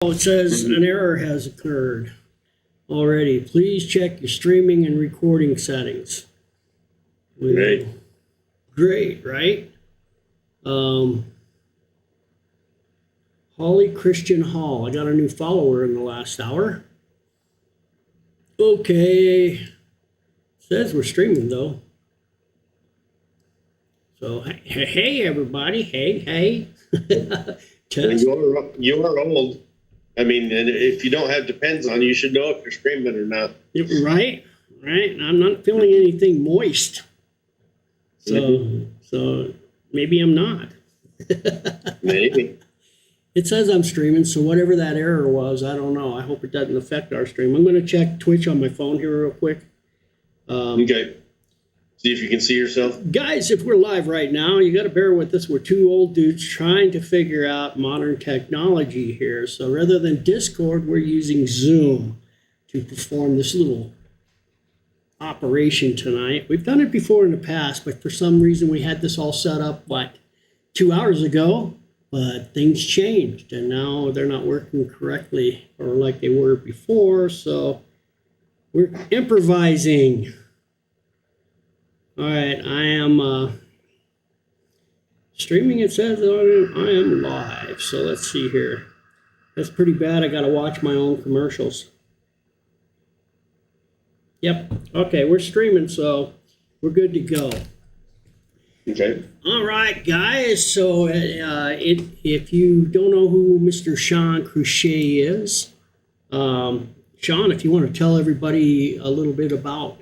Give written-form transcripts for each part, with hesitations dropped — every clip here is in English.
Oh, it says an error has occurred already. Please check your streaming and recording settings. Great. Great, right? Holly Christian Hall. I got a new follower in the last hour. Okay. Says we're streaming though. So hey everybody. Hey. You are old. I mean, and if you don't have depends on, you should know if you're streaming or not. Right. I'm not feeling anything moist. So maybe I'm not. Maybe. It says I'm streaming, so whatever that error was, I don't know. I hope it doesn't affect our stream. I'm going to check Twitch on my phone here real quick. Okay. See if you can see yourself. Guys, if we're live right now, you got to bear with us. We're two old dudes trying to figure out modern technology here. So rather than Discord, we're using Zoom to perform this little operation tonight. We've done it before in the past, but for some reason we had this all set up, 2 hours ago? But things changed, and now they're not working correctly or like they were before, so we're improvising. All right, I am streaming. It says I am live, so let's see here. That's pretty bad. I got to watch my own commercials. Yep, okay, we're streaming, so we're good to go. Okay. All right, guys. So if you don't know who Mr. Shaun Crusha is, Shaun, if you want to tell everybody a little bit about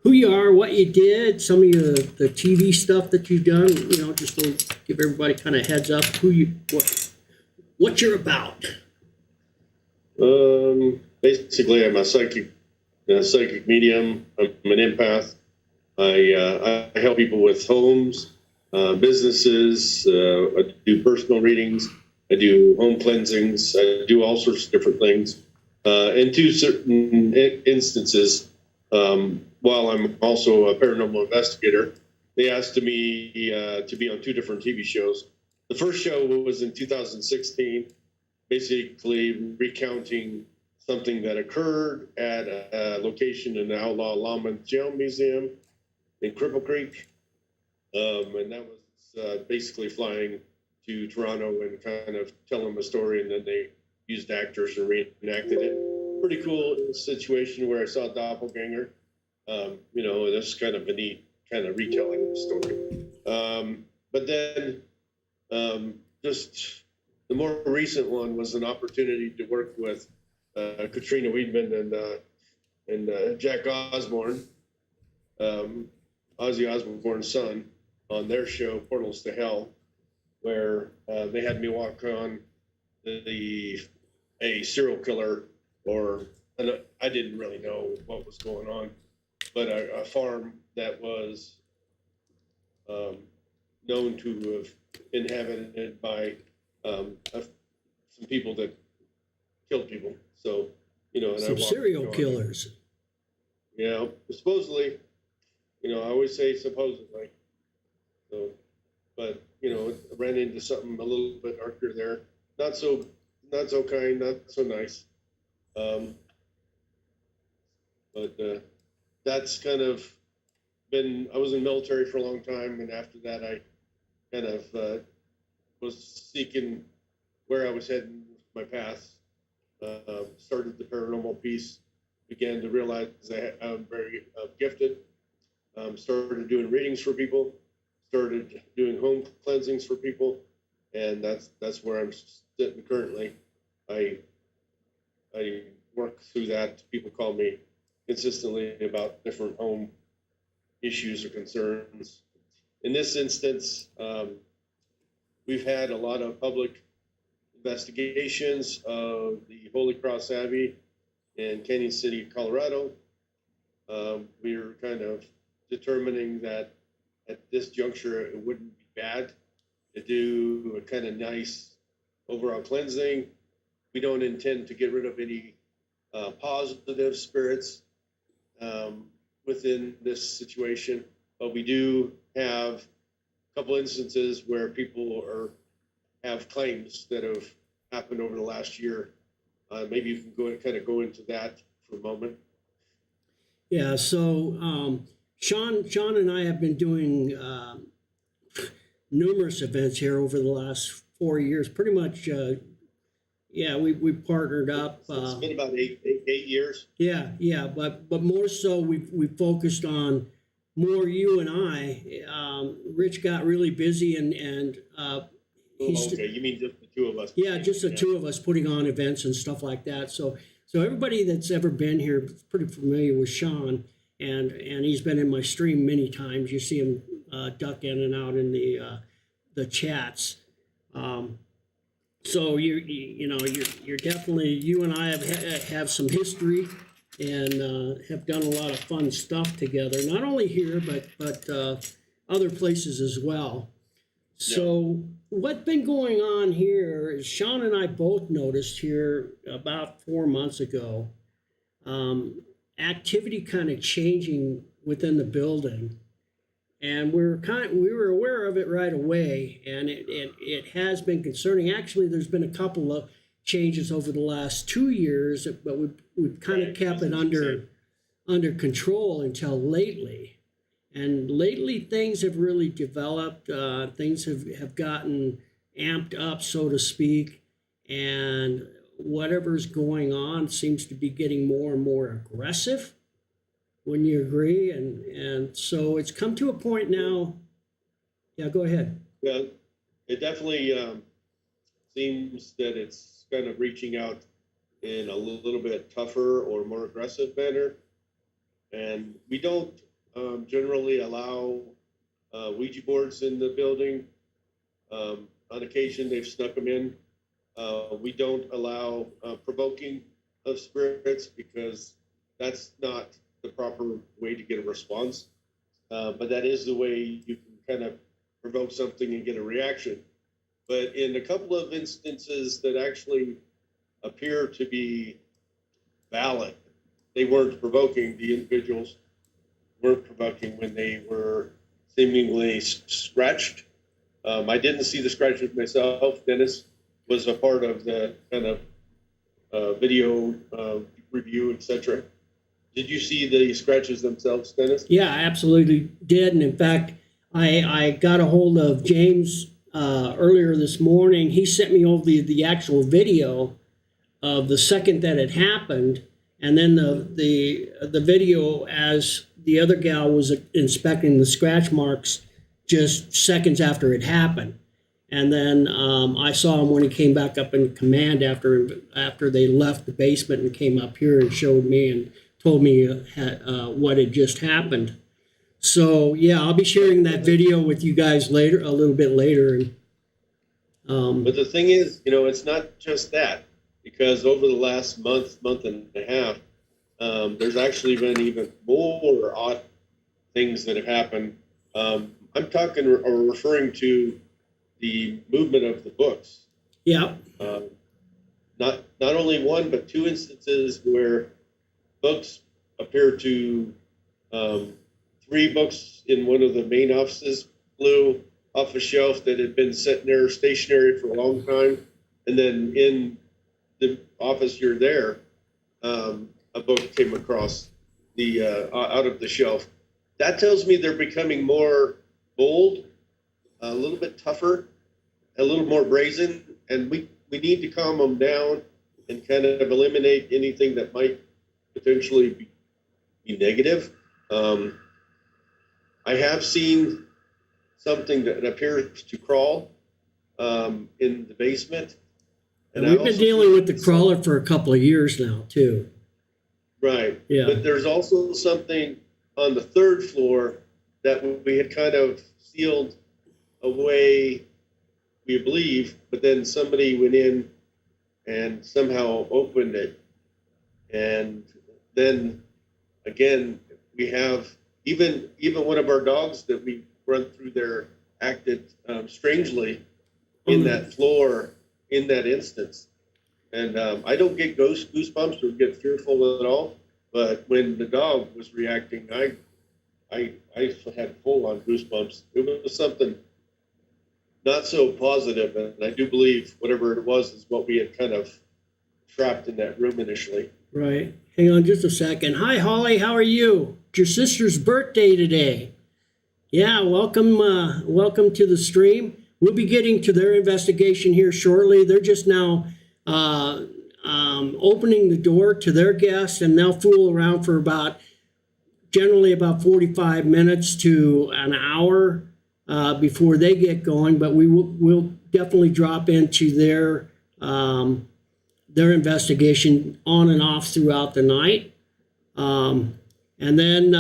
who you are, what you did, some of the TV stuff that you've done, just to give everybody kind of heads up what you're about. Basically, I'm a psychic medium. I'm an empath. I help people with homes, businesses. I do personal readings. I do home cleansings. I do all sorts of different things. In two certain instances, while I'm also a paranormal investigator, they asked me to be on two different TV shows. The first show was in 2016, basically recounting something that occurred at a location in the Outlaw Lawman Jail Museum in Cripple Creek. And that was basically flying to Toronto and kind of telling a story, and then they used actors and reenacted it. Pretty cool situation where I saw a doppelganger. That's kind of a neat kind of retelling of the story. But then just the more recent one was an opportunity to work with Katrina Weidman and Jack Osborne, Ozzy Osbourne's son, on their show Portals to Hell, where they had me walk on a serial killer, I didn't really know what was going on, but a farm that was known to have been inhabited by some people that killed people. So, and some serial killers. Yeah, supposedly. I always say supposedly. So, but I ran into something a little bit darker there. Not so kind, not so nice. But that's kind of been. I was in the military for a long time, and after that, I kind of was seeking where I was heading with my path. Started the paranormal piece. Began to realize I'm very gifted. Started doing readings for people, started doing home cleansings for people, and that's where I'm sitting currently. I work through that. People call me consistently about different home issues or concerns. In this instance, we've had a lot of public investigations of the Holy Cross Abbey in Canyon City, Colorado. We're kind of determining that at this juncture it wouldn't be bad to do a kind of nice overall cleansing. We don't intend to get rid of any positive spirits within this situation, but we do have a couple instances where people have claims that have happened over the last year Maybe you can go into that for a moment. Yeah. So Shaun and I have been doing numerous events here over the last 4 years. Pretty much, yeah. We partnered up. It's been about eight years. Yeah. But more so, we focused on more you and I. Rich got really busy and Okay, you mean just the two of us? yeah, just the two of us putting on events and stuff like that. So everybody that's ever been here is pretty familiar with Shaun, and he's been in my stream many times. You see him duck in and out in the chats. So you're definitely, you and I have some history and have done a lot of fun stuff together. Not only here, but other places as well. So what's been going on here is Shaun and I both noticed here about 4 months ago, activity kind of changing within the building. And we were aware of it right away, and it has been concerning. Actually, there's been a couple of changes over the last 2 years, but we've kind of kept it under control until lately. And lately, things have really developed. Things have gotten amped up, so to speak, and whatever's going on seems to be getting more and more aggressive. Wouldn't you agree? And so it's come to a point now. Yeah, go ahead. Yeah, it definitely seems that it's kind of reaching out in a little bit tougher or more aggressive manner. And we don't generally allow Ouija boards in the building. On occasion, they've snuck them in. We don't allow provoking of spirits because that's not the proper way to get a response. But that is the way you can kind of provoke something and get a reaction. But in a couple of instances that actually appear to be valid, they weren't provoking. The individuals weren't provoking when they were seemingly scratched. I didn't see the scratches myself. Dennis was a part of the kind of video review, etc. Did you see the scratches themselves, Dennis? Yeah, I absolutely did. And in fact, I got a hold of James earlier this morning. He sent me over the actual video of the second that it happened, and then the video as the other gal was inspecting the scratch marks just seconds after it happened. And then I saw him when he came back up in command after they left the basement and came up here and showed me and told me what had just happened. So yeah, I'll be sharing that video with you guys later, a little bit later. But the thing is, it's not just that, because over the last month and a half, there's actually been even more odd things that have happened. I'm talking or referring to the movement of the books. Yeah. Not only one, but two instances where books appear to, 3 books in one of the main offices flew off a shelf that had been sitting there stationary for a long time. And then in the office you're there, a book came across out of the shelf. That tells me they're becoming more bold, a little bit tougher, a little more brazen, and we need to calm them down and kind of eliminate anything that might potentially be negative. I have seen something that appears to crawl in the basement. And we've been dealing with the crawler for a couple of years now, too. Right. Yeah. But there's also something on the 3rd floor that we had kind of sealed away, we believe, but then somebody went in and somehow opened it. And then again, we have even one of our dogs that we run through there acted strangely in that floor in that instance. And I don't get goosebumps or get fearful at all, but when the dog was reacting, I had full-on goosebumps. It was something not so positive, and I do believe whatever it was is what we had kind of trapped in that room initially. Right. Hang on just a second. Hi, Holly. How are you? It's your sister's birthday today. Yeah, welcome to the stream. We'll be getting to their investigation here shortly. They're just now opening the door to their guests, and they'll fool around for generally about 45 minutes to an hour before they get going. But we'll definitely drop into their investigation on and off throughout the night. And then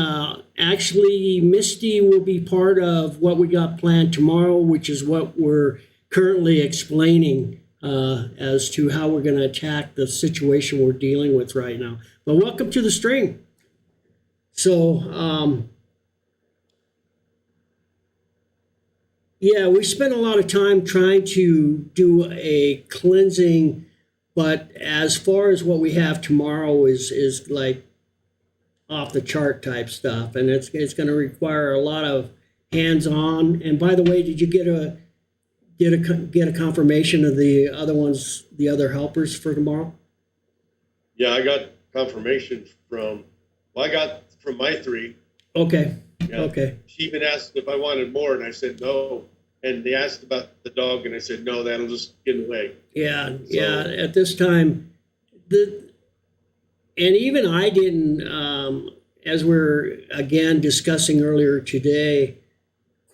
actually Misty will be part of what we got planned tomorrow, which is what we're currently explaining as to how we're going to attack the situation we're dealing with right now. But welcome to the stream. So, yeah, we spent a lot of time trying to do a cleansing, but as far as what we have tomorrow is like off the chart type stuff, and it's going to require a lot of hands-on. And by the way, did you get a confirmation of the other ones, the other helpers for tomorrow? Yeah, I got confirmation from my 3. Okay. Yeah. Okay. She even asked if I wanted more, and I said no. And they asked about the dog, and I said no, that'll just get in the way. Yeah. Yeah. At this time, and even I didn't, as we're again discussing earlier today,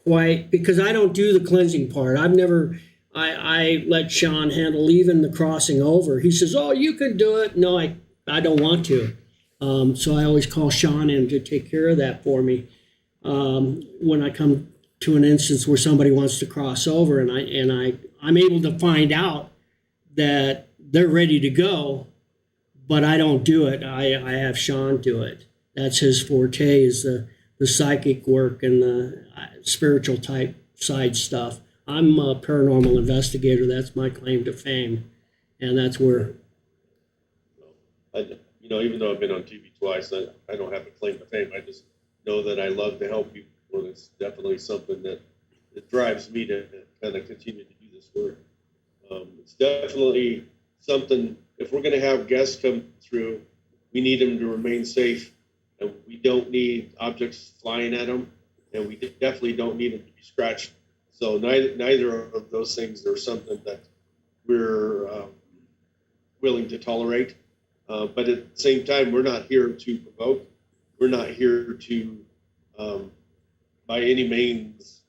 quite, because I don't do the cleansing part. I let Shaun handle even the crossing over. He says, "Oh, you can do it." No, I don't want to. So I always call Shaun in to take care of that for me when I come to an instance where somebody wants to cross over, and I'm able to find out that they're ready to go, but I don't do it. I have Shaun do it. That's his forte, is the psychic work and the spiritual type side stuff. I'm a paranormal investigator. That's my claim to fame, and that's where. Even though I've been on TV twice, I don't have a claim to fame. I just know that I love to help people, and it's definitely something that drives me to kind of continue to do this work. It's definitely something. If we're going to have guests come through, we need them to remain safe, and we don't need objects flying at them, and we definitely don't need them to be scratched. So neither of those things are something that we're willing to tolerate. But at the same time, we're not here to provoke. We're not here to, by any means,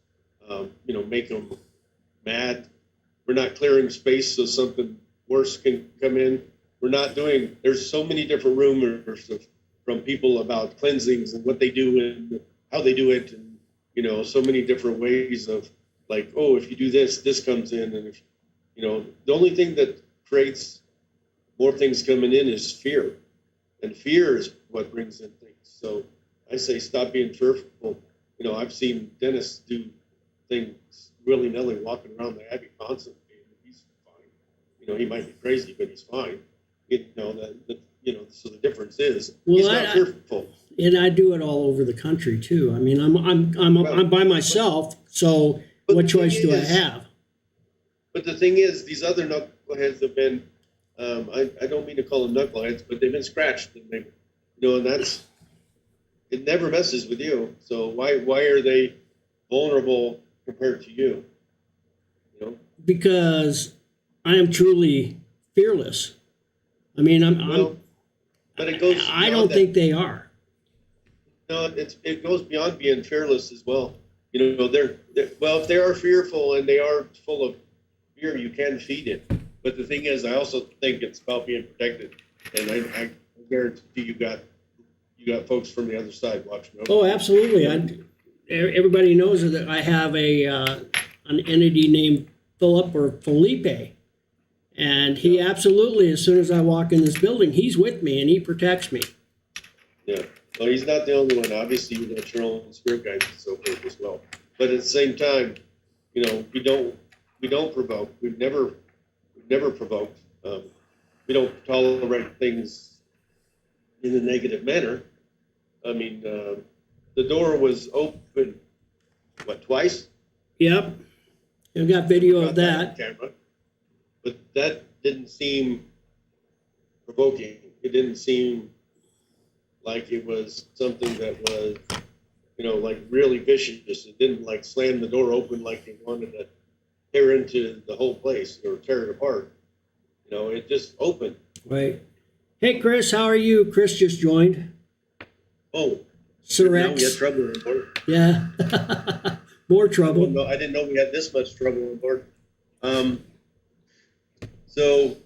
make them mad. We're not clearing space so something worse can come in. We're not doing. There's so many different rumors from people about cleansings and what they do and how they do it, and so many different ways of like, oh, if you do this, this comes in, and if the only thing that creates more things coming in is fear, and fear is what brings in things. So I say stop being fearful. I've seen dentists do things willy-nilly walking around the Abbey constantly, and he's fine. He might be crazy, but he's fine. So the difference is he's not fearful. And I do it all over the country too. I mean, I'm by myself, so what choice do I have? But the thing is, these other knuckleheads have been. I don't mean to call them knuckleheads, but they've been scratched, and and that's, it never messes with you. So why are they vulnerable compared to you? Because I am truly fearless. I mean, but it goes. I don't think they are. No, it goes beyond being fearless as well. They're well, if they are fearful and they are full of fear, you can feed it. But the thing is, I also think it's about being protected, and I guarantee you got folks from the other side watching. Oh, absolutely! Everybody knows that I have an entity named Philip or Felipe, and he absolutely, as soon as I walk in this building, he's with me and he protects me. Yeah, well, he's not the only one. Obviously, you got your own spirit guides and so forth as well. But at the same time, we don't provoke. We've never provoked. We don't tolerate things in a negative manner. I mean, the door was open, twice? Yep. I've got video of that. Camera. But that didn't seem provoking. It didn't seem like it was something that was, like really vicious. It didn't like slam the door open like they wanted to tear into the whole place or tear it apart. It just opened. Right. Hey, Chris, how are you? Chris just joined. Oh, Sir now we Rex. had trouble on board. Yeah. More trouble. No, I didn't know we had this much trouble on board. So,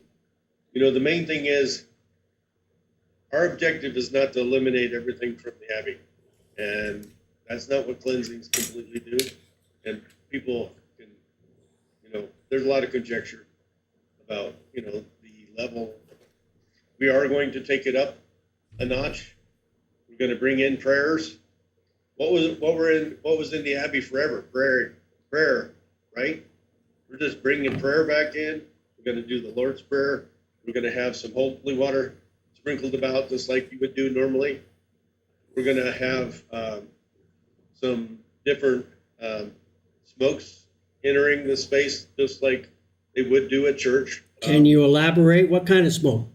the main thing is our objective is not to eliminate everything from the Abbey. And that's not what cleansings completely do. And people can, there's a lot of conjecture about, the level. We are going to take it up a notch. We're going to bring in prayers. What was in the Abbey forever? Prayer, right? We're just bringing prayer back in. We're going to do the Lord's Prayer. We're going to have some holy water sprinkled about just like you would do normally. We're going to have some different smokes entering the space just like they would do at church. Can you elaborate? What kind of smoke?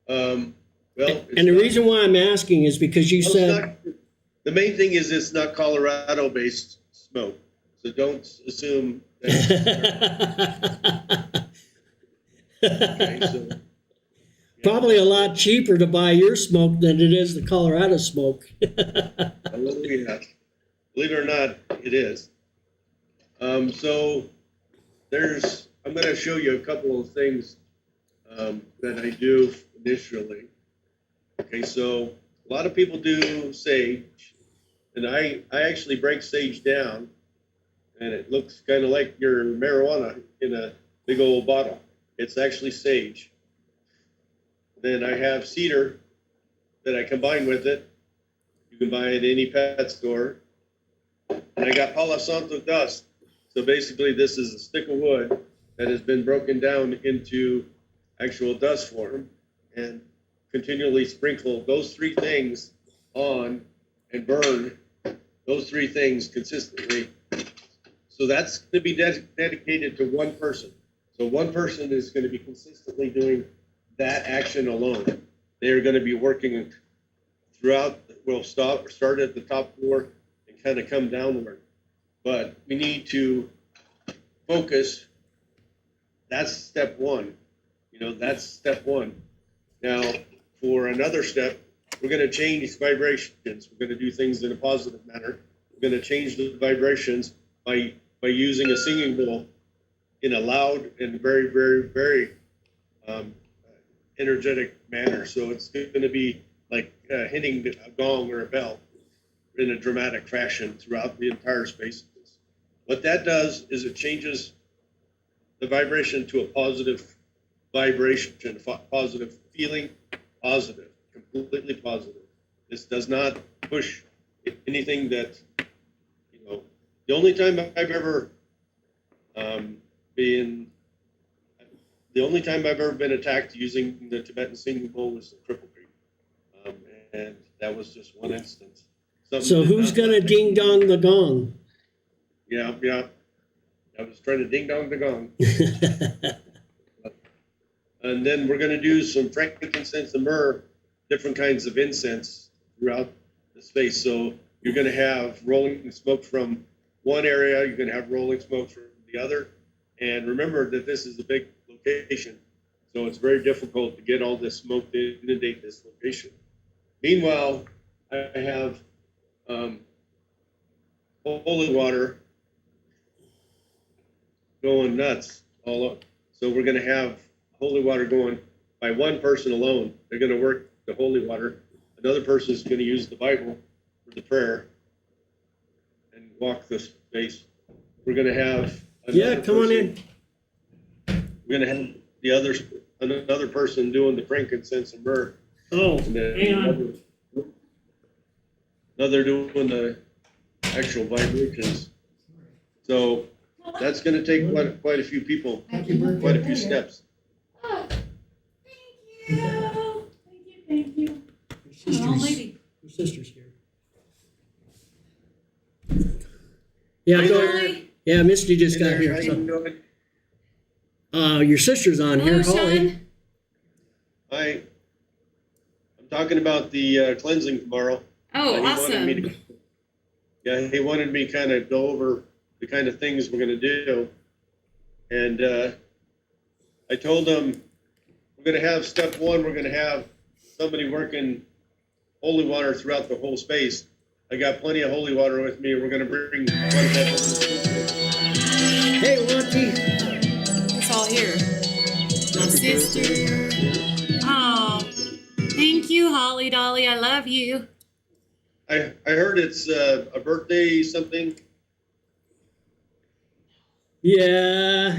And the reason why I'm asking is because you said... The main thing is it's not Colorado-based smoke. So don't assume that... Okay, so, Probably a lot cheaper to buy your smoke than it is the Colorado smoke. Believe it or not, it is. So I'm going to show you a couple of things that I do initially. Okay, so a lot of people do sage, and I actually break sage down, and it looks kind of like your marijuana in a big old bottle. It's actually sage. Then I have cedar that I combine with it. You can buy it at any pet store. And I got Palo Santo dust. So basically this is a stick of wood that has been broken down into actual dust form and continually sprinkle those three things on and burn those three things consistently. So that's going to be dedicated to one person. So one person is going to be consistently doing that action alone. They are going to be working throughout. We'll start at the top floor and kind of come downward. But we need to focus. That's step one. That's step one. Now, for another step, we're going to change vibrations. We're going to do things in a positive manner. We're going to change the vibrations by using a singing bowl in a loud and very, very, very energetic manner. So it's going to be like hitting a gong or a bell in a dramatic fashion throughout the entire space. What that does is it changes the vibration to a positive vibration, positive feeling, positive, completely positive. This does not push anything that, the only time I've ever been attacked using the Tibetan singing bowl was the Cripple Creek. And that was just one instance. So who's going to ding dong the gong? Yeah. I was trying to ding dong the gong. And then we're going to do some frankincense and myrrh, different kinds of incense throughout the space. So you're going to have rolling smoke from one area. You're going to have rolling smoke from the other. And remember that this is a big location. So it's very difficult to get all this smoke to inundate this location. Meanwhile, I have holy water going nuts all up. So we're going to have holy water going by one person alone. They're going to work the holy water. Another person is going to use the Bible for the prayer and walk the space. We're going to have come on in. We're going to have another person doing the frankincense and myrrh. Oh, And then hang on. another doing the actual vibrations. So that's going to take quite a few people, quite a few steps. Oh, thank you. Your sister's here. Yeah, yeah, Misty just got here. So. Your sister's on here, Hello, Holly. Shaun. I'm talking about the cleansing tomorrow. Oh, He wanted me awesome. he wanted me kind of go over the kind of things we're going to do. And I told him we're going to have step one, we're going to have somebody working holy water throughout the whole space. I got plenty of holy water with me. We're going to bring quite a bit. Hey, Monty. It's all here. My sister. Oh, thank you, Holly Dolly. I love you. I heard it's a birthday something. Yeah.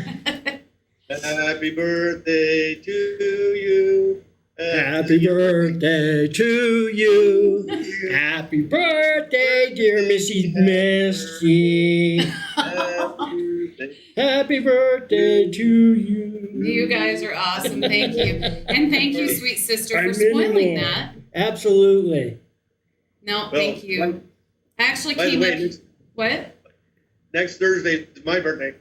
Happy birthday to you. Happy birthday to you. Happy birthday, dear Missy Misty. Happy birthday to you. You guys are awesome. Thank you. And thank you, sweet sister, for I'm spoiling minimal. that. Absolutely. No, Well, thank you. I actually By the came way, up. What? next Thursday is my birthday.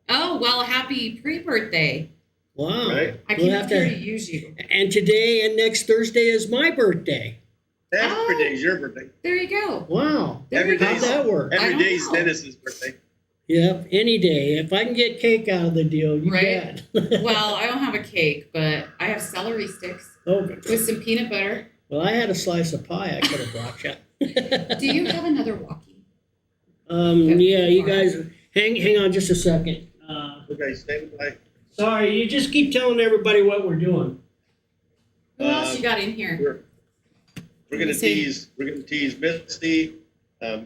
Oh, well, happy pre-birthday. Wow. Right. I We'll came have up here to to. use you. And today and next Thursday is my birthday. Every day is your birthday. There you go. Wow. There Every you go. How'd that work? I Every don't day is know. Dennis's birthday. Yep, any day. If I can get cake out of the deal, you Right. bet. Well, I don't have a cake, but I have celery sticks Oh, with some peanut butter. well, I had a slice of pie I could have brought you. Do you have another walkie? Yeah, you guys, hang on just a second. Okay, stand by. Sorry, you just keep telling everybody what we're doing. Who else you got in here? We're gonna tease Misty,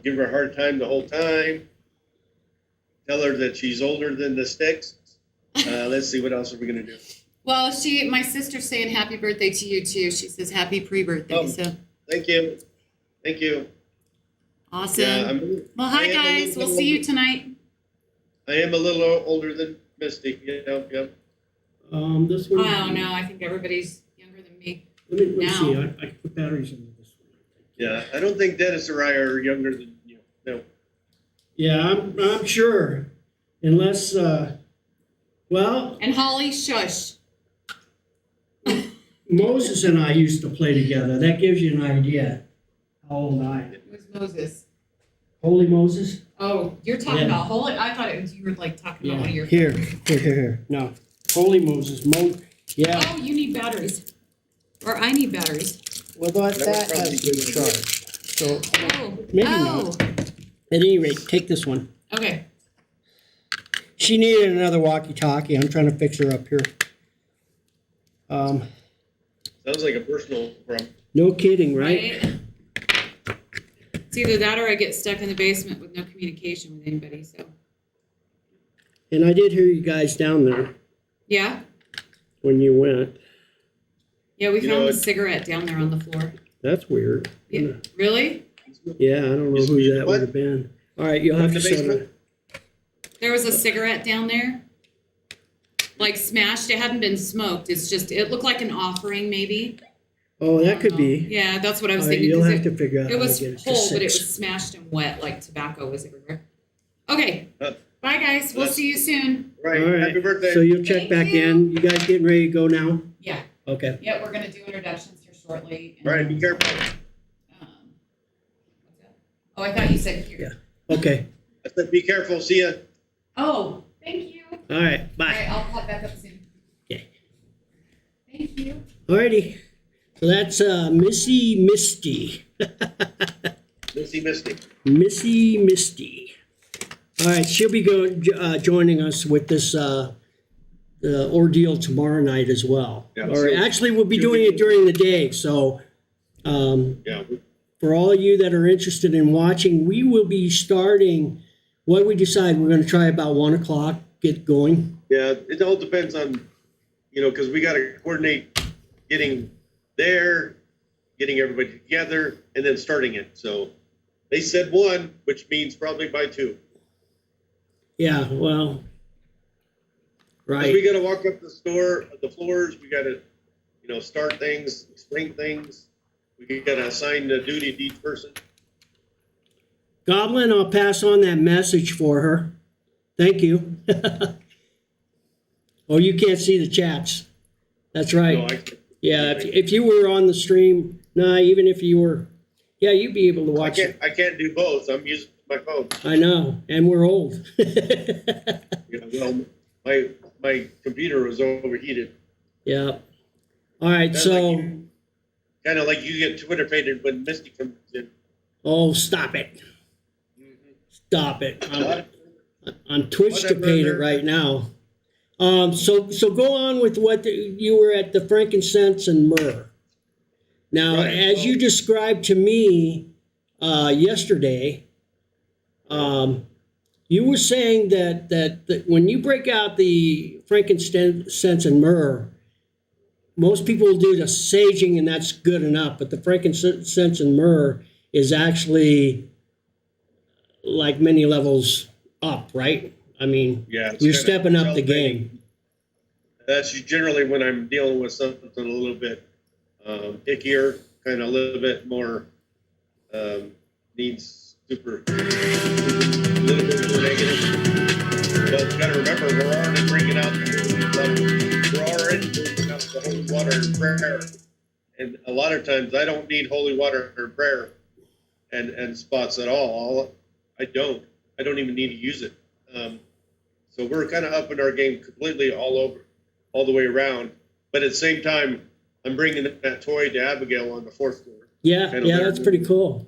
give her a hard time the whole time. Tell her that she's older than the sticks. Let's see, what else are we gonna do? Well, my sister's saying happy birthday to you too. She says happy pre-birthday. Oh. So Thank you. Thank you. awesome. Yeah, Well, hi I am a guys. little- We'll see you tonight. I am a little older than Misty. Yeah. This one. Oh no, I think everybody's younger than me. Let me see. now. I put batteries into this one. Yeah, I don't think Dennis or I are younger than you. No. Yeah, I'm sure. Unless, well, And Holly, shush. Moses and I used to play together. That gives you an idea how old I am. Who's Moses? Holy Moses? Oh, you're talking Yeah. about Holy. I thought it was you were like talking about one of your. Here. No. Holy Moses. Yeah. Oh, you need batteries, or I need batteries. Well, that has been charged. So, Oh, maybe oh. not. At any rate, take this one. Okay. She needed another walkie-talkie. I'm trying to fix her up here. Sounds like a personal problem. No kidding, right? Right. It's either that or I get stuck in the basement with no communication with anybody. So And I did hear you guys down there yeah, when you went. yeah, we You found know, the cigarette down there on the floor. That's weird. Yeah. Really? Yeah, I don't know who that would have been. All right, you'll have In to the set basement? it. There was a cigarette down there, like smashed. It hadn't been smoked. It looked like an offering, maybe. Oh, I that don't could know. be. Yeah, that's what I was All right, thinking. you'll 'Cause have to figure out it how was to get it to whole, but it 6. was smashed and wet, like tobacco was everywhere. Okay. Uh, Bye, guys. We'll see you soon. Right. All right. Happy birthday. So you'll check Thank back you. in. You guys getting ready to go now? Yeah. Okay. Yeah, we're gonna do introductions here shortly. All right, be careful. What's that? Oh, I thought you said here. Yeah. Okay. I said be careful. See ya. Oh, thank you. All right. All Bye. right, I'll pop back up soon. Okay. Thank you. Alrighty. So that's Missy Misty. Misty. Missy Misty. All right, she'll be joining us with this ordeal tomorrow night as well. Yeah, Or so- actually, we'll be doing it during the day. So Yeah. for all of you that are interested in watching, we will be starting. What we decide, we're going to try about 1 o'clock. Get going. Yeah. It all depends on, because we got to coordinate getting there, getting everybody together, and then starting it. So they said 1, which means probably by 2. Yeah. Well. 'Cause Right. we got to walk up the floors. We got to, start things, explain things. We got to assign the duty to each person. Goblin, I'll pass on that message for her. Thank you. Oh, you can't see the chats. That's right. No, Yeah, if you were on the stream, even if you were, yeah, you'd be able to watch it. I can't do both. I'm using my phone. I know, and we're old. Well, my computer was overheated. Yeah. All right, so. Kind of like you get Twitter faded when Misty comes in. Oh, stop it. Stop it. I'm Twitch debated right now. So go on with what you were at the frankincense and myrrh. Now, as you described to me yesterday, you were saying that when you break out the frankincense and myrrh, most people will do the saging and that's good enough, but the frankincense and myrrh is actually like many levels up, right? I mean, you're stepping up the game. That's generally when I'm dealing with something a little bit ickier, kind of a little bit more needs a little bit more negative. But you got to remember, we're already bringing out the holy water and prayer, and a lot of times I don't need holy water or prayer and spots at all. I don't even need to use it. So we're kind of upping our game completely all the way around. But at the same time, I'm bringing that toy to Abigail on the 4th floor. Yeah, that's pretty cool.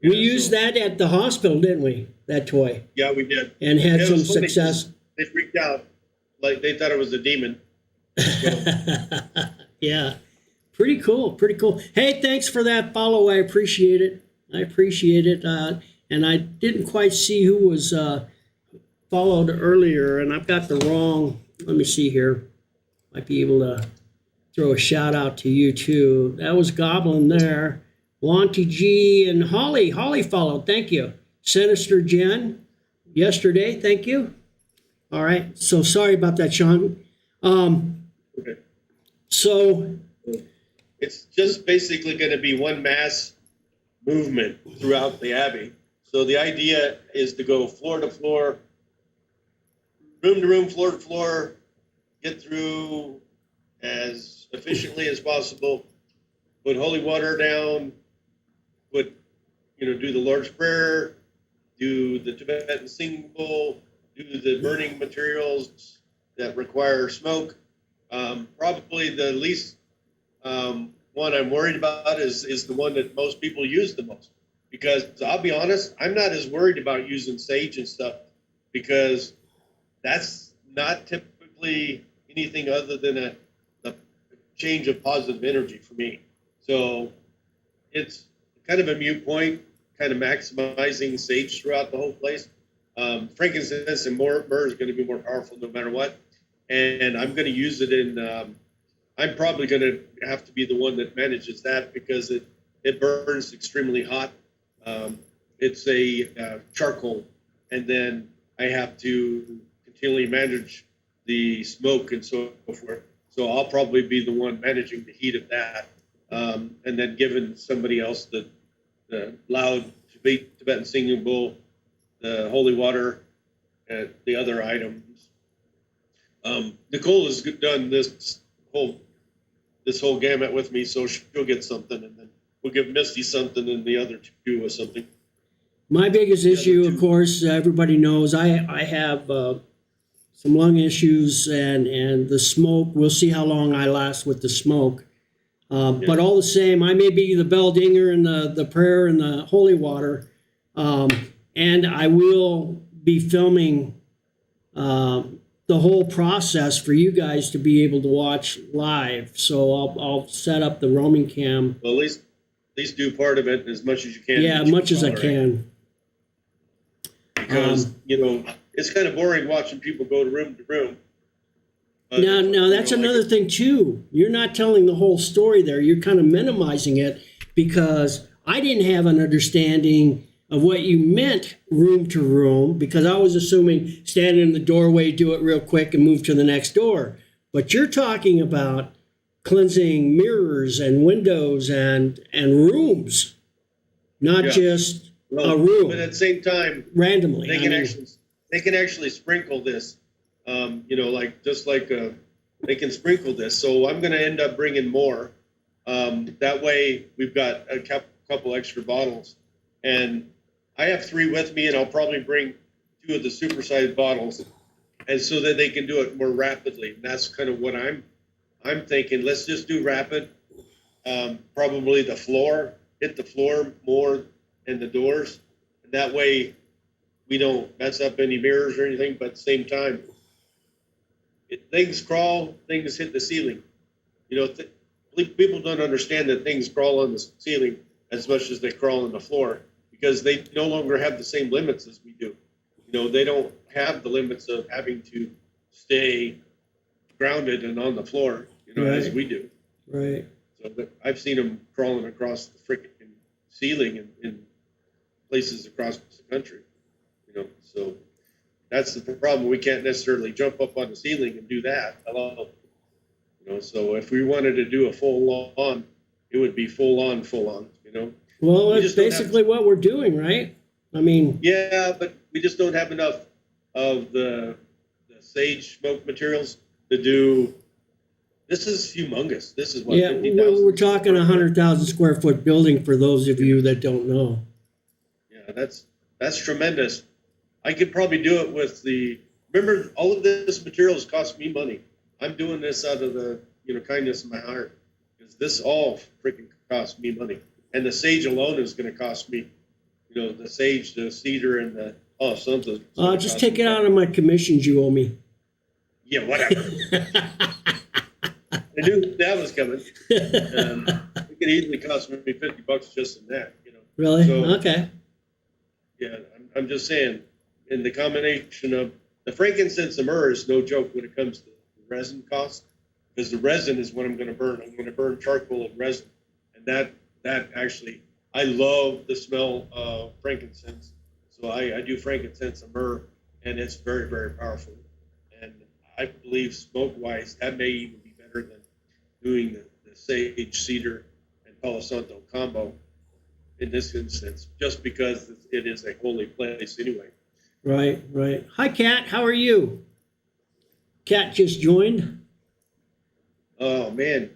We used that at the hospital, didn't we? That toy. Yeah, we did. And had some success. They freaked out, like they thought it was a demon. Yeah, pretty cool. Hey, thanks for that follow. I appreciate it. And I didn't quite see who was followed earlier, and I've got the wrong. Let me see here. Might be able to throw a shout out to you too. That was Goblin there. Lonty G and Holly. Holly followed. Thank you. Sinister Jen yesterday. Thank you. All right. So sorry about that, Shaun. Okay. So it's just basically going to be one mass movement throughout the Abbey. So the idea is to go floor to floor, room to room, floor to floor, get through as efficiently as possible, put holy water down, do the Lord's Prayer, do the Tibetan singing bowl, do the burning materials that require smoke. Probably the least one I'm worried about is the one that most people use the most. Because I'll be honest, I'm not as worried about using sage and stuff because that's not typically anything other than a change of positive energy for me. So it's kind of a mute point, kind of maximizing sage throughout the whole place. Frankincense and myrrh is going to be more powerful no matter what. And I'm going to use it in, I'm probably going to have to be the one that manages that because it burns extremely hot. It's a charcoal, and then I have to continually manage the smoke and so forth. So I'll probably be the one managing the heat of that, and then giving somebody else the loud Tibetan singing bowl, the holy water, and the other items. Nicole has done this whole gamut with me, so she'll get something, and then we'll give Misty something, and the other two with something. My biggest issue, of course, everybody knows I have some lung issues and the smoke. We'll see how long I last with the smoke. But all the same, I may be the bell dinger and the prayer and the holy water. And I will be filming the whole process for you guys to be able to watch live. So I'll set up the roaming cam. Well, at least do part of it as much as you can. Yeah, as much as I can. Because, it's kind of boring watching people go to room. Now that's another thing too. You're not telling the whole story there. You're kind of minimizing it because I didn't have an understanding of what you meant room to room because I was assuming standing in the doorway, do it real quick and move to the next door. But you're talking about cleansing mirrors and windows and rooms, not just a room. But at the same time, randomly, they can actually sprinkle this, like they can sprinkle this. So I'm going to end up bringing more. That way we've got a couple extra bottles. And I have 3 with me, and I'll probably bring 2 of the supersized bottles, and so that they can do it more rapidly. And that's kind of what I'm thinking. Let's just do rapid. Probably the floor, hit the floor more than the doors. And that way we don't mess up any mirrors or anything, but at the same time, things crawl, things hit the ceiling. You know, people don't understand that things crawl on the ceiling as much as they crawl on the floor, because they no longer have the same limits as we do. You know, they don't have the limits of having to stay grounded and on the floor, you know, as we do. Right. So, but I've seen them crawling across the freaking ceiling in places across the country, you know. So that's the problem. We can't necessarily jump up on the ceiling and do that. Hello. You know, so if we wanted to do a full on, it would be full on, you know. Well, that's basically what we're doing, right? I mean, yeah, but we just don't have enough of the sage smoke materials to do. This is humongous. This is what, yeah, 50,000? we're talking 100,000 square foot building for those of you that don't know. Yeah, that's tremendous. I could probably do it with remember, all of this materials cost me money. I'm doing this out of the, you know, kindness of my heart, because this all freaking cost me money. And the sage alone is going to cost me, you know, the sage, the cedar, and the, something. Just take it out of my commissions you owe me. Yeah, whatever. I knew that was coming. It could easily cost me $50 just in that, you know. Really? So, okay. Yeah, I'm just saying, in the combination of the frankincense and myrrh is no joke when it comes to the resin cost, because the resin is what I'm going to burn. I'm going to burn charcoal and resin, and that actually, I love the smell of frankincense. So I do frankincense and myrrh, and it's very, very powerful. And I believe smoke-wise, that may even be better than doing the sage, cedar, and Palo Santo combo in this instance, just because it is a holy place anyway. Right, right. Hi, Kat. How are you? Kat just joined. Oh, man.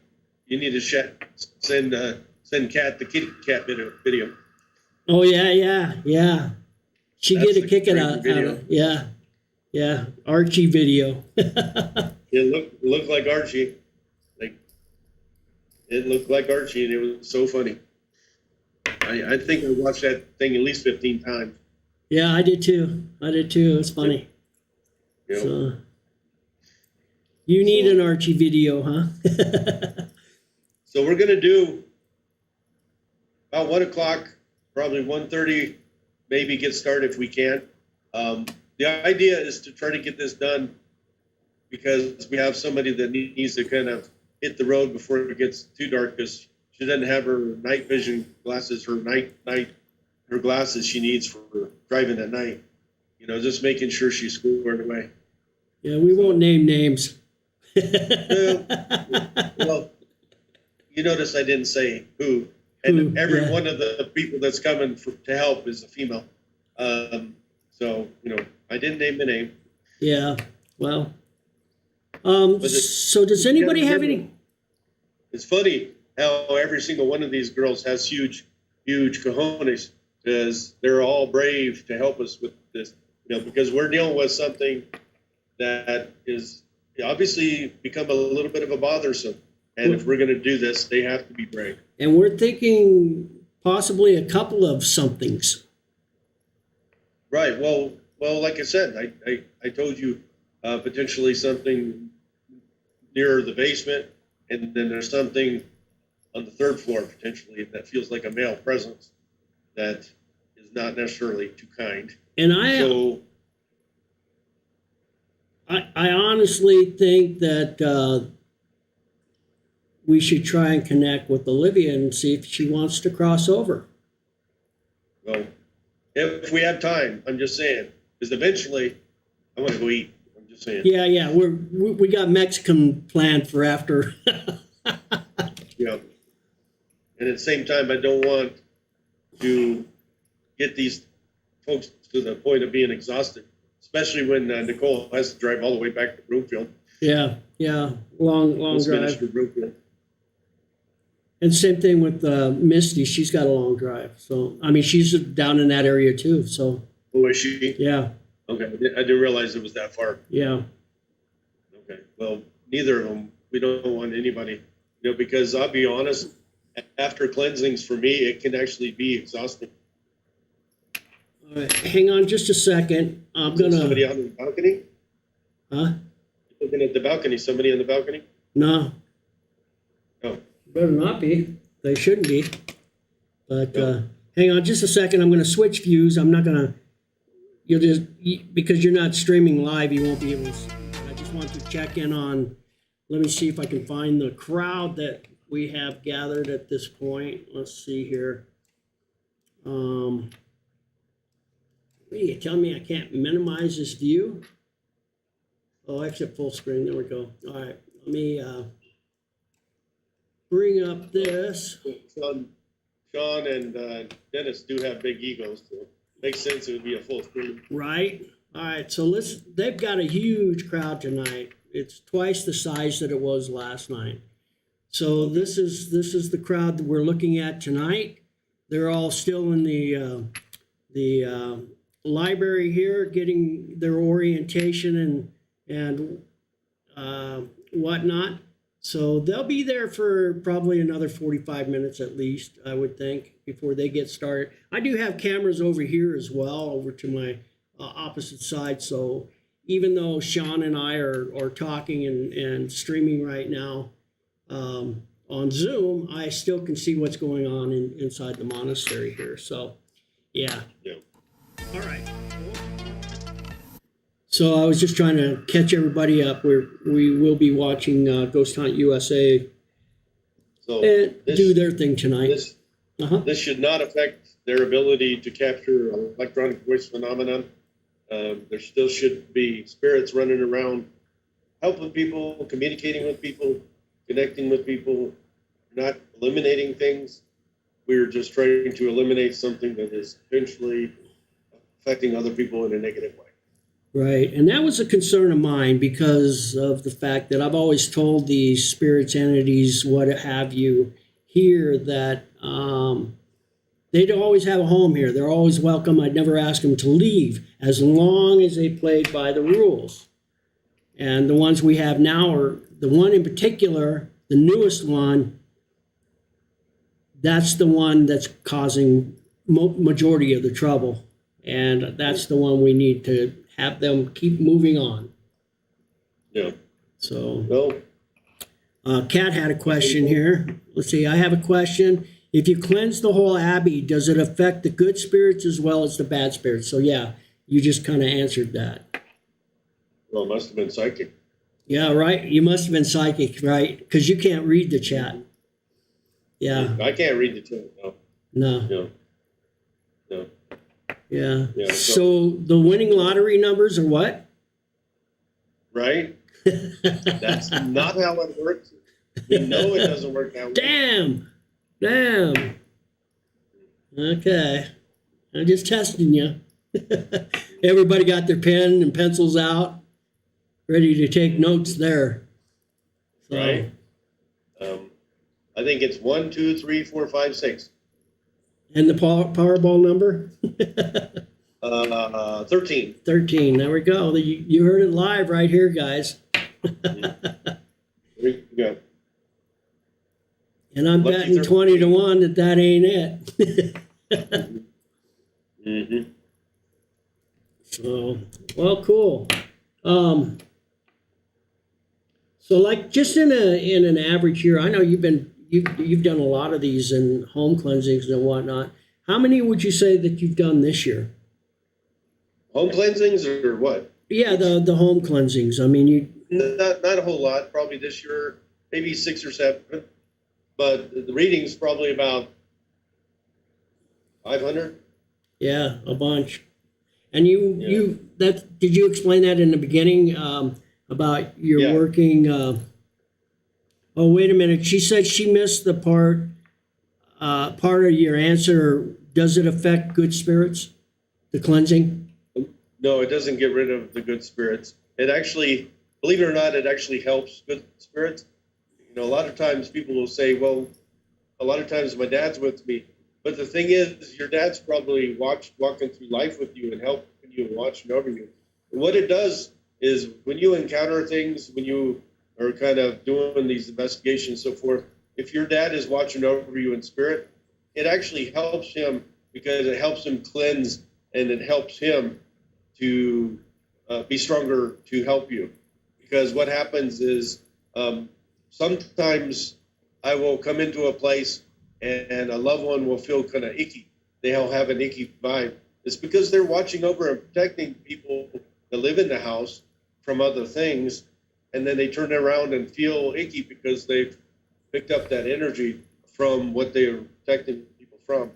You need to send Kat the kitty cat video. Oh, yeah. She That's get a kick out of video. it. Yeah. Archie video. It looked like Archie. It looked like Archie, and it was so funny. I think I watched that thing at least 15 times. Yeah, I did too. It's funny. You know? So, you need an Archie video, huh? So we're going to do about 1 o'clock, probably 1:30, maybe get started if we can. The idea is to try to get this done because we have somebody that needs to kind of hit the road before it gets too dark, because she doesn't have her night vision glasses, her glasses she needs for driving at night. You know, just making sure she's squared away. Yeah, we won't name names. Well, you notice I didn't say who, and every one of the people that's coming to help is a female. So, you know, I didn't name the name. Yeah, well. So does anybody have any? It's funny how every single one of these girls has huge cojones, because they're all brave to help us with this, you know, because we're dealing with something that is obviously become a little bit of a bothersome. And if we're going to do this, they have to be brave. And we're thinking possibly a couple of somethings. Right. Well, like I said, I told you potentially something near the basement, and then there's something on the 3rd floor potentially that feels like a male presence that is not necessarily too kind. And I honestly think that we should try and connect with Olivia and see if she wants to cross over. Well, if we have time, I'm just saying, because eventually I want to go eat. I'm just saying. Yeah. We got Mexican planned for after. Yeah. And at the same time, I don't want to get these folks to the point of being exhausted, especially when Nicole has to drive all the way back to Broomfield. Yeah, yeah, long Most drive. ministers broke it. And same thing with Misty. She's got a long drive. So, I mean, she's down in that area too. So, Oh, is she? yeah, Okay, I didn't realize it was that far. yeah, Okay, well, neither of them. We don't want anybody, because I'll be honest, after cleansings for me, it can actually be exhausting. All right, hang on just a second. I'm Is there gonna. somebody out on the balcony? Huh? Looking at the balcony. Somebody on the balcony? No, No. better not be. They shouldn't be. But No. hang on just a second. I'm gonna switch views. I'm not gonna. You'll just because you're not streaming live, you won't be able to. I just want to check in on. Let me see if I can find the crowd that we have gathered at this point. Let's see here. What are you telling me I can't minimize this view? Oh, exit full screen. There we go. All right. Let me bring up this. Shaun and Dennis do have big egos, so it makes sense it would be a full screen. Right. All right. So they've got a huge crowd tonight. It's twice the size that it was last night. So this is the crowd that we're looking at tonight. They're all still in the library here, getting their orientation and whatnot. So they'll be there for probably another 45 minutes at least, I would think, before they get started. I do have cameras over here as well, over to my opposite side. So even though Shaun and I are talking and streaming right now on Zoom, I still can see what's going on inside the monastery here. So, yeah. Yeah. All right. So I was just trying to catch everybody up. We will be watching Ghost Hunt USA So and do their thing tonight. This should not affect their ability to capture electronic voice phenomenon. There still should be spirits running around, helping people, communicating with people, connecting with people, not eliminating things. We're just trying to eliminate something that is eventually affecting other people in a negative way. Right. And that was a concern of mine because of the fact that I've always told these spirits, entities, what have you, here that they don't always have a home here. They're always welcome. I'd never ask them to leave as long as they played by the rules. And the ones we have now are the one in particular, the newest one, that's the one that's causing majority of the trouble. And that's the one we need to have them keep moving on. Yeah. So, Well, Kat had a question here. Let's see, I have a question. If you cleanse the whole abbey, does it affect the good spirits as well as the bad spirits? So, yeah, you just kind of answered that. well, it must have been psychic. Yeah, right. You must have been psychic, right? Because you can't read the chat. Yeah, I can't read the chat. No. no. No. Yeah. Yeah, So the winning lottery numbers are what? Right? That's not how it works. We know it doesn't work that way. Damn. Okay. I'm just testing you. Everybody got their pen and pencils out, ready to take notes there. So, Right. I think it's 1, 2, 3, 4, 5, 6. And the Powerball number? 13. 13. There we go. You heard it live right here, guys. There you go. And I'm Lucky betting 13. 20 to 1 that ain't it. Mm-hmm. So, well, cool. So, like, just in an average year, I know you've done a lot of these in home cleansings and whatnot. How many would you say that you've done this year? Home cleansings or what? Yeah, the home cleansings. I mean, you. Not a whole lot. Probably this year, maybe 6 or 7. But the reading's probably about 500. Yeah, a bunch. And did you explain that in the beginning about your Yeah. working? Oh, wait a minute. She said she missed the part of your answer. Does it affect good spirits, the cleansing? No, it doesn't get rid of the good spirits. It actually, believe it or not, it actually helps good spirits. You know, a lot of times people will say, well, a lot of times my dad's with me. But the thing is, your dad's probably walking through life with you and helping you and watching over you. And what it does is when you encounter things, when you are kind of doing these investigations and so forth, if your dad is watching over you in spirit, it actually helps him because it helps him cleanse and it helps him to be stronger to help you. Because what happens is sometimes I will come into a place and a loved one will feel kind of icky. They'll have an icky vibe. It's because they're watching over and protecting people that live in the house from other things, and then they turn around and feel icky because they've picked up that energy from what they're protecting people from.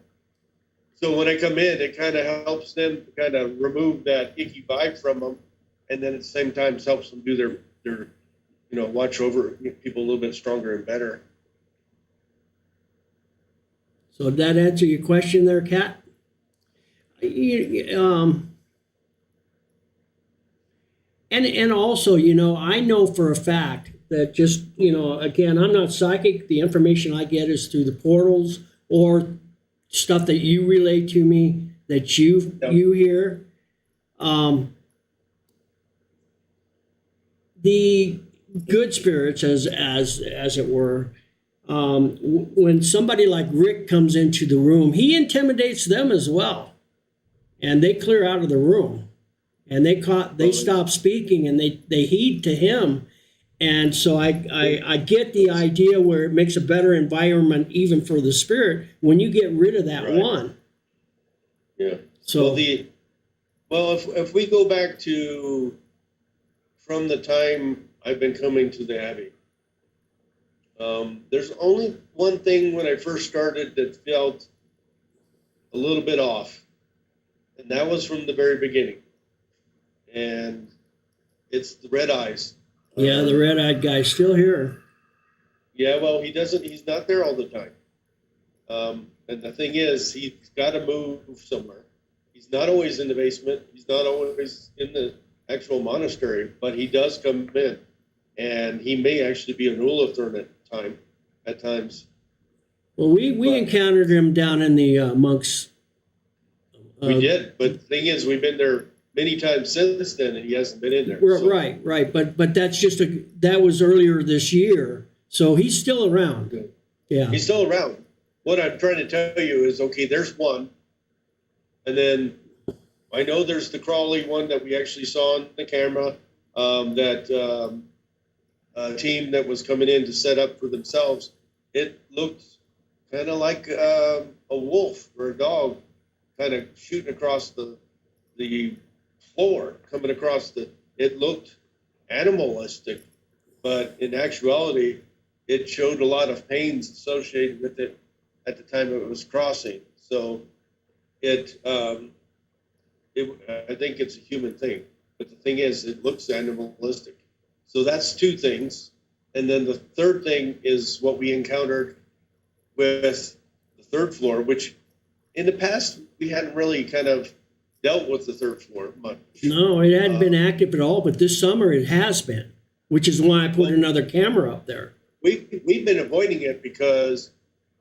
So when I come in, it kind of helps them kind of remove that icky vibe from them, and then at the same time helps them do their watch over people a little bit stronger and better. So did that answer your question there, Kat? And also, I know for a fact that just, again, I'm not psychic. The information I get is through the portals or stuff that you relay to me that you hear. The good spirits, as it were, when somebody like Rick comes into the room, he intimidates them as well, and they clear out of the room, and they stop speaking, and they heed to him, and so I get the idea where it makes a better environment even for the spirit when you get rid of that one. Yeah. So if we go back to from the time I've been coming to the Abbey. There's only one thing when I first started that felt a little bit off, and that was from the very beginning. And it's the red eyes. Yeah, the red-eyed guy's still here. Yeah, well, he's not there all the time. And the thing is, he's got to move somewhere. He's not always in the basement. He's not always in the actual monastery, but he does come in. And he may actually be an Ulithorn at times. Well, we encountered him down in the monks. We did, but the thing is, we've been there many times since then, and he hasn't been in there. Right. But that's that was earlier this year, so he's still around. Good. Yeah, he's still around. What I'm trying to tell you is, okay, there's one, and then I know there's the Crawley one that we actually saw on the camera. That team that was coming in to set up for themselves. It looked kind of like a wolf or a dog, kind of shooting across the floor, coming across it looked animalistic, but in actuality, it showed a lot of pains associated with it at the time it was crossing. So I think it's a human thing, but the thing is, it looks animalistic. So that's two things. And then the third thing is what we encountered with the third floor, which in the past, we hadn't really kind of dealt with the third floor much. No, it hadn't been active at all, but this summer it has been, which is why I put another camera up there. We've been avoiding it because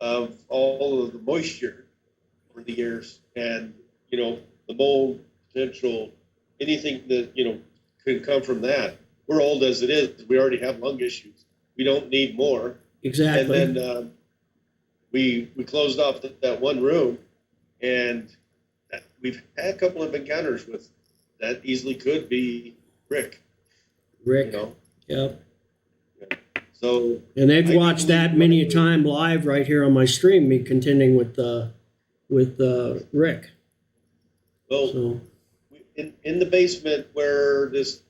of all of the moisture over the years and, the mold potential, anything that, could come from that. We're old as it is. We already have lung issues. We don't need more. Exactly. And then we closed off that one room, and we've had a couple of encounters with that easily could be Rick. Yep. Yeah. So. And they've watched that many a time live right here on my stream, me contending with Rick. Well, so. in the basement where this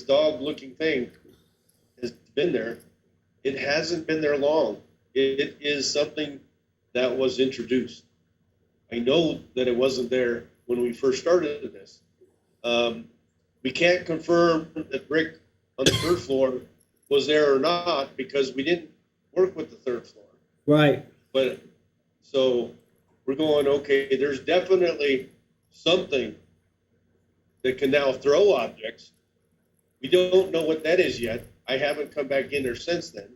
dog-looking thing has been there, it hasn't been there long. It is something that was introduced. I know that it wasn't there when we first started this. We can't confirm that Rick on the third floor was there or not because we didn't work with the third floor. Right. But so we're going, okay, there's definitely something that can now throw objects. We don't know what that is yet. I haven't come back in there since then.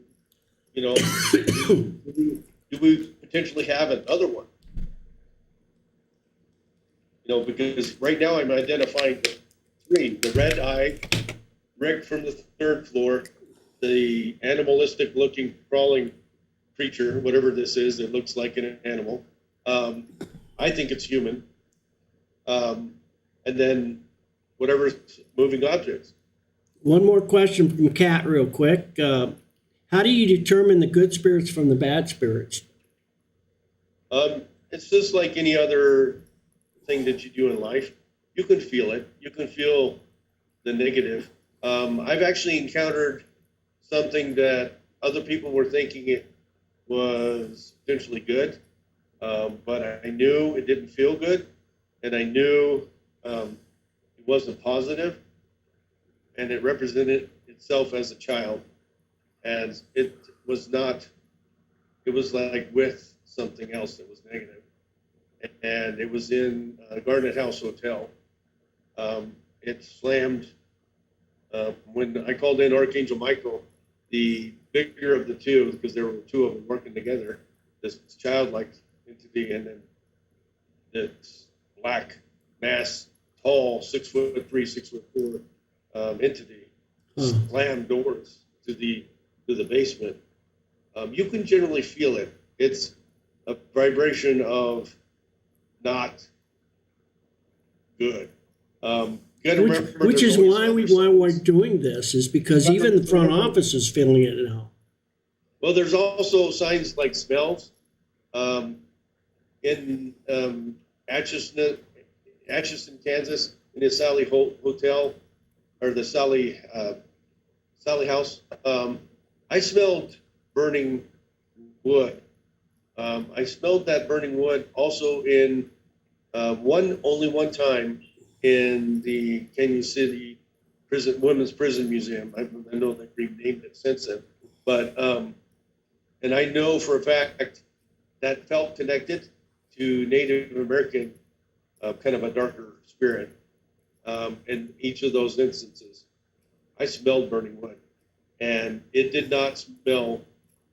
You know, do we potentially have another one? You know, because right now I'm identifying three: the red eye, Rick from the third floor, the animalistic-looking crawling creature, whatever this is, that looks like an animal. I think it's human. And then whatever moving objects. One more question from Kat real quick. How do you determine the good spirits from the bad spirits? It's just like any other thing that you do in life. You can feel it. You can feel the negative. I've actually encountered something that other people were thinking it was potentially good, but I knew it didn't feel good, and I knew it wasn't positive, and it represented itself as a child, and it was not. It was like with something else that was negative, and it was in Garnet House Hotel. It slammed when I called in Archangel Michael, the bigger of the two, because there were two of them working together, this childlike entity, and then this black mass, tall, 6'3", 6'4" entity slammed doors to the basement. You can generally feel it. It's a vibration of not good. Which is why we're doing this, is because even the front office is feeling it now. Well, there's also signs like smells. In Atchison, Kansas, in the Sally Hotel, or the Sally House, I smelled burning wood. I smelled that burning wood also in only one time in the Canyon City Women's Prison Museum. I know they've renamed it since then, but and I know for a fact that felt connected to Native American, kind of a darker spirit. In each of those instances, I smelled burning wood, and it did not smell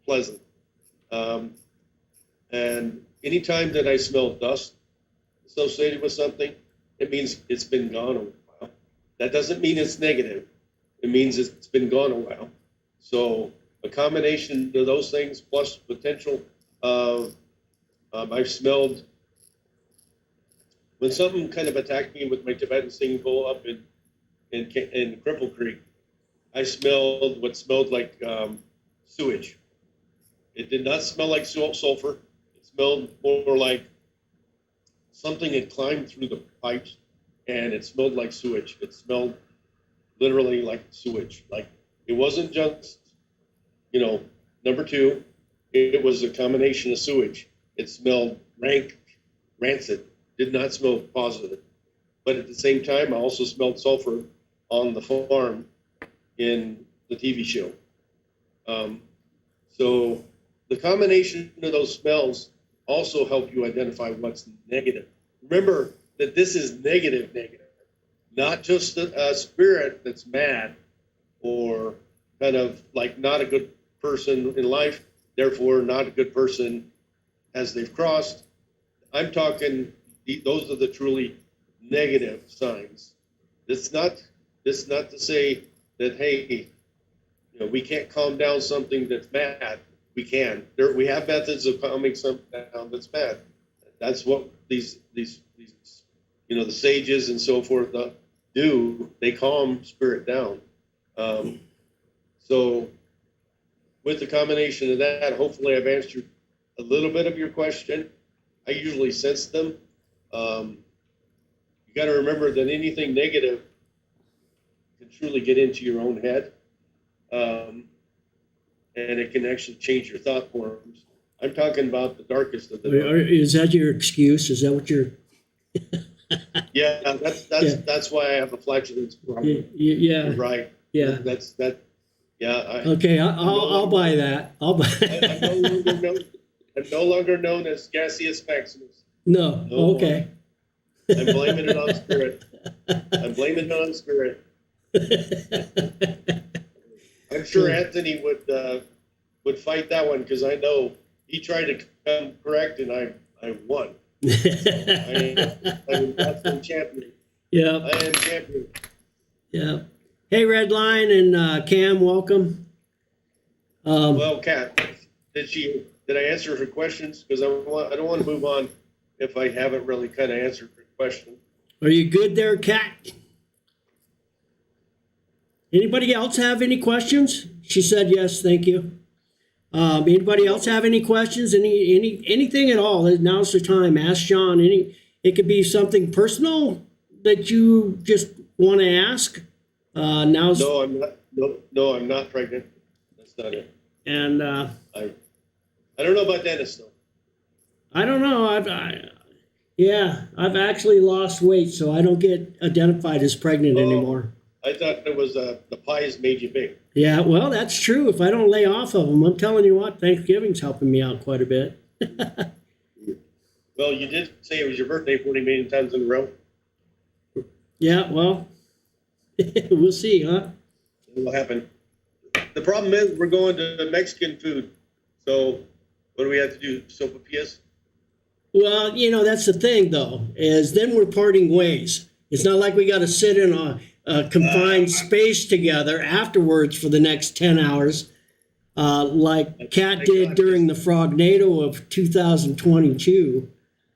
pleasant. And anytime that I smell dust associated with something, it means it's been gone a while. That doesn't mean it's negative. It means it's been gone a while. So a combination of those things plus potential of, I've smelled, when something kind of attacked me with my Tibetan singing bowl up in Cripple Creek, I smelled what smelled like sewage. It did not smell like sulfur. It smelled more like something had climbed through the pipes, and it smelled like sewage. It smelled literally like sewage. Like, it wasn't just, number two, it was a combination of sewage. It smelled rank, rancid, did not smell positive. But at the same time, I also smelled sulfur on the farm in the TV show. So the combination of those smells also help you identify what's negative. Remember that this is negative, not just a spirit that's mad or kind of like not a good person in life, therefore not a good person as they've crossed. I'm talking, those are the truly negative signs. It's not to say that, hey, we can't calm down something that's bad. We can. We have methods of calming something down that's bad. That's what these the sages and so forth do. They calm spirit down. So with the combination of that, hopefully I've answered a little bit of your question. I usually sense them. You got to remember that anything negative can truly get into your own head. And it can actually change your thought forms. I'm talking about the darkest of the dark. Is that your excuse? Is that what you're? Yeah, that's why I have a flatulence problem. Yeah. Right. Yeah. Yeah. Okay, I'll buy that. I'll buy. I'm no longer known as Gaseous Maximus. No. Okay. I'm blaming it on spirit. I'm sure Anthony would fight that one because I know he tried to come correct and I won. I'm the champion. Yeah. I am champion. Yeah. Hey, Redline and Cam, welcome. Well, Kat, did I answer her questions? Because I don't want to move on if I haven't really kind of answered her question. Are you good there, Kat? Anybody else have any questions? She said yes, thank you. Anybody else have any questions? Anything at all? Now's the time. Ask Shaun. It could be something personal that you just want to ask. Now's No, I'm not. No, I'm not pregnant. That's not it. And I don't know about Dennis though. I don't know. I've actually lost weight, so I don't get identified as pregnant anymore. I thought it was the pies made you big. Yeah, well, that's true. If I don't lay off of them, I'm telling you what, Thanksgiving's helping me out quite a bit. Well, you did say it was your birthday 40 million times in a row. Yeah, well, we'll see, huh? It will happen. The problem is we're going to Mexican food. So what do we have to do? Sopapillas? Well, that's the thing, though, is then we're parting ways. It's not like we got to sit in a confined space together afterwards for the next 10 hours, like Kat did during the Frognado of 2022.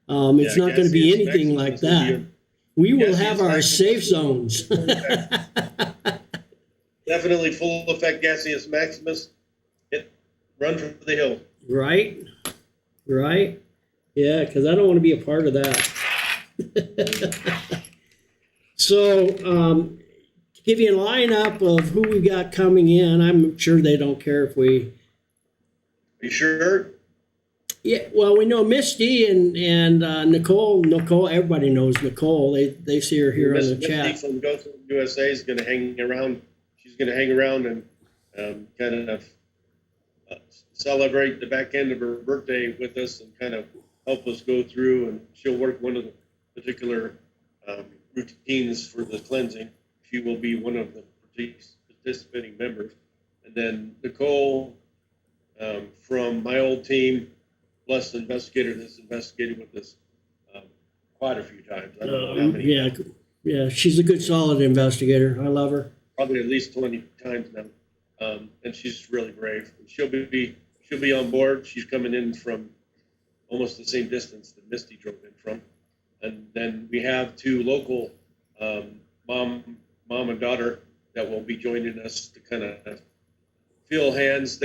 It's not going to be anything like that. We will have our safe zones. Definitely full effect gaseous maximus. Run for the hill. Right. Yeah, because I don't want to be a part of that. So, to give you a lineup of who we got coming in, I'm sure they don't care if we. Are you sure? Yeah, well, we know Misty and Nicole. Nicole, everybody knows Nicole. They see her here on the chat. Misty from Go to USA is going to hang around. She's going to hang around and kind of celebrate the back end of her birthday with us and kind of help us go through. And she'll work one of the particular routines for the cleansing. She will be one of the participating members. And then Nicole from my old team, plus the investigator that's investigated with us quite a few times. I don't know how many. Yeah, she's a good, solid investigator. I love her. Probably at least 20 times now, and she's really brave. She'll be on board. She's coming in from almost the same distance that Misty drove in from, and then we have two local mom and daughter that will be joining us to kind of feel hands.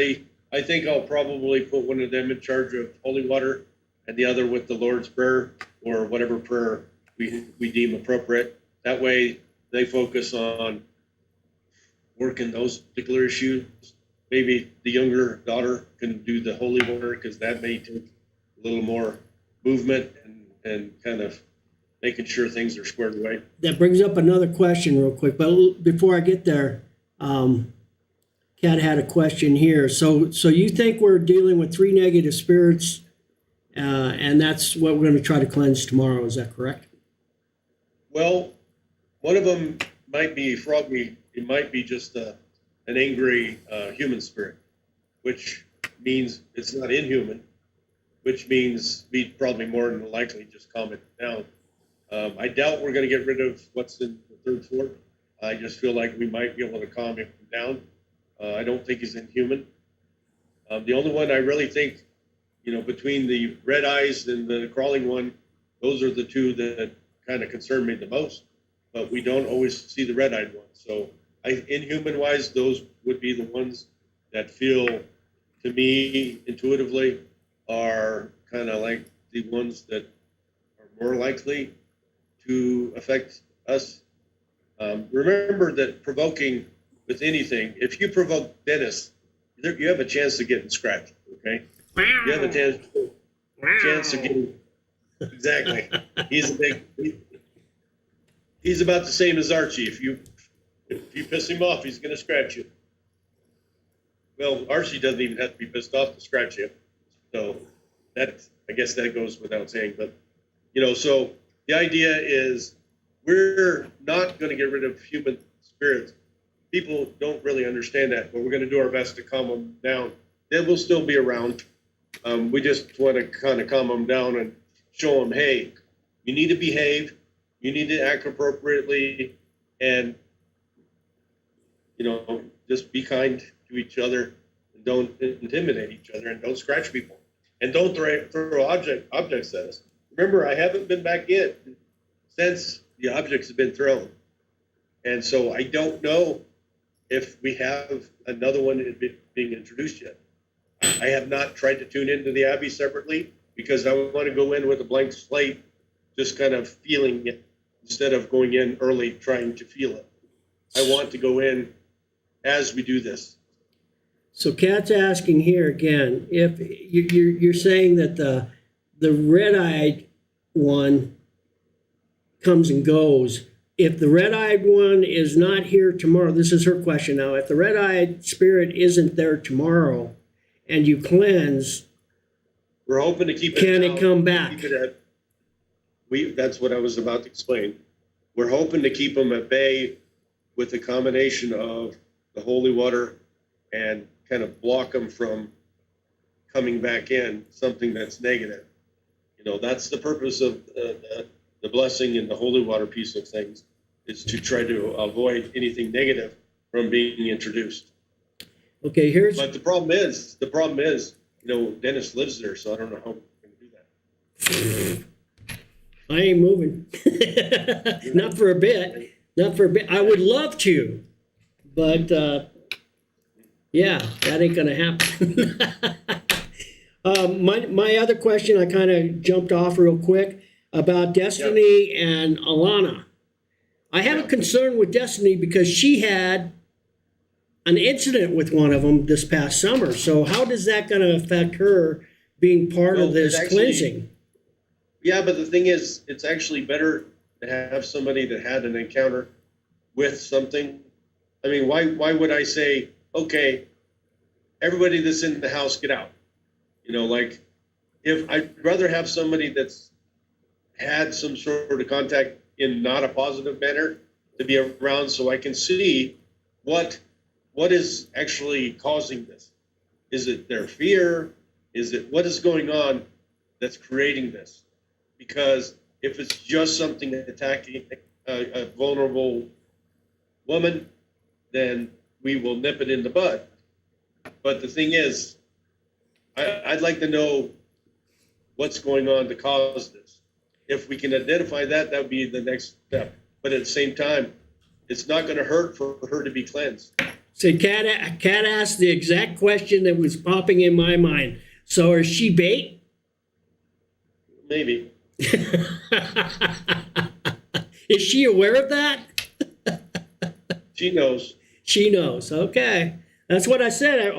I think I'll probably put one of them in charge of holy water and the other with the Lord's Prayer or whatever prayer we deem appropriate. That way they focus on working those particular issues. Maybe the younger daughter can do the holy water because that may take a little more movement and kind of making sure things are squared away. That brings up another question real quick, but before I get there, Kat had a question here. So you think we're dealing with 3 negative spirits, and that's what we're going to try to cleanse tomorrow. Is that correct? Well, one of them might be froggy. It might be just an angry human spirit, which means it's not inhuman, which means we probably more than likely just calm it down. I doubt we're going to get rid of what's in the third floor. I just feel like we might be able to calm him down. I don't think he's inhuman. The only one I really think, between the red eyes and the crawling one, those are the two that kind of concern me the most. But we don't always see the red-eyed one. So inhuman-wise, those would be the ones that feel, to me, intuitively, are kind of like the ones that are more likely to affect us. Remember that provoking with anything, if you provoke Dennis, you have a chance of getting scratched, okay? You have a chance of getting, exactly. He's about the same as Archie. If you piss him off, he's going to scratch you. Well, Archie doesn't even have to be pissed off to scratch you. So I guess that goes without saying. But, so the idea is we're not going to get rid of human spirits. people don't really understand that, but we're going to do our best to calm them down. They will still be around. We just want to kind of calm them down and show them, hey, you need to behave, you need to act appropriately, and just be kind to each other, and don't intimidate each other, and don't scratch people, and don't throw objects at us. Remember, I haven't been back in since the objects have been thrown, and so I don't know if we have another one being introduced yet. I have not tried to tune into the Abbey separately because I want to go in with a blank slate, just kind of feeling it instead of going in early trying to feel it. I want to go in as we do this. So Kat's asking here again, if you're saying that the red-eyed one comes and goes. If the red-eyed one is not here tomorrow, this is her question now. If the red-eyed spirit isn't there tomorrow and you cleanse, we're hoping to keep it. Can it come back? Keep it that's what I was about to explain. We're hoping to keep them at bay with a combination of the holy water and kind of block them from coming back in, something that's negative. That's the purpose of the blessing and the holy water piece of things, is to try to avoid anything negative from being introduced. Okay, But the problem is, Dennis lives there, so I don't know how we're going to do that. I ain't moving. Not for a bit. Not for a bit. I would love to, but yeah, that ain't gonna happen. My other question, I kind of jumped off real quick about Destiny and Alana. I have a concern with Destiny because she had an incident with one of them this past summer. So how does that going to affect her being part of this cleansing? Yeah, but the thing is, it's actually better to have somebody that had an encounter with something. I mean, why would I say, okay, everybody that's in the house, get out? If I'd rather have somebody that's had some sort of contact in not a positive manner to be around, so I can see what is actually causing this. Is it their fear? Is it what is going on that's creating this? Because if it's just something attacking a vulnerable woman, then we will nip it in the bud. But the thing is, I'd like to know what's going on to cause this. If we can identify that, that would be the next step. But at the same time, it's not going to hurt for her to be cleansed. So Kat asked the exact question that was popping in my mind. So is she bait? Maybe. Is she aware of that? She knows. She knows. Okay. That's what I said.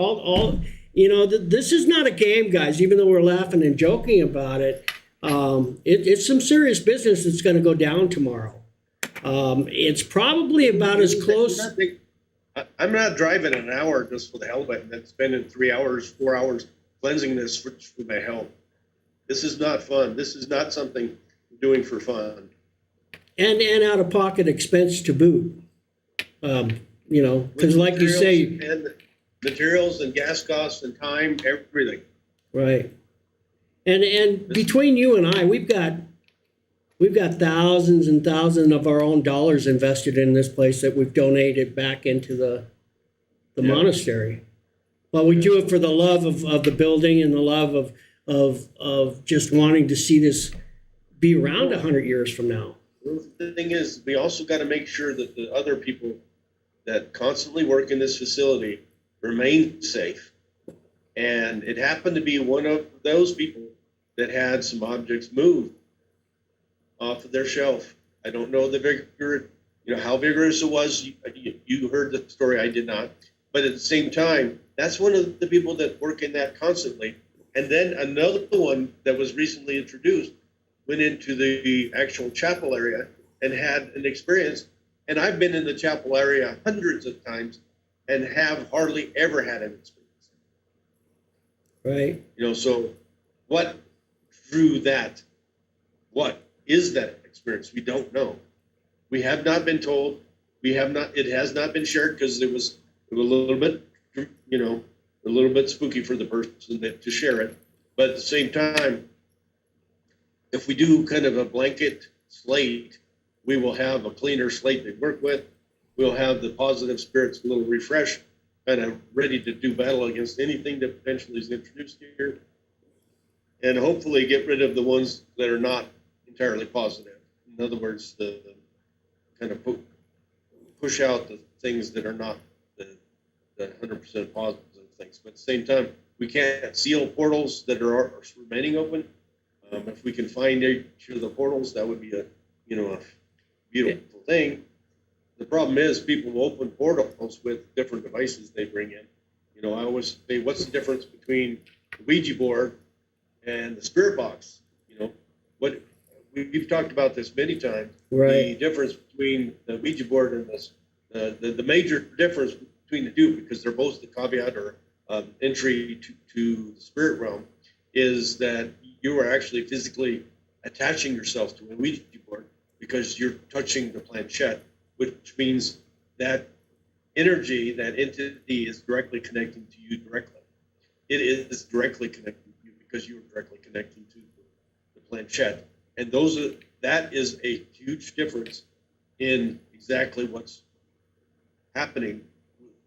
This is not a game, guys, even though we're laughing and joking about it. It's some serious business that's going to go down tomorrow. It's probably about as close. I'm not driving an hour just for the hell of it and then spending 3 hours, 4 hours cleansing this for my health. This is not fun. This is not something I'm doing for fun. And out of pocket expense to boot. Because like you say, and materials and gas costs and time, everything. Right. And between you and I, we've got thousands and thousands of our own dollars invested in this place that we've donated back into the monastery. Well, we do it for the love of the building and the love of just wanting to see this be around 100 years from now. The thing is, we also got to make sure that the other people that constantly work in this facility remain safe. And it happened to be one of those people that had some objects moved off of their shelf. I don't know the vigor, how vigorous it was. You heard the story, I did not. But at the same time, that's one of the people that work in that constantly. And then another one that was recently introduced went into the actual chapel area and had an experience. And I've been in the chapel area hundreds of times and have hardly ever had an experience. Right. So what drew that? What is that experience? We don't know. We have not been told. We have not. It has not been shared because it was a little bit, a little bit spooky for the person to share it. But at the same time, if we do kind of a blanket slate, we will have a cleaner slate to work with. We'll have the positive spirits a little refreshed, kind of ready to do battle against anything that potentially is introduced here, and hopefully get rid of the ones that are not entirely positive. In other words, the kind of push out the things that are not the 100% positive things. But at the same time, we can't seal portals that are remaining open. If we can find each of the portals, that would be a beautiful thing. The problem is people will open portals with different devices they bring in. I always say, what's the difference between the Ouija board and the spirit box? What we've talked about this many times. Right. The difference between the Ouija board and this, the major difference between the two, because they're both the caveat or entry to the spirit realm, is that you are actually physically attaching yourself to a Ouija board because you're touching the planchette, which means that energy, that entity is directly connecting to you directly. It is directly connecting to you because you are directly connecting to the planchette. And that is a huge difference in exactly what's happening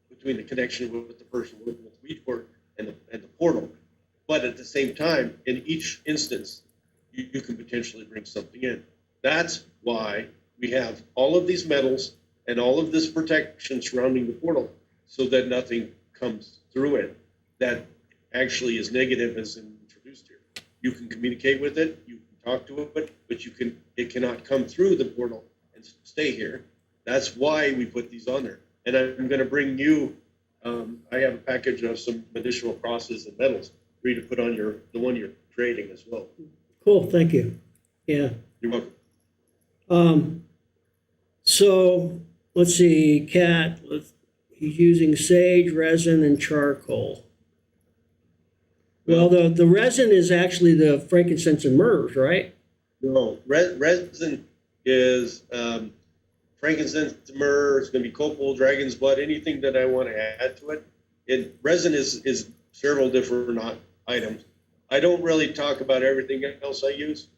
between the connection with the person working with the Ouija board and the portal. But at the same time, in each instance, you can potentially bring something in. That's why we have all of these metals and all of this protection surrounding the portal so that nothing comes through it that actually is negative as introduced here. You can communicate with it, you can talk to it, but it cannot come through the portal and stay here. That's why we put these on there. And I'm going to bring you, I have a package of some additional crosses and metals for you to put on the one you're creating as well. Cool, thank you. Yeah. You're welcome. So let's see, Cat, he's using sage, resin, and charcoal. Well, the resin is actually the frankincense and myrrh, right? No, resin is frankincense, myrrh. It's going to be copal, dragon's blood, anything that I want to add to it. And resin is several different items. I don't really talk about everything else I use.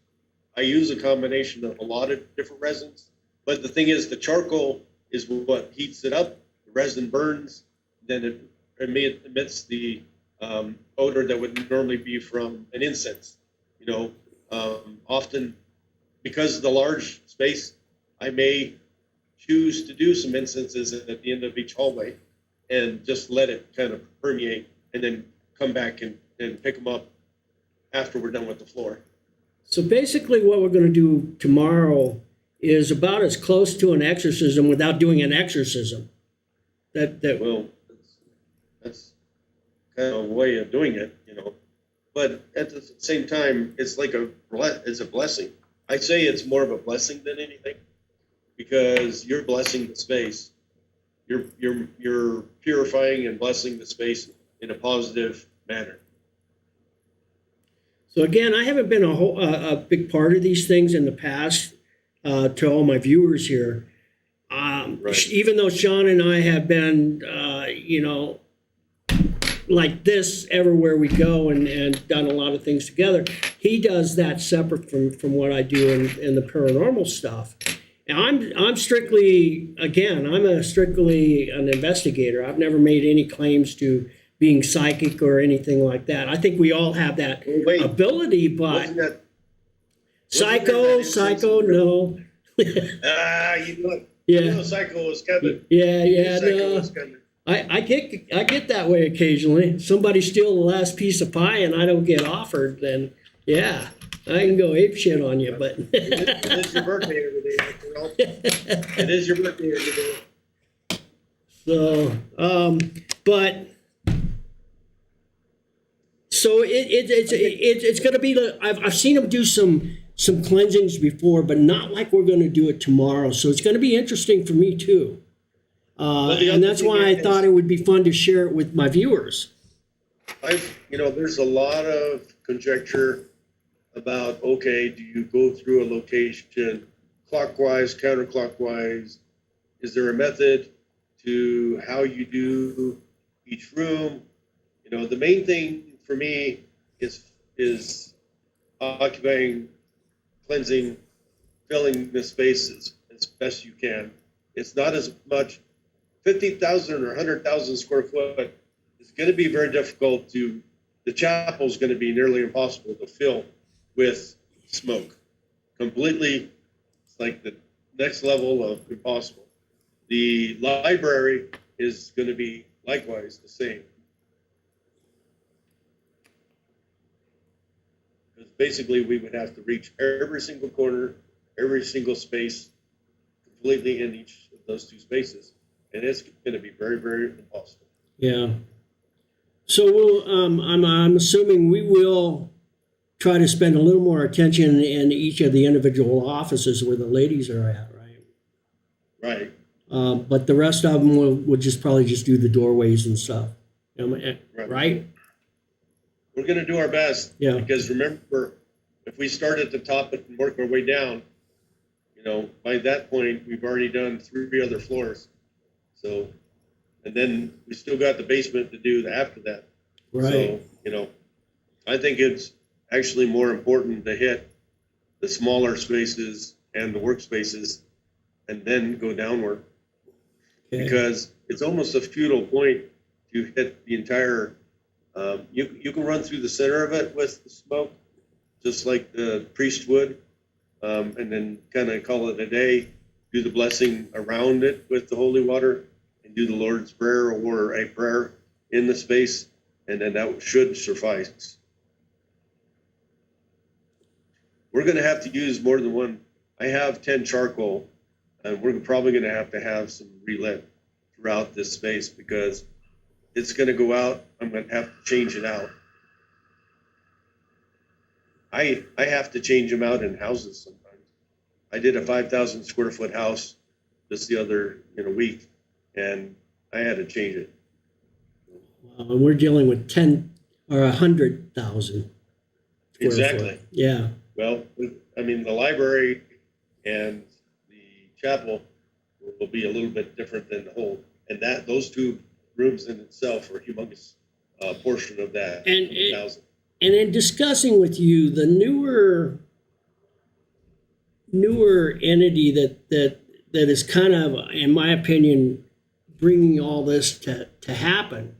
I use a combination of a lot of different resins. But the thing is, the charcoal is what heats it up. The resin burns, then it emits the odor that would normally be from an incense. Often because of the large space, I may choose to do some incenses at the end of each hallway and just let it kind of permeate and then come back and pick them up after we're done with the floor. So basically what we're going to do tomorrow is about as close to an exorcism without doing an exorcism. Well, that's kind of a way of doing it, But at the same time, it's like it's a blessing. I say it's more of a blessing than anything, because you're blessing the space. You're purifying and blessing the space in a positive manner. So again, I haven't been a big part of these things in the past to all my viewers here. Right. Even though Shaun and I have been, like this everywhere we go and done a lot of things together, he does that separate from what I do in the paranormal stuff. And I'm strictly an investigator. I've never made any claims to being psychic or anything like that. I think we all have that ability, but psycho, no. Yeah. Psycho is coming. Yeah, no. Coming. I get that way occasionally. Somebody steal the last piece of pie and I don't get offered, then yeah, I can go ape shit on you. But it is your birthday every day, after all. It is your birthday every day. So, but so it's going to be. I've seen them do some cleansings before, but not like we're going to do it tomorrow. So it's going to be interesting for me too. And that's why I thought it would be fun to share it with my viewers. There's a lot of conjecture about, okay, do you go through a location clockwise, counterclockwise, is there a method to how you do each room? You know, the main thing for me is occupying, cleansing, filling the spaces as best you can. It's not as much 50,000 or 100,000 square foot. It's going to be very difficult to, the chapel is going to be nearly impossible to fill with smoke. Completely, it's like the next level of impossible. The library is going to be likewise the same. Because basically we would have to reach every single corner, every single space, completely in each of those two spaces. And it's going to be very, very impossible. Yeah. So we'll, I'm assuming we will try to spend a little more attention in each of the individual offices where the ladies are at, right? Right. But the rest of them will just probably just do the doorways and stuff, right? We're going to do our best. Yeah. Because remember, if we start at the top and work our way down, you know, by that point, we've already done 3 other floors. So, and then we still got the basement to do after that. Right. So, you know, I think it's actually more important to hit the smaller spaces and the workspaces and then go downward. Okay. Because it's almost a futile point to hit the entire, you can run through the center of it with the smoke, just like the priest would, and then kind of call it a day, do the blessing around it with the holy water, and do the Lord's Prayer or a prayer in the space, and then that should suffice. We're going to have to use more than one. I have 10 charcoal, and we're probably going to have some relit throughout this space because it's going to go out. I'm going to have to change it out. I have to change them out in houses sometimes. I did a 5,000 square foot house just the other week, and I had to change it. And we're dealing with 10 or 100,000. Exactly. Yeah. Well, I mean, the library and the chapel will be a little bit different than the whole, and that those 2 rooms in itself are a humongous portion of that. And 1,000. And in discussing with you, the newer entity that is kind of, in my opinion, bringing all this to happen.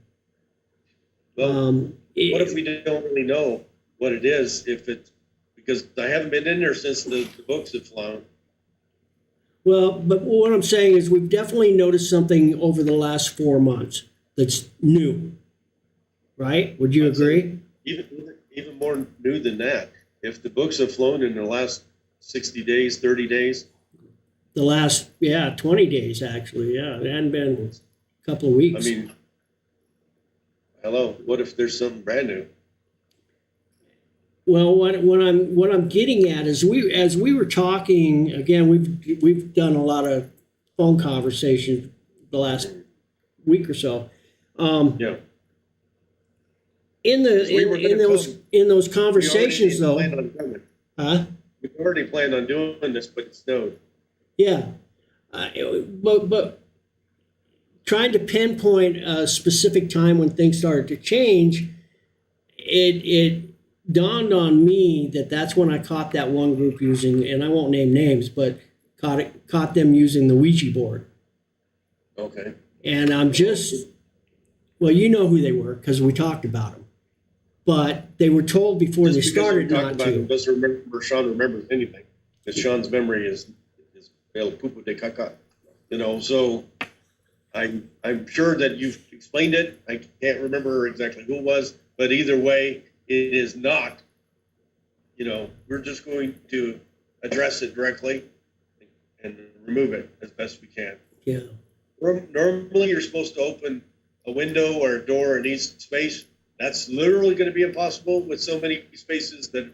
Well, what if we don't really know what it is? Because I haven't been in there since the books have flown. Well, but what I'm saying is we've definitely noticed something over the last 4 months that's new, right? Would you agree? Even more new than that. If the books have flown in the last 60 days, 30 days. The last, 20 days actually, yeah. It hadn't been a couple of weeks. I mean, hello, what if there's something brand new? Well, what I'm getting at is as we were talking again, we've done a lot of phone conversations the last week or so. Yeah. In those conversations though, We already planned on doing this, but it snowed. Yeah, but trying to pinpoint a specific time when things started to change, it dawned on me that that's when I caught that one group using, and I won't name names, but caught them using the Ouija board. Okay. And I'm just, well, you know who they were because we talked about them, but they were told before they started not to. Doesn't remember Shaun remembers anything, because Shaun's memory is el pupo de caca. So I'm sure that you've explained it. I can't remember exactly who it was, but either way, it is not. We're just going to address it directly and remove it as best we can. Yeah. Normally, you're supposed to open a window or a door in each space. That's literally going to be impossible with so many spaces that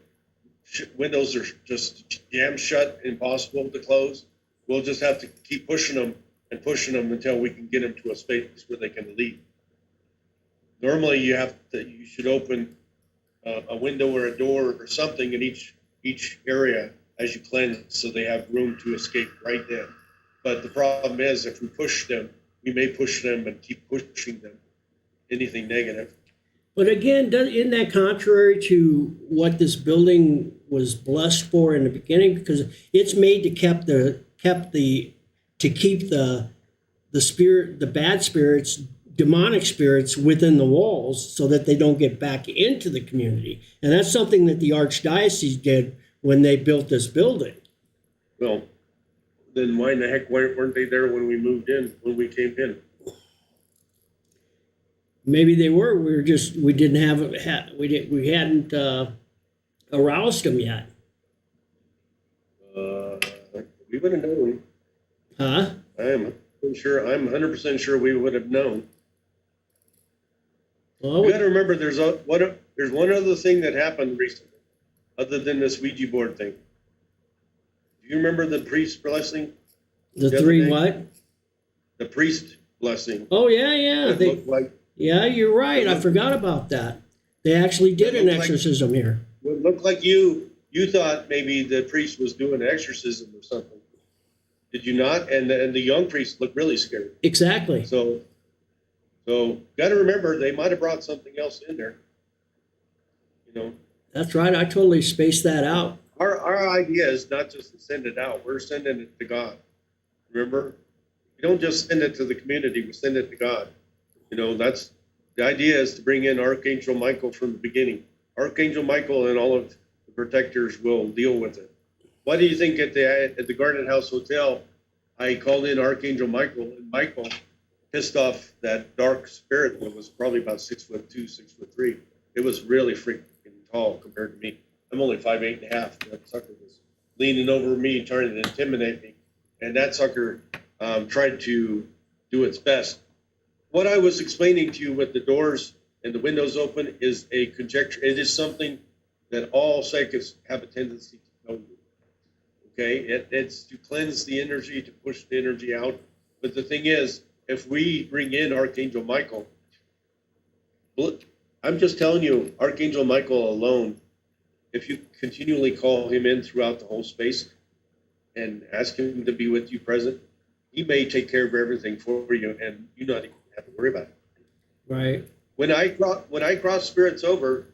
windows are just jammed shut, impossible to close. We'll just have to keep pushing them until we can get them to a space where they can leave. Normally, you should open a window or a door or something in each area as you cleanse, so they have room to escape right then. But the problem is, if we push them, we may push them and keep pushing them. Anything negative. But again, isn't that contrary to what this building was blessed for in the beginning? Because it's made to keep the spirit, the bad spirits, demonic spirits within the walls, so that they don't get back into the community. And that's something that the archdiocese did when they built this building. Well, then why in the heck weren't they there when we moved in, when we came in? Maybe they were. We hadn't aroused them yet. We would have known. Huh? I'm 100% sure we would have known. Well, You got to remember, there's one other thing that happened recently, other than this Ouija board thing. Do you remember the priest blessing? the other three day? what? The priest blessing. Oh yeah. It looked like Yeah, you're right. I forgot about that. They actually did an exorcism here. It looked like you thought maybe the priest was doing an exorcism or something. Did you not? And the young priest looked really scared. Exactly. So got to remember, they might have brought something else in there. You know, That's right. I totally spaced that out. our idea is not just to send it out. We're sending it to God. Remember, we don't just send it to the community. We send it to God. You know, that's the idea, is to bring in Archangel Michael from the beginning. Archangel Michael and all of the protectors will deal with it. Why do you think at the Garden House Hotel, I called in Archangel Michael, and Michael pissed off that dark spirit that was probably about 6'2", 6'3". It was really freaking tall compared to me. I'm only 5'8.5". That sucker was leaning over me, trying to intimidate me, and that sucker tried to do its best. What I was explaining to you with the doors and the windows open is a conjecture. It is something that all psychics have a tendency to know. Okay, it's to cleanse the energy, to push the energy out. But the thing is, if we bring in Archangel Michael, I'm just telling you, Archangel Michael alone, if you continually call him in throughout the whole space and ask him to be with you present, he may take care of everything for you, and you not even have to worry about it. Right. When I cross spirits over,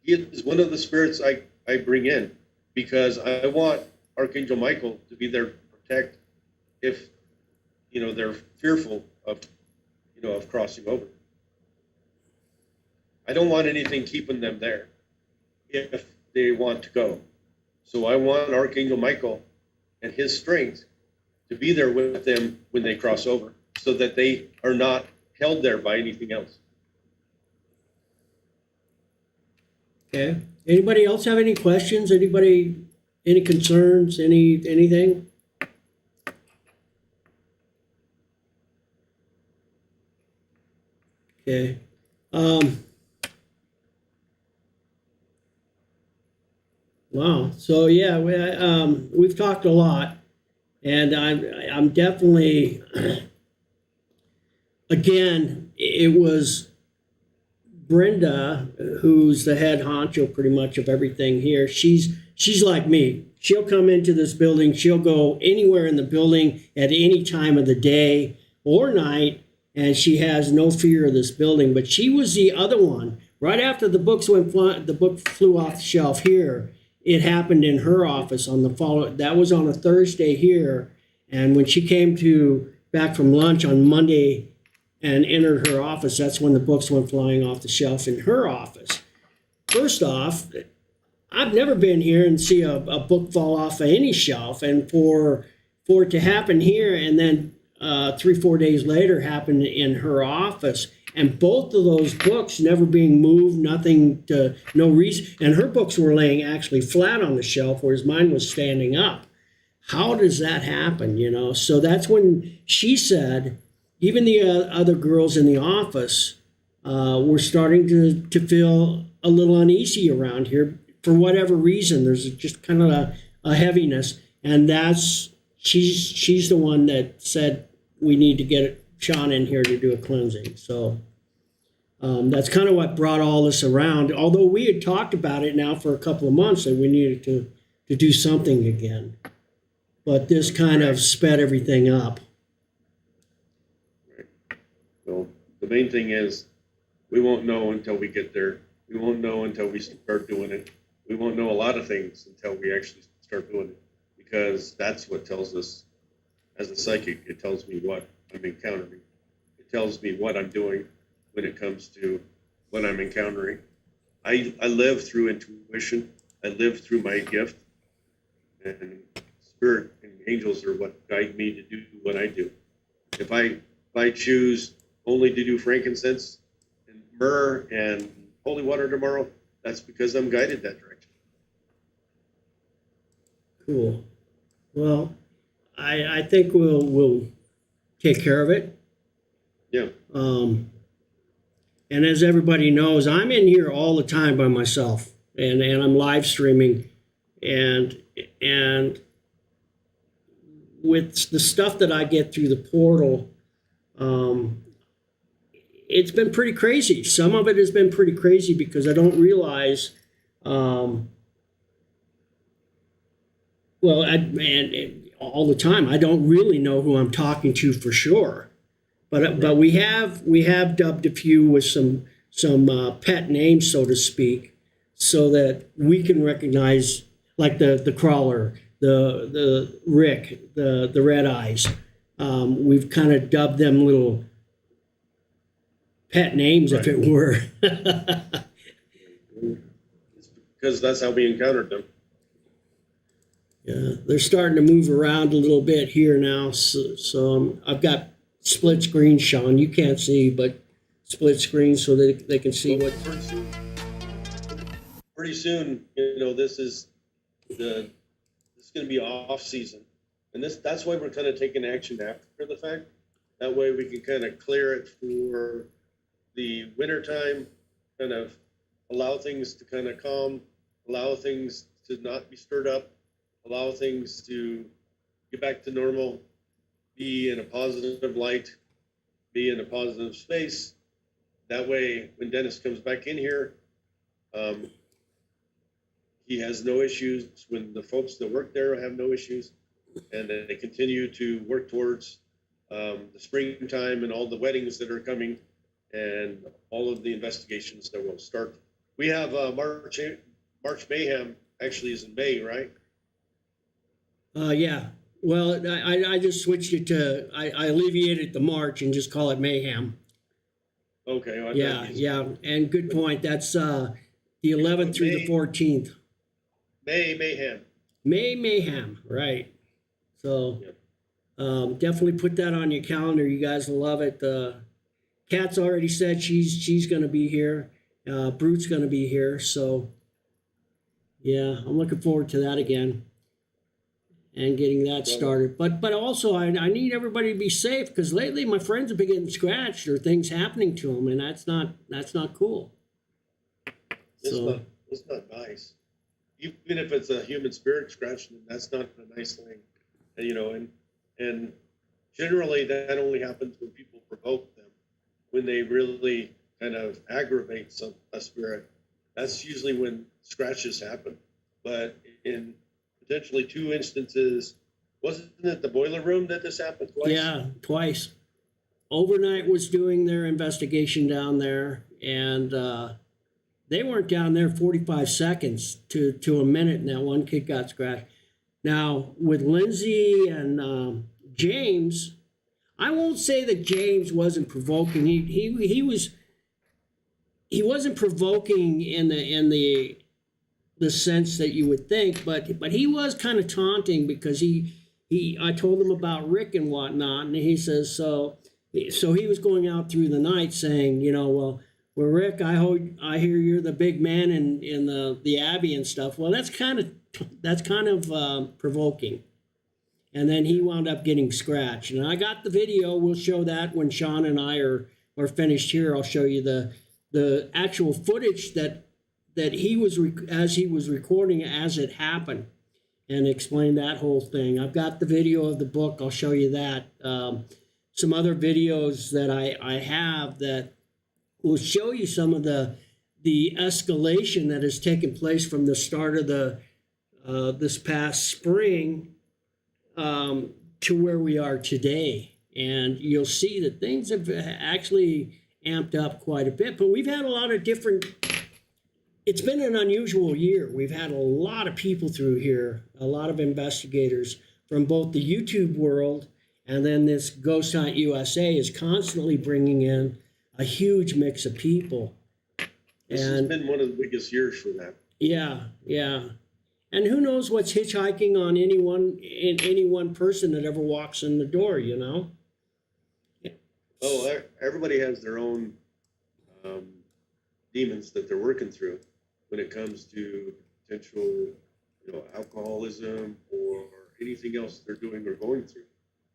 he is one of the spirits I bring in, because I want Archangel Michael to be there to protect if they're fearful of crossing over. I don't want anything keeping them there if they want to go. So I want Archangel Michael and his strength to be there with them when they cross over, so that they are not held there by anything else. Okay. Anybody else have any questions? Anybody, any concerns? Anything? Okay. Wow. So yeah, we've talked a lot, and I'm definitely, again, it was Brenda, who's the head honcho pretty much of everything here. She's like me. She'll come into this building. She'll go anywhere in the building at any time of the day or night, and she has no fear of this building. But she was the other one. Right after the book flew off the shelf here, it happened in her office on the follow. That was on a Thursday here, and when she came back from lunch on Monday and entered her office, that's when the books went flying off the shelf in her office. First off, I've never been here and see a book fall off of any shelf, and for it to happen here and then 3-4 days later happen in her office, and both of those books never being moved, no reason, and her books were laying actually flat on the shelf, whereas mine was standing up. How does that happen? So that's when she said, even the other girls in the office were starting to feel a little uneasy around here for whatever reason. There's just kind of a heaviness, and she's the one that said we need to get Shaun in here to do a cleansing. So that's kind of what brought all this around. Although we had talked about it now for a couple of months that we needed to do something again. but this kind of sped everything up. So the main thing is, we won't know until we get there. We won't know until we start doing it. We won't know a lot of things until we actually start doing it, because that's what tells us, as a psychic, it tells me what I'm encountering. It tells me what I'm doing when it comes to what I'm encountering. I live through intuition. I live through my gift, and spirit and angels are what guide me to do what I do. If I choose only to do frankincense and myrrh and holy water tomorrow, that's because I'm guided that direction. Cool. Well, I think we'll take care of it. Yeah. And as everybody knows, I'm in here all the time by myself, and I'm live streaming, and with the stuff that I get through the portal, it's been pretty crazy. Some of it has been pretty crazy because I don't realize, and all the time, I don't really know who I'm talking to for sure. But we have dubbed a few with some pet names, so to speak, so that we can recognize, like the crawler, the Rick, the red eyes. We've kind of dubbed them little pet names, if it were. Because that's how we encountered them. Yeah, they're starting to move around a little bit here now. So I've got split screen, Shaun. You can't see, but split screen so that they can see what. Pretty soon, this is going to be off season, and that's why we're kind of taking action after the fact. That way we can kind of clear it for the winter time, kind of allow things to kind of calm, allow things to not be stirred up, allow things to get back to normal, be in a positive light, be in a positive space. That way, when Dennis comes back in here, he has no issues. When the folks that work there have no issues, and they continue to work towards the springtime and all the weddings that are coming, and all of the investigations that will start. We have March Mayhem actually is in May, right? Yeah. Well, I just switched it to, I alleviated the March and just call it Mayhem. Okay. Yeah. And good point. That's the 11th through the 14th. Mayhem. May Mayhem, right. So definitely put that on your calendar. You guys will love it. Kat's already said she's going to be here. Brute's going to be here. So, yeah, I'm looking forward to that again. And getting that started, but also I need everybody to be safe, because lately my friends have been getting scratched or things happening to them, and that's not cool. It's not nice. Even if it's a human spirit scratching them, that's not a nice thing. And generally that only happens when people provoke them, when they really kind of aggravate a spirit. That's usually when scratches happen. But in potentially 2 instances, wasn't it the boiler room that this happened twice? Yeah, twice. Overnight was doing their investigation down there, and they weren't down there 45 seconds to a minute, and that one kid got scratched. Now, with Lindsay and James, I won't say that James wasn't provoking. He wasn't provoking in the sense that you would think, but he was kind of taunting, because I told him about Rick and whatnot, and he says so he was going out through the night saying, well, Rick, I hear you're the big man in the Abbey and stuff. Well, that's kind of provoking. And then he wound up getting scratched. And I got the video. We'll show that when Shaun and I are finished here. I'll show you the actual footage that he was as he was recording as it happened, and explain that whole thing. I've got the video of the book. I'll show you that. Some other videos that I have that will show you some of the escalation that has taken place from the start of this past spring to where we are today. And you'll see that things have actually amped up quite a bit. But we've had a lot of different, it's been an unusual year. We've had a lot of people through here, a lot of investigators from both the YouTube world, and then this Ghost Hunt USA is constantly bringing in a huge mix of people. This has been one of the biggest years for that. Yeah, yeah. And who knows what's hitchhiking on any one person that ever walks in the door, you know? Oh, everybody has their own demons that they're working through when it comes to potential, alcoholism or anything else they're doing or going through,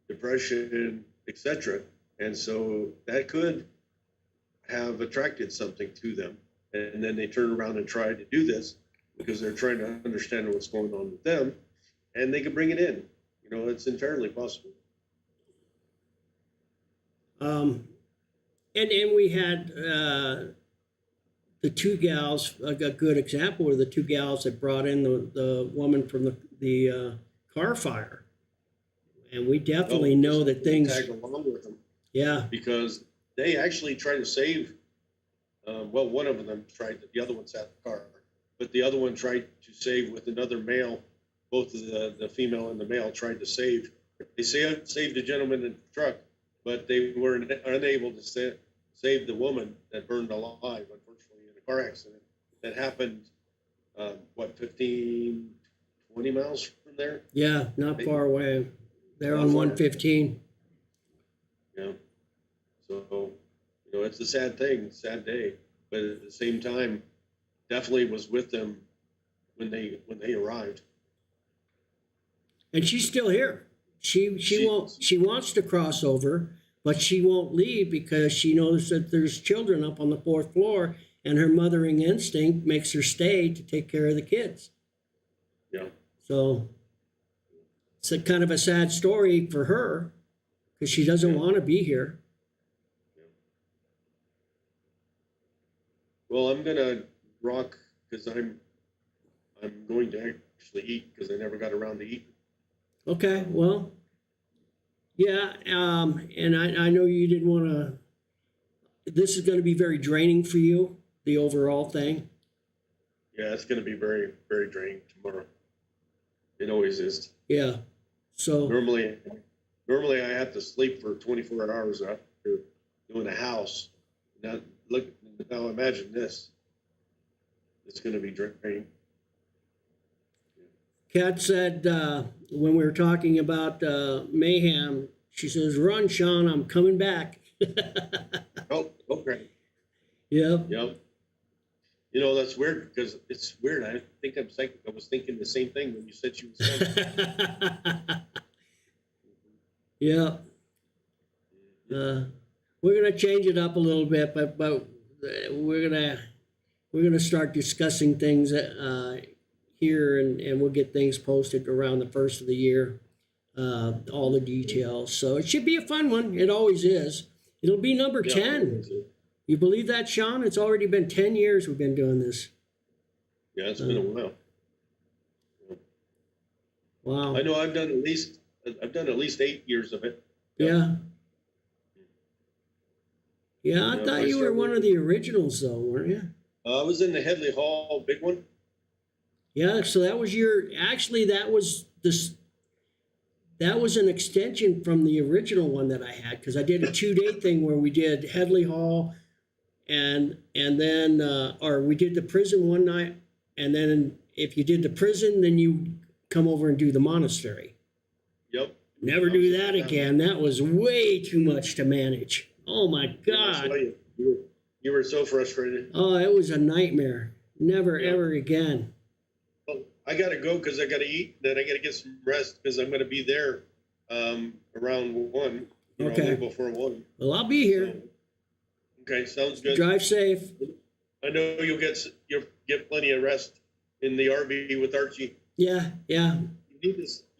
depression, etc. And so that could have attracted something to them. And then they turn around and try to do this because they're trying to understand what's going on with them, and they can bring it in. It's entirely possible. And we had the two gals. A good example were the two gals that brought in the woman from the car fire, and we definitely know that things tag along with them. Yeah, because they actually tried to save. One of them tried. The other one sat in the car, but the other one tried to save with another male. Both of the female and the male tried to save. They saved the gentleman in the truck, but they were unable to save the woman that burned alive, unfortunately, in a car accident that happened, 15, 20 miles from there? Yeah, not far away. They're on 115. Yeah. So, it's a sad thing, sad day, but at the same time, definitely was with them when they arrived. And she's still here. She wants to cross over, but she won't leave because she knows that there's children up on the 4th floor, and her mothering instinct makes her stay to take care of the kids. Yeah. So it's a kind of a sad story for her because she doesn't want to be here. Yeah. Well, I'm gonna rock because I'm going to actually eat because I never got around to eating. Okay, well, yeah, and I know you didn't want to. This is going to be very draining for you, the overall thing. Yeah, it's going to be very, very draining tomorrow. It always is. Yeah. So normally I have to sleep for 24 hours after doing a house. Now imagine this. It's going to be draining. Kat said when we were talking about mayhem, she says, "Run, Shaun, I'm coming back." Oh, okay. Yep. Yep. That's weird because it's weird. I think I'm psychic. I was thinking the same thing when you said she was psychic. Yeah. We're gonna change it up a little bit, but we're gonna start discussing things here, and we'll get things posted around the first of the year, all the details. So it should be a fun one. It always is. It'll be number 10. You believe that, Shaun? It's already been 10 years we've been doing this. Yeah, it's been a while. Wow. I know I've done at least 8 years of it. Yeah. Yeah, I thought you were one of the originals, though, weren't you? I was in the Headley Hall, big one. Yeah, so that was that was an extension from the original one that I had, because I did a 2-day thing where we did Headley Hall and then or we did the prison one night, and then if you did the prison, then you come over and do the monastery. Yep. Never do that again. That was way too much to manage. Oh my God. You were so frustrated. Oh, it was a nightmare. Never, ever again. Well, I got to go because I got to eat. Then I got to get some rest because I'm going to be there around 1. Okay. A little before 1. Well, I'll be here. Okay, sounds good. Drive safe. I know you'll get plenty of rest in the RV with Archie. Yeah. You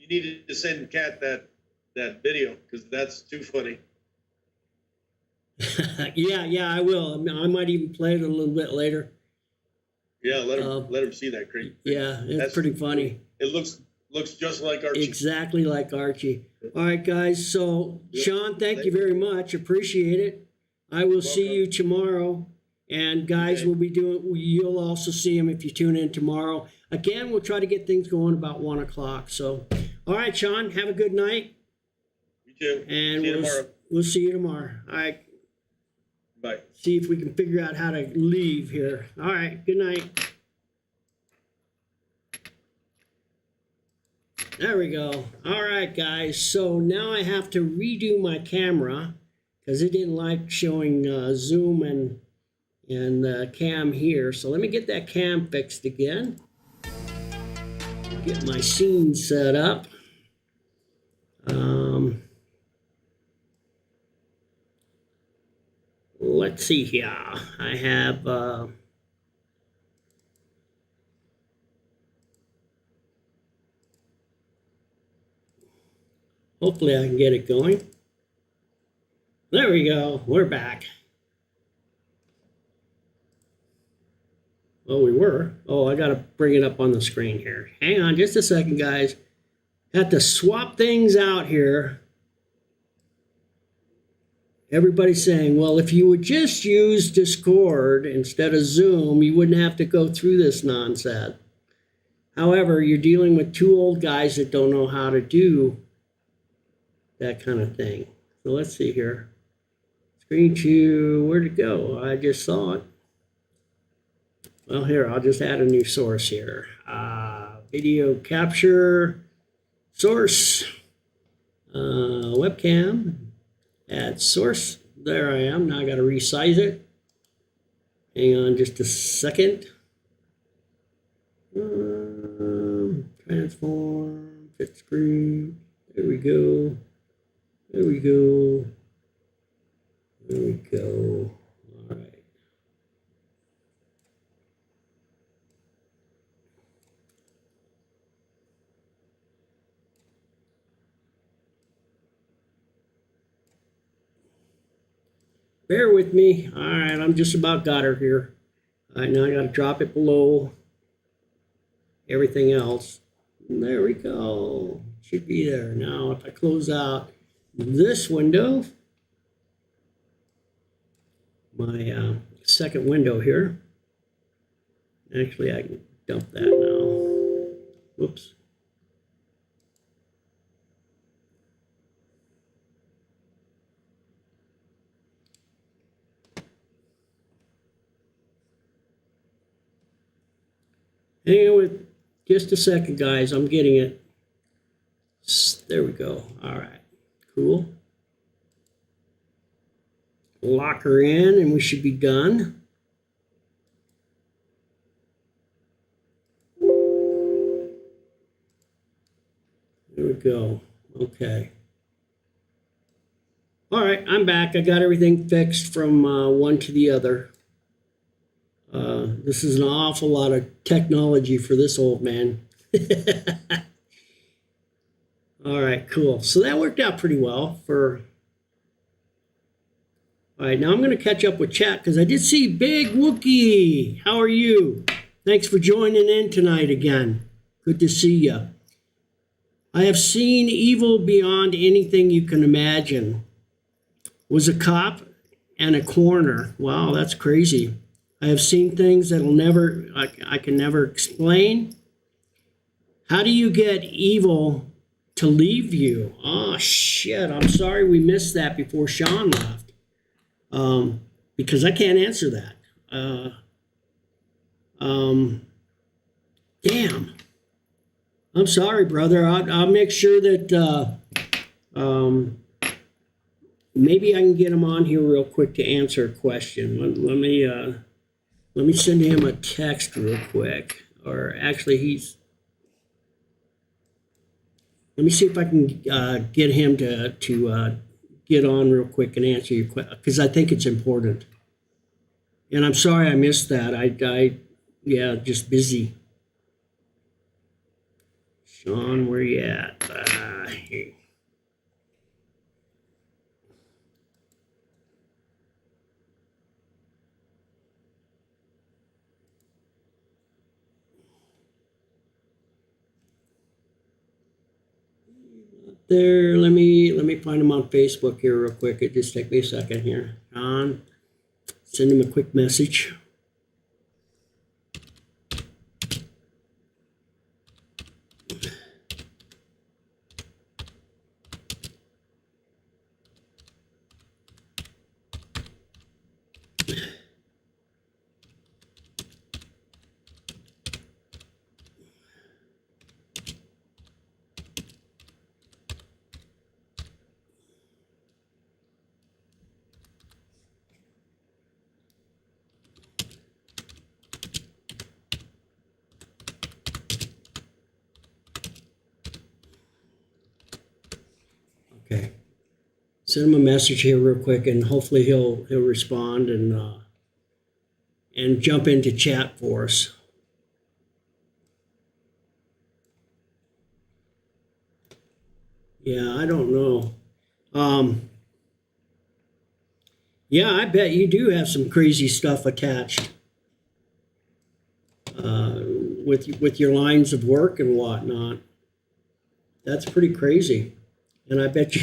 need to send Kat that video because that's too funny. Yeah, I will. I might even play it a little bit later. Yeah, let him see that. Great. Yeah, it's pretty funny. It looks Looks just like Archie. Exactly like Archie. All right, guys. So, Shaun, thank you very much. Appreciate it. I will see you tomorrow. And guys, Okay. we'll be doing, you'll also see him if you tune in tomorrow. Again, we'll try to get things going about 1 o'clock. So, all right, Shaun, have a good night. You too. And See you tomorrow. we'll see you tomorrow. All right. Bye. See if we can figure out how to leave here. All right. Good night. There we go. All right, guys. So now I have to redo my camera because it didn't like showing zoom and cam here. So let me get that cam fixed again. Get my scene set up. Let's see here. I have hopefully I can get it going. There we go. We're back. Oh, we were. Oh, I got to bring it up on the screen here. Hang on just a second, guys. Have to swap things out here. Everybody's saying, well, if you would just use Discord instead of Zoom, you wouldn't have to go through this nonsense. However, you're dealing with two old guys that don't know how to do that kind of thing. So let's see here. Screen two, where'd it go? I just saw it. Well, here, I'll just add a new source here. Video capture, source, webcam, add source. There I am. Now I got to resize it. Hang on just a second. Transform, fit screen. There we go. There we go. There we go. All right. Bear with me. All right, I'm just about got her here. All right, now I got to drop it below everything else. There we go. Should be there. Now, if I close out this window, my second window here. Actually, I can dump that now. Whoops. Hang on with just a second, guys. I'm getting it. There we go. All right. Cool. Lock her in and we should be done. There we go. Okay. All right, I'm back. I got everything fixed from one to the other. This is an awful lot of technology for this old man. All right, cool. So that worked out pretty well for... All right, now I'm going to catch up with chat because I did see Big Wookie. How are you? Thanks for joining in tonight again. Good to see you. I have seen evil beyond anything you can imagine. Was a cop and a coroner. Wow, that's crazy. I have seen things that'll I can never explain. How do you get evil to leave you? Oh, shit. I'm sorry we missed that before Shaun left. Because I can't answer that. Damn. I'm sorry, brother. I'll make sure that maybe I can get him on here real quick to answer a question. Let me send him a text real quick. Or actually, let me see if I can get him to get on real quick and answer your question, because I think it's important. And I'm sorry I missed that. Yeah, just busy. Shaun, where you at? Here. There, let me find him on Facebook here real quick. It just take me a second here. Shaun, send him a quick message. Okay. Send him a message here real quick, and hopefully he'll respond and jump into chat for us. Yeah, I don't know. Yeah, I bet you do have some crazy stuff attached with your lines of work and whatnot. That's pretty crazy, and I bet